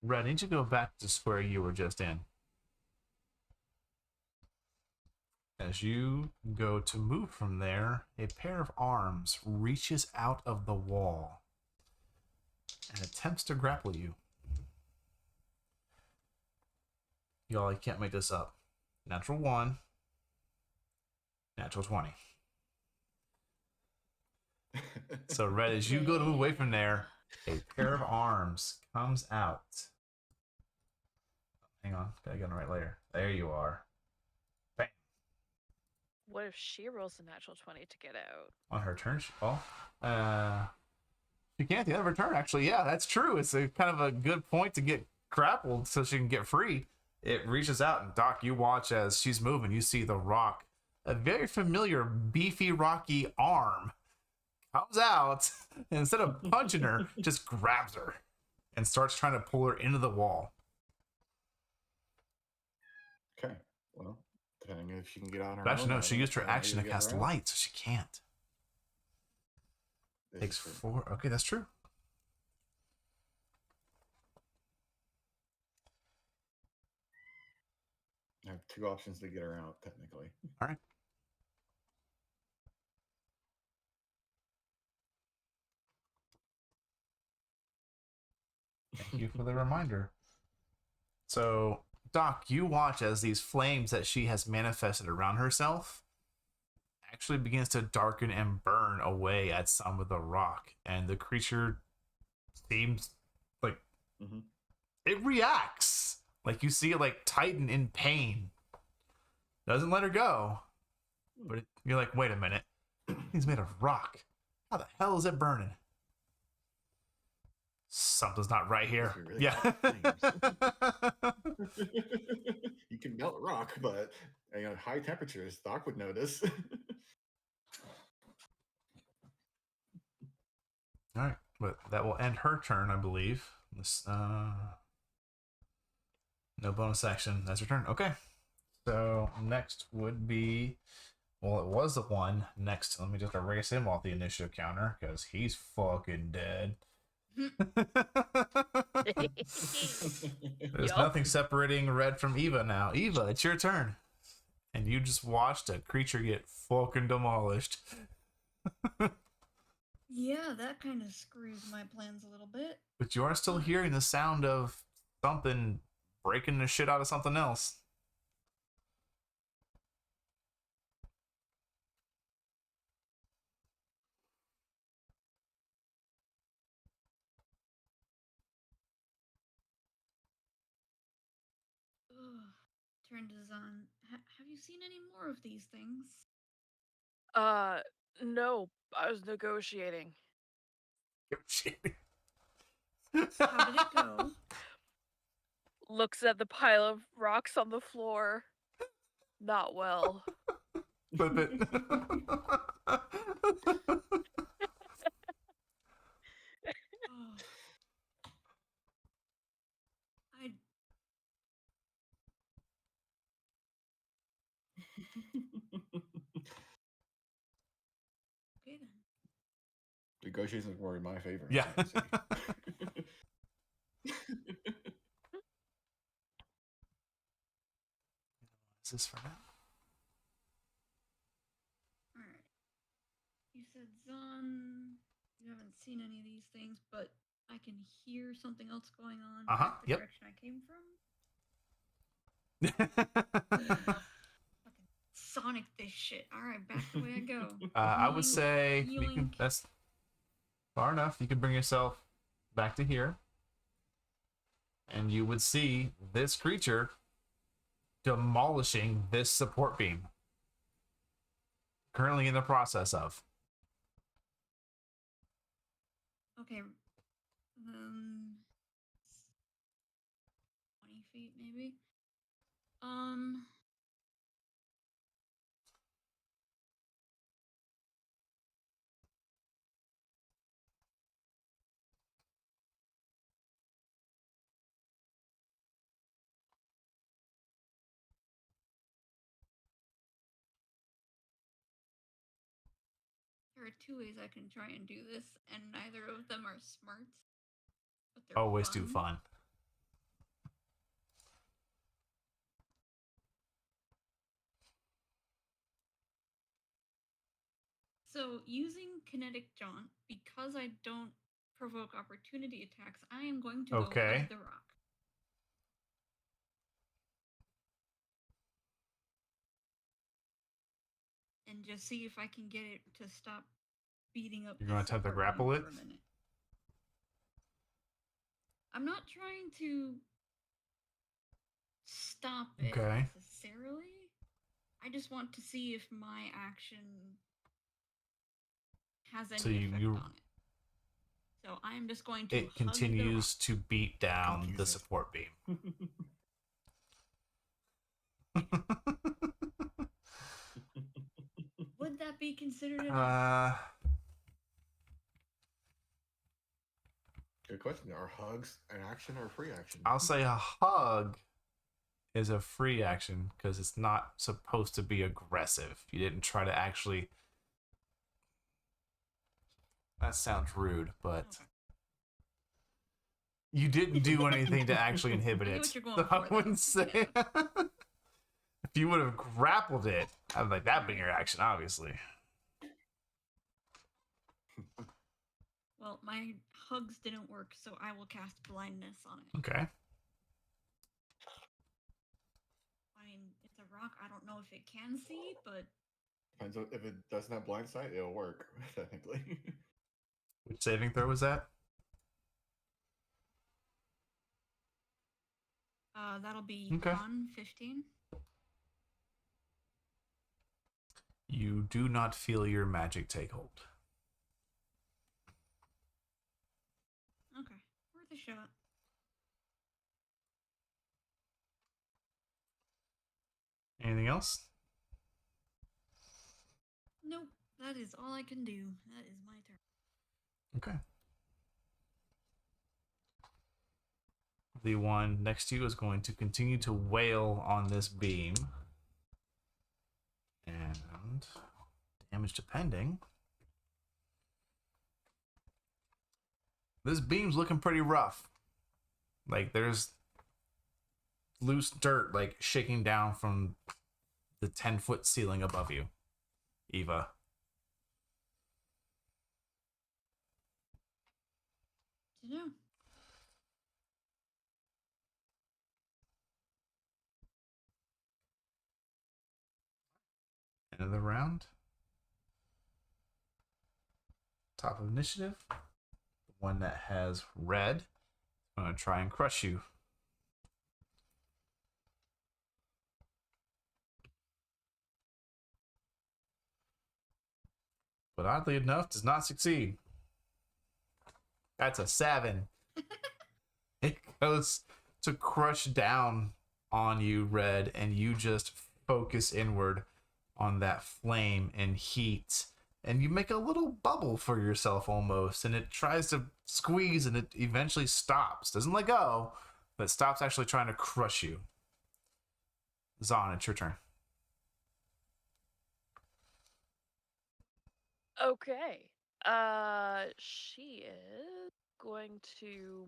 Red, I need you to go back to square you were just in. As you go to move from there, a pair of arms reaches out of the wall and attempts to grapple you. Y'all, I can't make this up. Natural 1, natural 20. So, Red, as you go to move away from there, a pair of arms comes out. Hang on, gotta get on the right layer. There you are. Bam. What if she rolls a natural 20 to get out? On her turn, she can't at the end of her turn, actually. Yeah, that's true. It's a kind of a good point to get grappled so she can get free. It reaches out, and Doc, you watch as she's moving. You see the rock, a very familiar beefy rocky arm, comes out, and instead of punching her, just grabs her and starts trying to pull her into the wall. Okay. Well, depending if she can get on her But actually, own. no, she used her action to cast light, so she can't. Takes 4. Okay, that's true. I have 2 options to get her out, technically. All right. Thank you for the reminder. So, Doc, you watch as these flames that she has manifested around herself actually begins to darken and burn away at some of the rock, and the creature seems like it reacts. Like you see it like tighten in pain. Doesn't let her go, but you're like, wait a minute, he's made of rock. How the hell is it burning? something's not right here. Must be really Yeah. hot You can melt rock, but high temperatures, Doc would notice. All right, but that will end her turn, I believe. This, no bonus action. That's her turn. Okay. So next would be, well, it was the one next. Let me just erase him off the initiative counter because he's fucking dead. There's Yup. nothing separating Red from Eva now. Eva, it's your turn. And you just watched a creature get fucking demolished. Yeah, that kind of screws my plans a little bit. But you are still hearing the sound of something breaking the shit out of something else. Ugh. Turn to Zahn. Have you seen any more of these things? No, I was negotiating. How did it go? Looks at the pile of rocks on the floor. Not well. Flip it. Oh. I okay then. Negotiations were in my favor. Yeah. I can see. Is this for now? Alright. You said Zahn, you haven't seen any of these things, but I can hear something else going on Uh-huh, back the yep. direction I came from. Fucking Sonic this shit. Alright, back the way I go. I would Yoink, say you can, yoink. that's far enough. You can bring yourself back to here. And you would see this creature demolishing this support beam. Currently in the process of. Okay. 20 feet maybe. There are two ways I can try and do this, and neither of them are smart. But they're Always do fun. So, using Kinetic Jaunt, because I don't provoke opportunity attacks, I am going to Okay. go hug the rock. And just see if I can get it to stop beating up. You're going to attempt to support grapple beam it? for a minute. I'm not trying to stop it Okay. necessarily. I just want to see if my action has any So effect you on it. So I am just going to it continues to beat down Confuse the it. support beam. Would that be considered an Good question. Are hugs an action or a free action? I'll say a hug is a free action because it's not supposed to be aggressive. You didn't try to actually. That sounds rude, but Okay. you didn't do anything to actually inhibit I it. get what you're going So I for, though. wouldn't say. If you would have grappled it, I'd like that being your action, obviously. Well, my hugs didn't work, so I will cast blindness on it. Okay. I mean, it's a rock. I don't know if it can see, but Depends on if it doesn't have blind sight, it'll work technically. Which saving throw was that? that'll be Okay. Con 15. You do not feel your magic take hold. Okay. shot. Anything else? Nope, that is all I can do. That is my turn. Okay. The one next to you is going to continue to wail on this beam. And damage depending. This beam's looking pretty rough. Like, there's loose dirt, like, shaking down from the 10-foot ceiling above you, Eva. Dunno. End of the round. Top of initiative. The one that has red. I'm going to try and crush you. But oddly enough, does not succeed. That's a 7. It goes to crush down on you, Red, and you just focus inward on that flame and heat. And you make a little bubble for yourself almost, and it tries to squeeze, and it eventually stops. Doesn't let go, but stops actually trying to crush you. Zahn, it's your turn. Okay. She is going to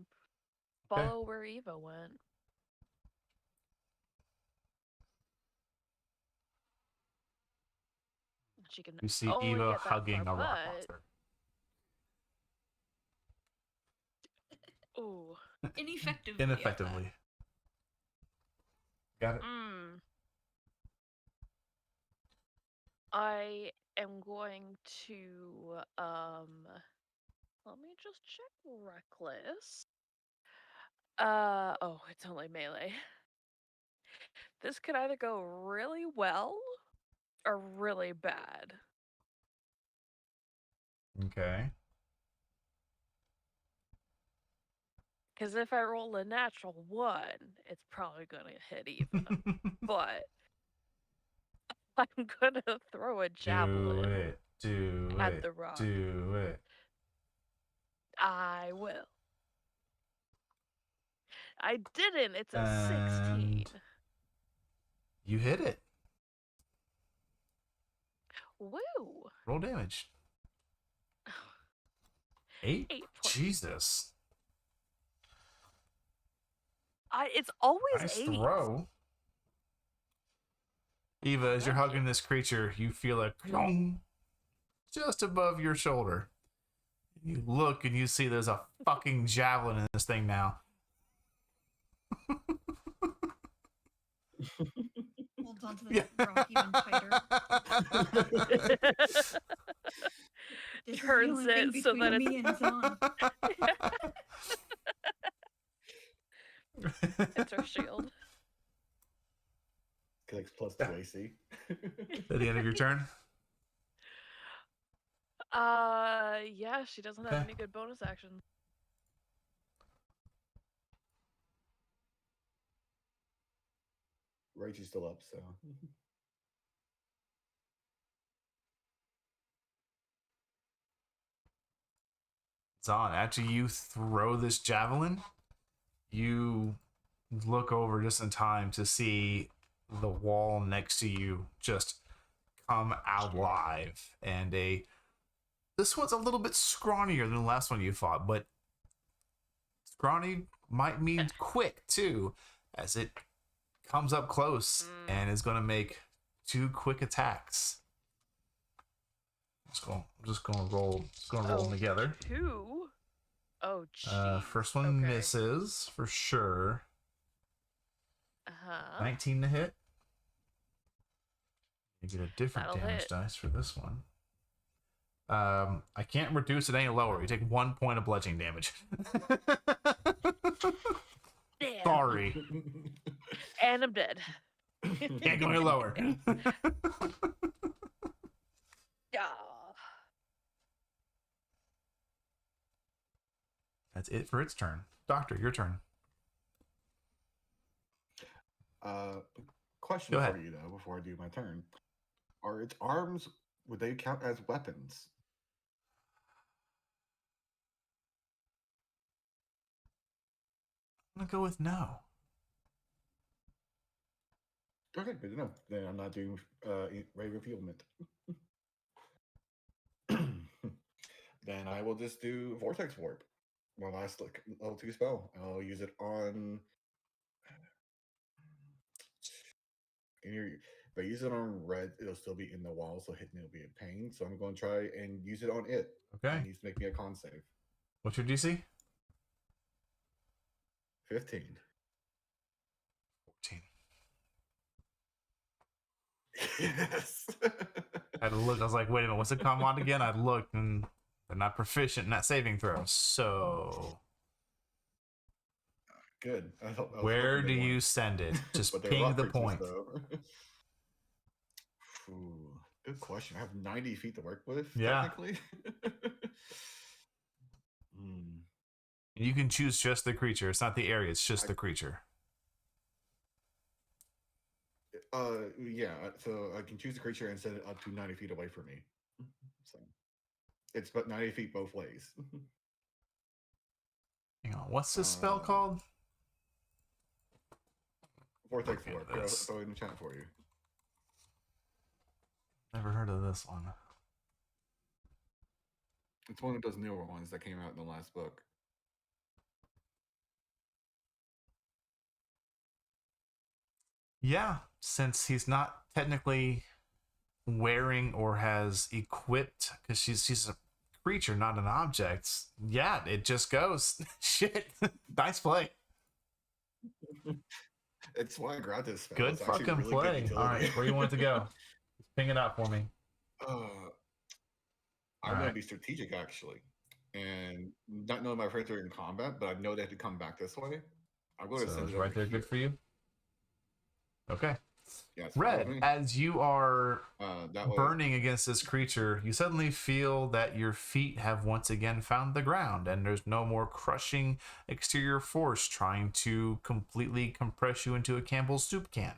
follow where Eva went. She can You see only Eva get that hugging far, a rock but... monster. Ooh. Ineffectively. Ineffectively. Got it. I am going to let me just check reckless. Oh, it's only melee. This could either go really well or really bad. Okay. Because if I roll a natural 1, it's probably going to hit Eva. But I'm going to throw a javelin at the rock. Do it. I will. I didn't. It's a 16. And you hit it. Woo! Roll damage. 8? 8 points. Jesus. It's always Nice 8. throw. Eva, as you're Thank hugging this creature, you feel a clong just above your shoulder. You look and you see there's a fucking javelin in this thing now. Holds onto the rock even tighter. This Turns is the only thing it so that between me and Zahn. It's our shield. Connects plus 2 AC. At the end of your turn? Yeah, she doesn't have Okay. any good bonus actions. Rachel's still up, so. Zahn, after you throw this javelin, you look over just in time to see the wall next to you just come alive. And this one's a little bit scrawnier than the last one you fought, but scrawny might mean quick too, as it comes up close and is going to make 2 quick attacks. I'm just going to roll them together. 2? Oh, jeez. First one misses for sure. 19 to hit. You get a different That'll damage hit. dice for this one. I can't reduce it any lower. You take 1 point of bludgeoning damage. Damn. Sorry. And I'm dead. Can't go any lower. Yeah. That's it for its turn. Doctor, your turn. Question Go ahead. for you though, before I do my turn: are its arms, would they count as weapons? I'm gonna go with no. Okay, good to know. Then I'm not doing ray revealment. Then I will just do vortex warp. My last level 2 spell. I'll use it on. If I use it on red, it'll still be in the wall, so hitting it'll be a pain. So I'm going to try and use it on it. Okay. It needs to make me a con save. What's your DC? 15. 14. Yes. I had to look. I was like, wait a minute, what's the con mod again? I looked, and they're not proficient in that saving throw. So, Good. where do you send it? Just But they're ping rock the creatures, point. though. Ooh, good question. I have 90 feet to work with, Yeah. technically. You can choose just the creature. It's not the area. It's just the creature. Yeah. So I can choose the creature and send it up to 90 feet away from me. So it's about 90 feet both ways. Hang on. What's this spell called? Vortex Looking Warp. at this. I'll throw it in the chat for you. Never heard of this one. It's one of those newer ones that came out in the last book. Yeah, since he's not technically wearing or has equipped, because she's a creature, not an object. Yeah, it just goes. Shit. Nice play. It's why I grabbed this spell. Good It's actually fucking really good play. utility. All right, where you want it to go? Ping it out for me. I'm All going to right. be strategic, actually. And not knowing my friends are in combat, but I know they have to come back this way. I'm going to So send it's it right over there. here. Good for you. Okay. Yeah, it's fine with Red, me. as you are That way, burning against this creature, you suddenly feel that your feet have once again found the ground, and there's no more crushing exterior force trying to completely compress you into a Campbell's soup can.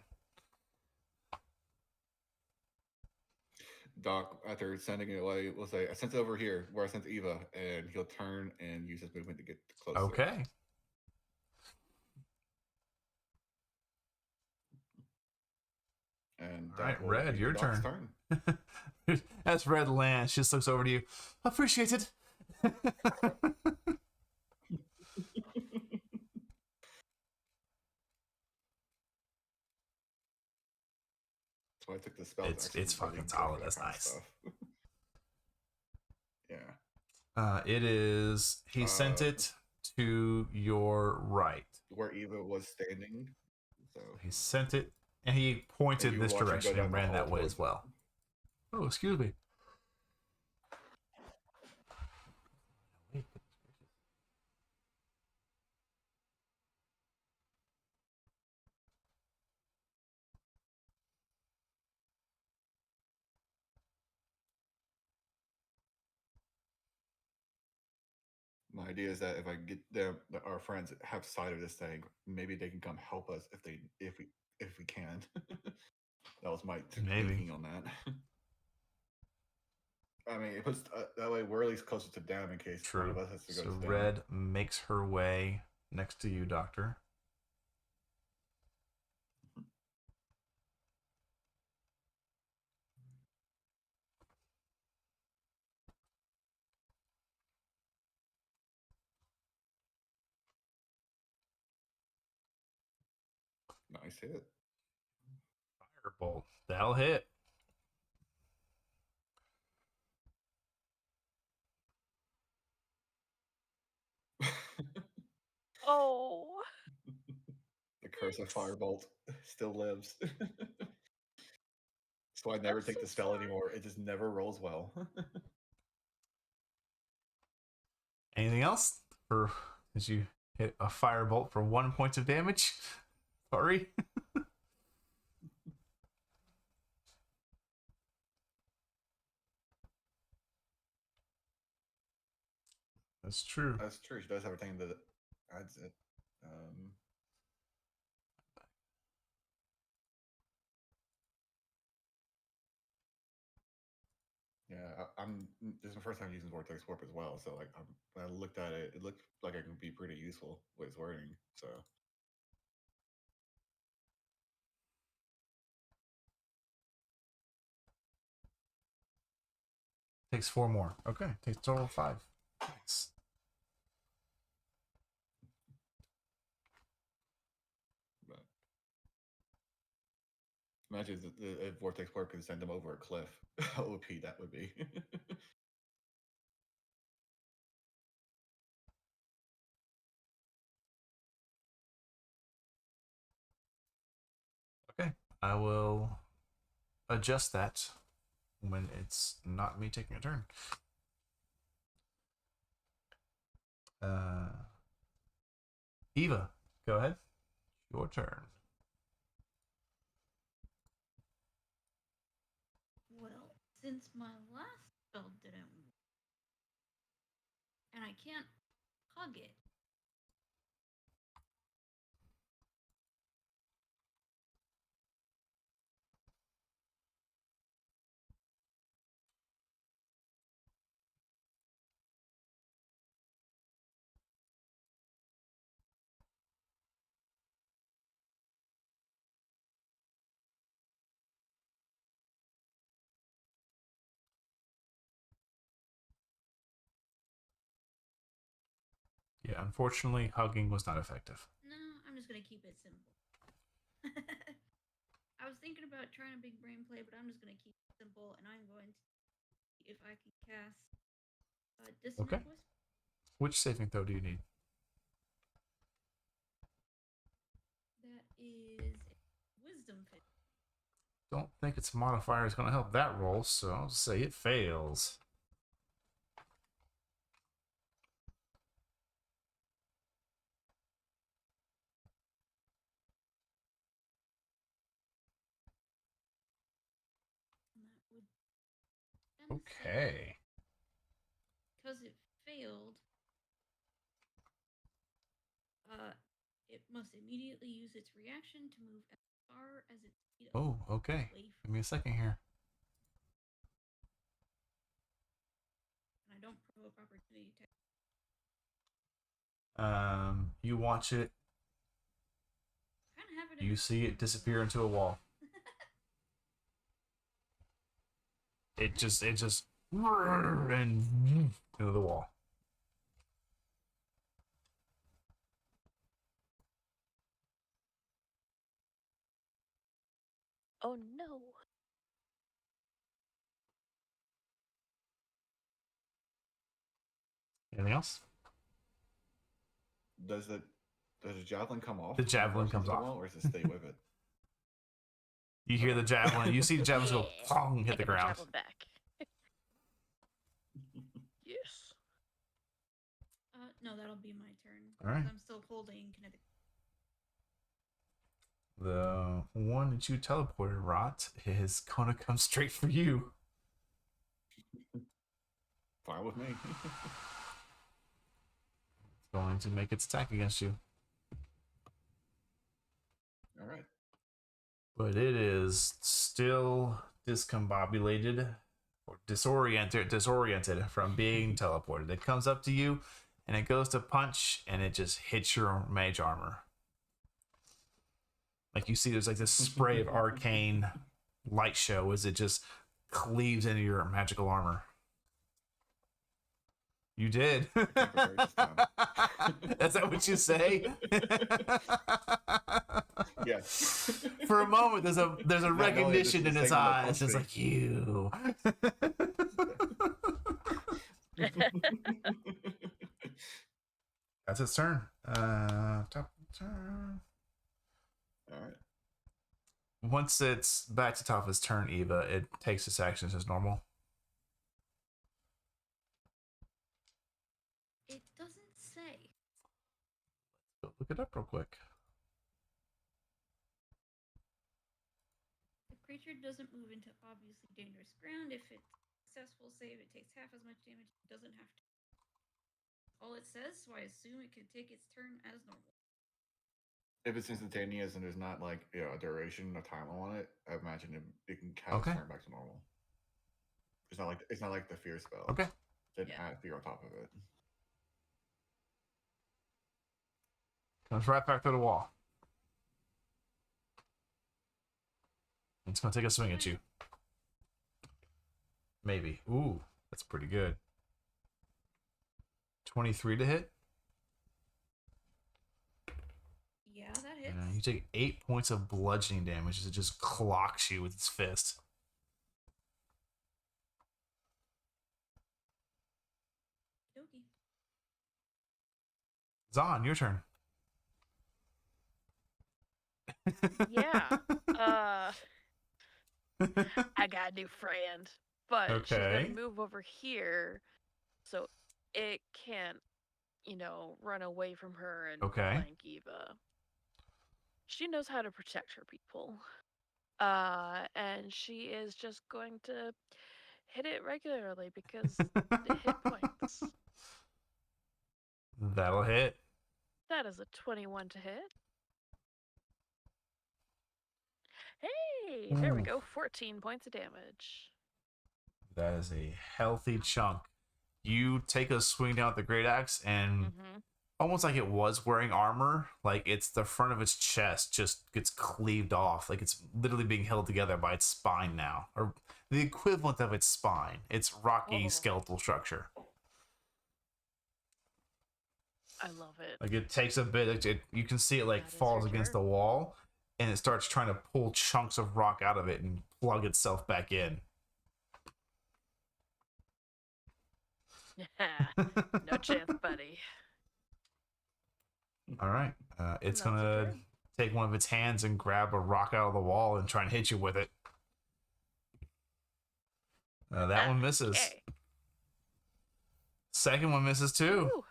Doc, after sending it away, will say, I sent it over here where I sent Eva, and he'll turn and use his movement to get closer. Okay. And All right, that will Red, be your Doc's turn. As Red lands, she just looks over to you. Appreciate it. So I took the spell. It's actually fucking really good solid. for That's that kind of nice. stuff. Yeah. It is. He sent it to your right. Where Eva was standing. So He sent it, and he pointed you this watch him go direction down and the ran that hall way towards as well. Oh, excuse me. My idea is that if I get them, our friends have sight of this thing, maybe they can come help us if we can. That was my Maybe. thinking on that. I mean, it puts that way we're at least closer to them in case one True. of us has to go So to them. Red makes her way next to you, Doctor. Nice hit. Firebolt. That'll hit. Oh. The curse of Firebolt still lives. So I never I'm take so the spell sorry. anymore. It just never rolls well. Anything else? Or did you hit a firebolt for 1 point of damage? Sorry. That's true. That's true. She does have a thing that adds it. Yeah, I'm. This is my first time using Vortex Warp as well. So like, when I looked at it, it looked like it could be pretty useful with its wording. So Takes 4 more. Okay, takes total of 5. Nice. but imagine if Vortex Warp could send them over a cliff. How OP that would be. Okay, I will adjust that when it's not me taking a turn. Eva, go ahead. Your turn. Well, since my last spell didn't work, and I can't hug it, Yeah, unfortunately, hugging was not effective. no, I'm just gonna keep it simple. I was thinking about trying a big brain play, but I'm just gonna keep it simple, and I'm going to see if I can cast Dissonant Okay. Whisper. Which saving throw do you need? That is a Wisdom fit. Don't think its modifier is going to help that roll, so I'll say it fails. And that would then Okay. because it failed, it must immediately use its reaction to move as far as its feet Oh, okay. away Give me a second here. and I don't provoke opportunity attack. You watch it. Kind of have it. You see it disappear into a wall. It just and into the wall. Oh no. Anything else? Does the javelin come off? The when it javelin rushes comes into the off. wall, or does it stay with it? You hear the javelin. You see the javelin go Yeah. pong, hit I the get my ground. javelin back. Yes. No, that'll be my turn. All right. I'm still holding kinetic. The one that you teleported, Rot, is gonna come straight for you. Fine with me. It's going to make its attack against you. All right. But it is still discombobulated or disoriented from being teleported. It comes up to you and it goes to punch and it just hits your mage armor. Like you see there's like this spray of arcane light show as it just cleaves into your magical armor. You did. Is that what you say? Yes. For a moment, there's a recognition in his eyes. It's me. like you. That's its turn. Top turn. All right. Once it's back to top of its turn, Eva, it takes its actions as normal. It doesn't say. Go look it up real quick. The creature doesn't move into obviously dangerous ground. If it's successful save, it takes half as much damage. It doesn't have to. all it says, so I assume it could take its turn as normal. If it's instantaneous and there's not like a duration, a time on it, I imagine it can have Okay. its turn back to normal. It's not like the fear spell. Okay. Didn't Yeah. add fear on top of it. Comes right back to the wall. It's going to take a swing at you. Maybe. Ooh, that's pretty good. 23 to hit. Yeah, that hits. You take 8 points of bludgeoning damage as it just clocks you with its fist. Okey. Zahn, your turn. Yeah. I got a new friend, but she's Okay. gonna move over here so it can't, run away from her and Okay. flank Eva. She knows how to protect her people. And she is just going to hit it regularly because the hit points. That'll hit. That is a 21 to hit. Hey, there we Ooh. go. 14 points of damage. That is a healthy chunk. You take a swing down with the great axe, and Mm-hmm. almost like it was wearing armor, like it's the front of its chest just gets cleaved off, like it's literally being held together by its spine now, or the equivalent of its spine. Its rocky Oh. skeletal structure. I love it. Like it takes a bit. You can see it like That is falls your against turn. the wall, and it starts trying to pull chunks of rock out of it and plug itself back in. No chance, buddy. All right. It's That's going your to turn. take one of its hands and grab a rock out of the wall and try and hit you with it. That one misses. Okay. Second one misses too. Woo.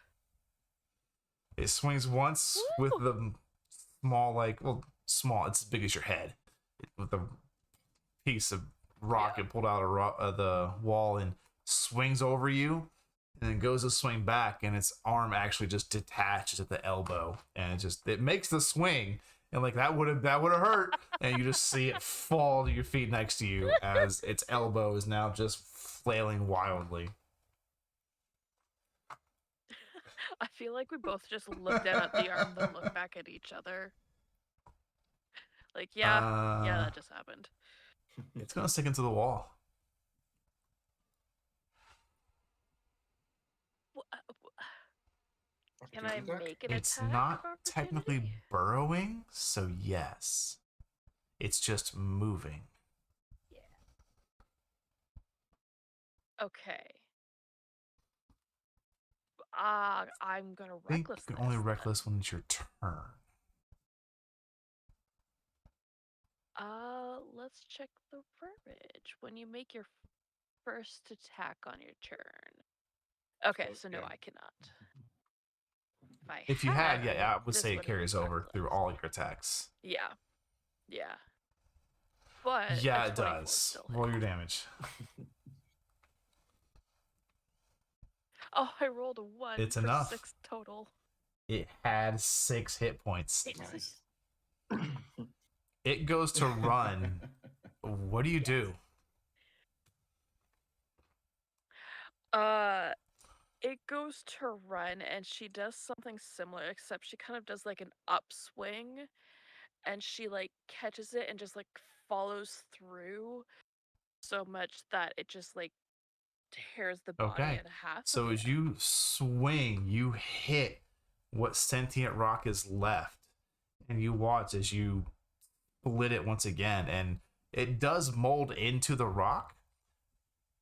It swings once with the small, small, it's as big as your head. With the piece of rock it pulled out of the wall and swings over you. And then goes to swing back, and its arm actually just detaches at the elbow, and it makes the swing, and like that would have hurt, and you just see it fall to your feet next to you as its elbow is now just flailing wildly. I feel like we both just looked down at the arm, then looked back at each other. Like, yeah, that just happened. It's gonna stick into the wall. Can I make an It's attack not of technically opportunity? burrowing, so yes. It's just moving. Yeah. Okay. I'm gonna I think reckless you this. can only then. reckless when it's your turn. Let's check the verbiage. When you make your first attack on your turn. Okay, so no, yeah. I cannot. If you had, I I would this say it would've carries been over through reckless. all your attacks. Yeah. But Yeah, a it 24 does. still Roll hit. your damage. Oh, I rolled a 1 It's for enough. 6 total. It had 6 hit points. Nice. It goes to run. What do you do? It goes to run, and she does something similar, except she kind of does like an upswing, and she like catches it and just like follows through so much that it just like tears the body Okay. in half. So as you swing, you hit what sentient rock is left, and you watch as you split it once again, and it does mold into the rock,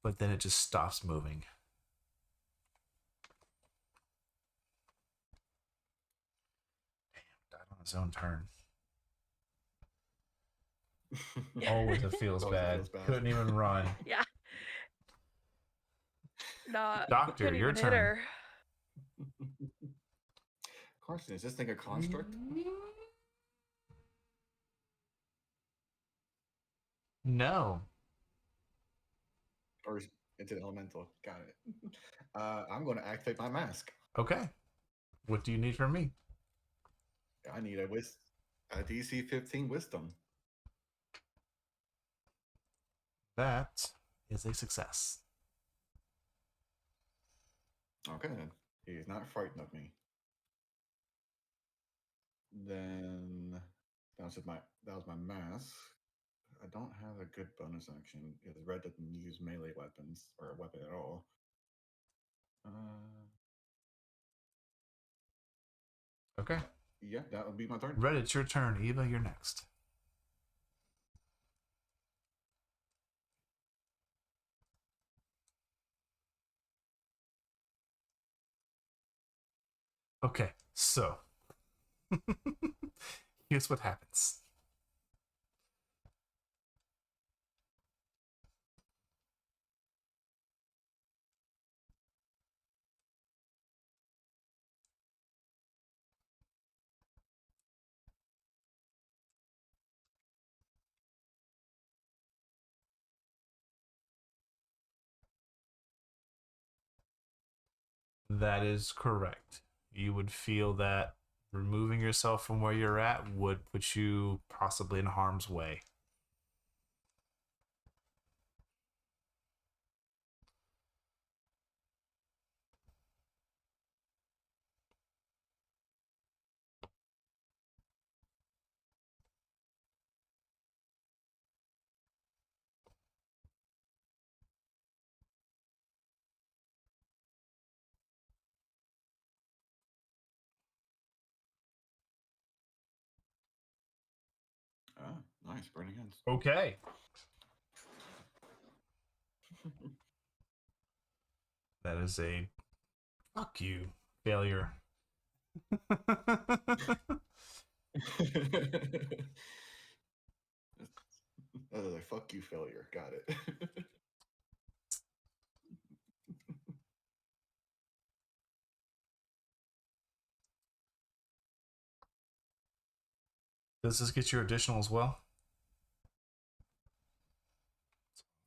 but then it just stops moving. Damn, died on his own turn. Always it feels bad. Couldn't even run. Yeah. Nah, Doctor, couldn't your even turn. hit her. Carson, is this thing a construct? No. Or is it's an elemental? Got it. I'm going to activate my mask. Okay. What do you need from me? I need a DC 15 wisdom. That is a success. Okay, then. He's not frightened of me. Then that was my mask. I don't have a good bonus action because red doesn't use melee weapons or a weapon at all. Okay. Yeah, that would be my turn. Red, it's your turn. Eva, you're next. Okay, so here's what happens. That is correct. You would feel that removing yourself from where you're at would put you possibly in harm's way. Ah, nice. Burning hands. Okay. That is a fuck you failure. That is a fuck you failure. Got it. Does this get your additional as well?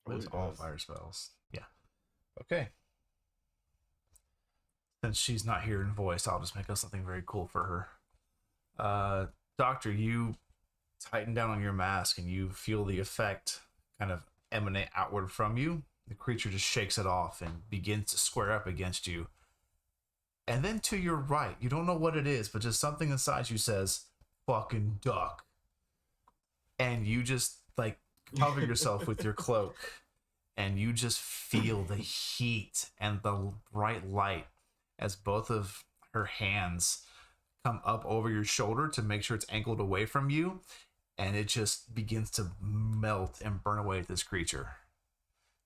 Oh, Lives it all does. fire spells. Yeah. Okay. Since she's not here in voice, I'll just make up something very cool for her. Doctor, you tighten down on your mask and you feel the effect kind of emanate outward from you. The creature just shakes it off and begins to square up against you. And then to your right, you don't know what it is, but just something inside you says, fucking duck. And you just like cover yourself with your cloak and you just feel the heat and the bright light as both of her hands come up over your shoulder to make sure it's angled away from you, and it just begins to melt and burn away at this creature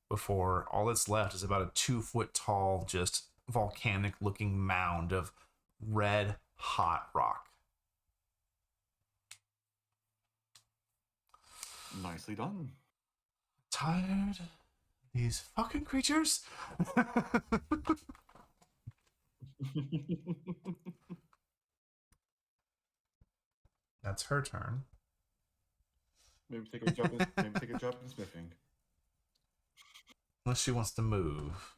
before all that's left is about a 2-foot tall, just volcanic looking mound of red hot rock. Nicely done. Tired of these fucking creatures? That's her turn. Maybe take a job. Maybe take a job in smithing. Unless she wants to move.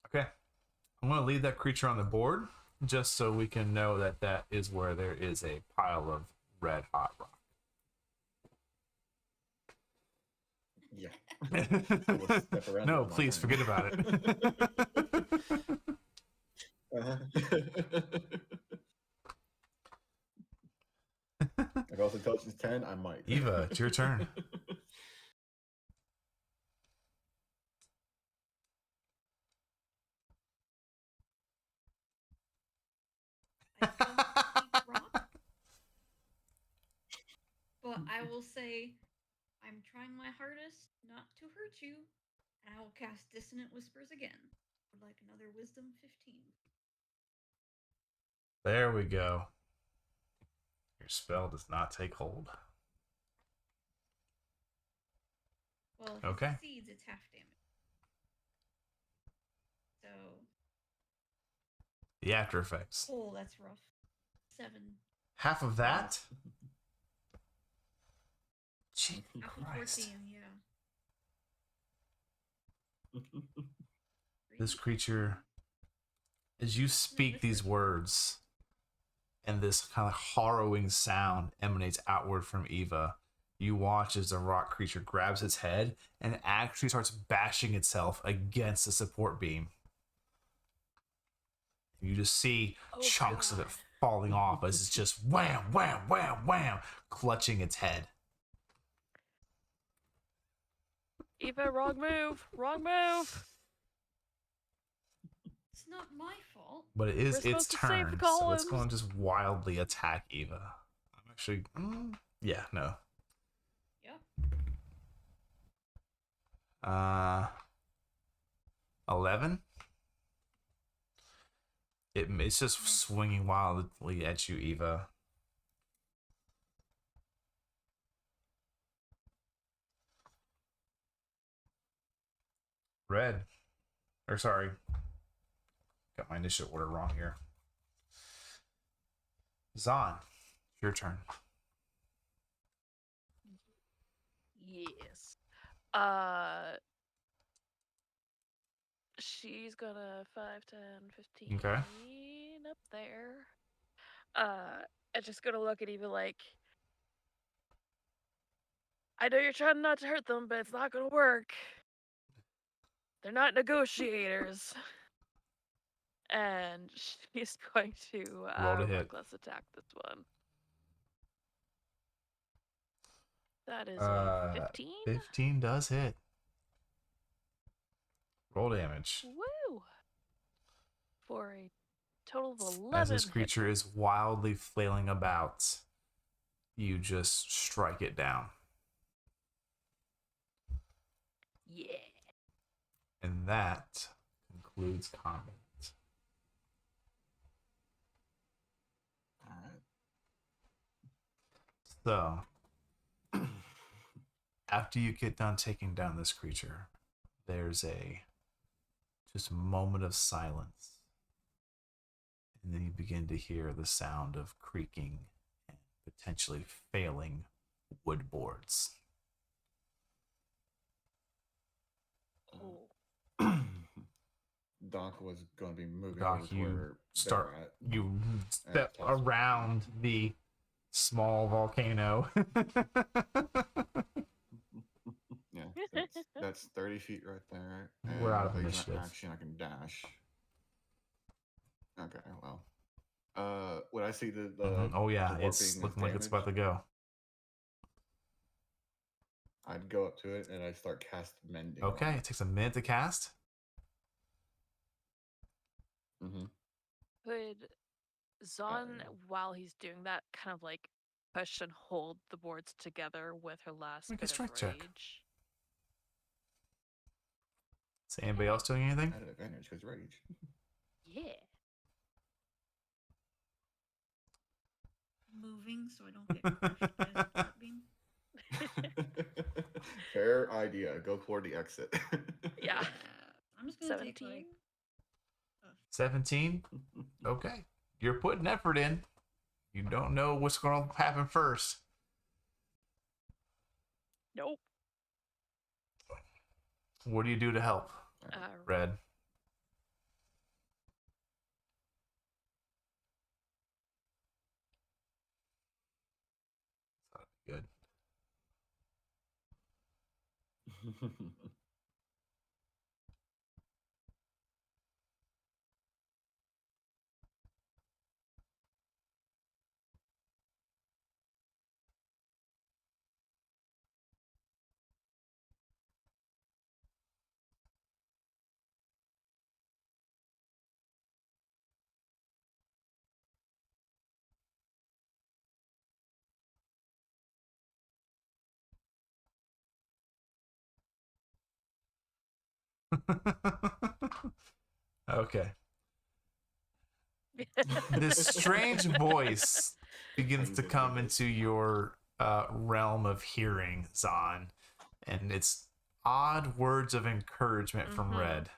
Okay. I'm going to leave that creature on the board just so we can know that that is where there is a pile of red hot rock. Yeah. We'll step around No, it on my please turn. forget about it. If else intelligence 10, I might. Eva, it's your turn. I don't speak rock, but I will say I'm trying my hardest not to hurt you, and I will cast Dissonant Whispers again. Would like another Wisdom 15. There we go. Your spell does not take hold. Well, if Okay. it succeeds, it's half damage. So, The after effects. oh, that's rough. 7. Half of that? Jesus After Christ. 14, yeah. This creature, as you speak these words, and this kind of harrowing sound emanates outward from Eva, you watch as the rock creature grabs its head and actually starts bashing itself against the support beam. You just see chunks of it falling off as it's just wham, wham, wham, wham, clutching its head. Eva, wrong move. Wrong move. It's not my fault. But it is We're its supposed to save the turn, so it's columns. going to just wildly attack Eva. I'm actually, yeah, no. Yep. 11. It's just swinging wildly at you, Eva. Red. Or sorry. Got my initial order wrong here. Zahn, your turn. Yes. She's gonna 5, 10, 15 Okay. up there. I'm just gonna look at Eva like, I know you're trying not to hurt them, but it's not gonna work. They're not negotiators. And she's going to Roll to hit. reckless attack this one. That is a 15. 15 does hit. Roll damage. Woo! For a total of 11. As this creature is wildly flailing about, you just strike it down. Yeah. And that concludes combat. All So, after you get done taking down this creature, there's a just moment of silence. And then you begin to hear the sound of creaking and potentially failing wood boards. Oh. Doc was going to be moving Doc, over to you where start. they're at. You step toss it. around the small volcano. Yeah, that's 30 feet right there. And We're out of if I use my initiative. action, I can dash. Okay, well. Would I see the Oh yeah, the it's warping looking like it's damage? about to go. I'd go up to it and I'd start cast mending. Okay, it takes a minute to cast. Mm-hmm. Could Zahn, while he's doing that, kind of like push and hold the boards together with her last Make a bit of strength check. rage? Is anybody else doing anything? At an advantage because rage. Yeah. Moving so I don't get crushed by the support beam. Fair idea. Go toward the exit. Yeah. I'm just gonna 17. take like 17? Okay. You're putting effort in. You don't know what's going to happen first. Nope. What do you do to help, Red? Good. Okay. This strange voice begins to come into your realm of hearing, Zahn, and it's odd words of encouragement from Red.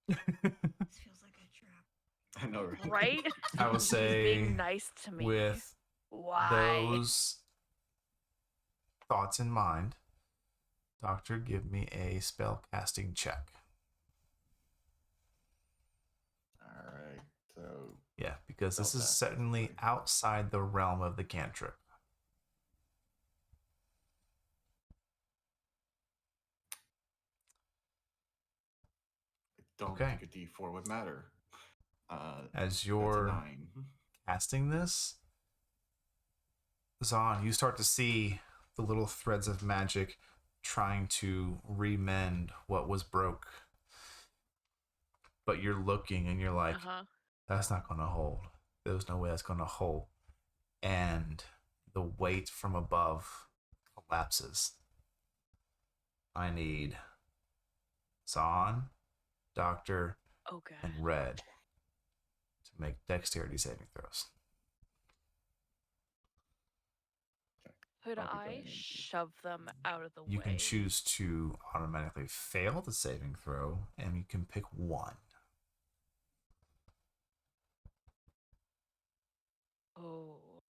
this feels like a trap. I know, right? Right? I will He's say being nice to me. with Why? those thoughts in mind, Doctor, give me a spell casting check. All right. So Yeah, because this is Spell check, certainly basically. outside the realm of the cantrip. I don't Okay. think a D4 would matter. As That's a you're 9. casting this, Zahn, you start to see the little threads of magic trying to remend what was broke. But you're looking and you're like, that's not going to hold. There's no way that's going to hold. And the weight from above collapses. I need Zahn, Doctor, Oh god. and Red to make dexterity saving throws. Could I'll be I going in. shove them out of the You way? can choose to automatically fail the saving throw, and you can pick one. Oh.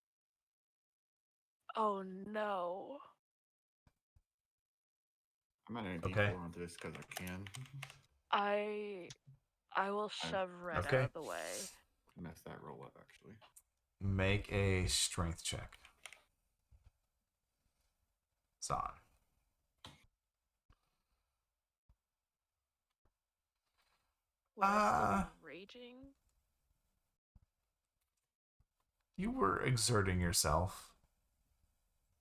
Oh no. I'm adding a Okay. D4 onto this because I can. I will shove Red Okay. out of the way. Mess that roll up, actually. Make a strength check. Zahn. Was I still raging? You were exerting yourself.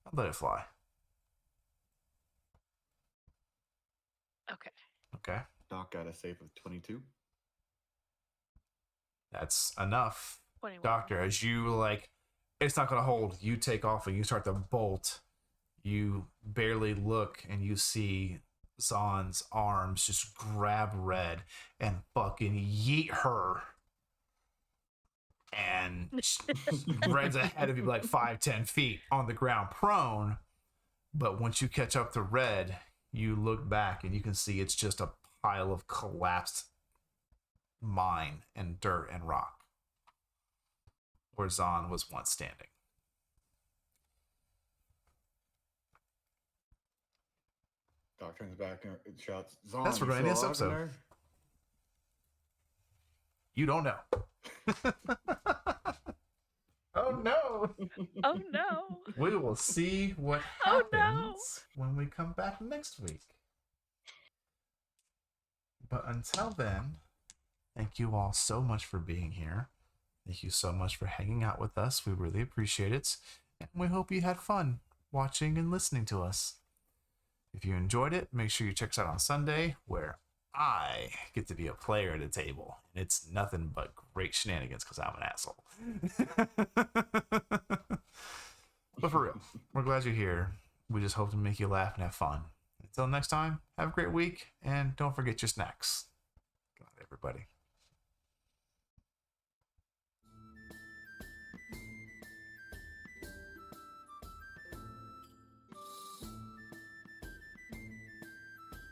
I'll let it fly. Okay. Okay. Doc got a save of 22. That's enough. 21. Doctor, as you it's not going to hold. You take off and you start to bolt. You barely look and you see Zahn's arms just grab Red and fucking yeet her. And Red's ahead of you like 5-10 feet on the ground, prone. But once you catch up to Red, you look back and you can see it's just a pile of collapsed mine and dirt and rock where Zahn was once standing. Doc turns back and shouts, Zahn, That's you what we're gonna end still this alive in episode. there? You don't know. Oh no. Oh no. We will see what Oh, happens no. when we come back next week. But until then, thank you all so much for being here. Thank you so much for hanging out with us. We really appreciate it. And we hope you had fun watching and listening to us. If you enjoyed it, make sure you check us out on Sunday, where I get to be a player at a table. And it's nothing but great shenanigans because I'm an asshole. But for real, we're glad you're here. We just hope to make you laugh and have fun. Until next time, have a great week, and don't forget your snacks. Good night, everybody.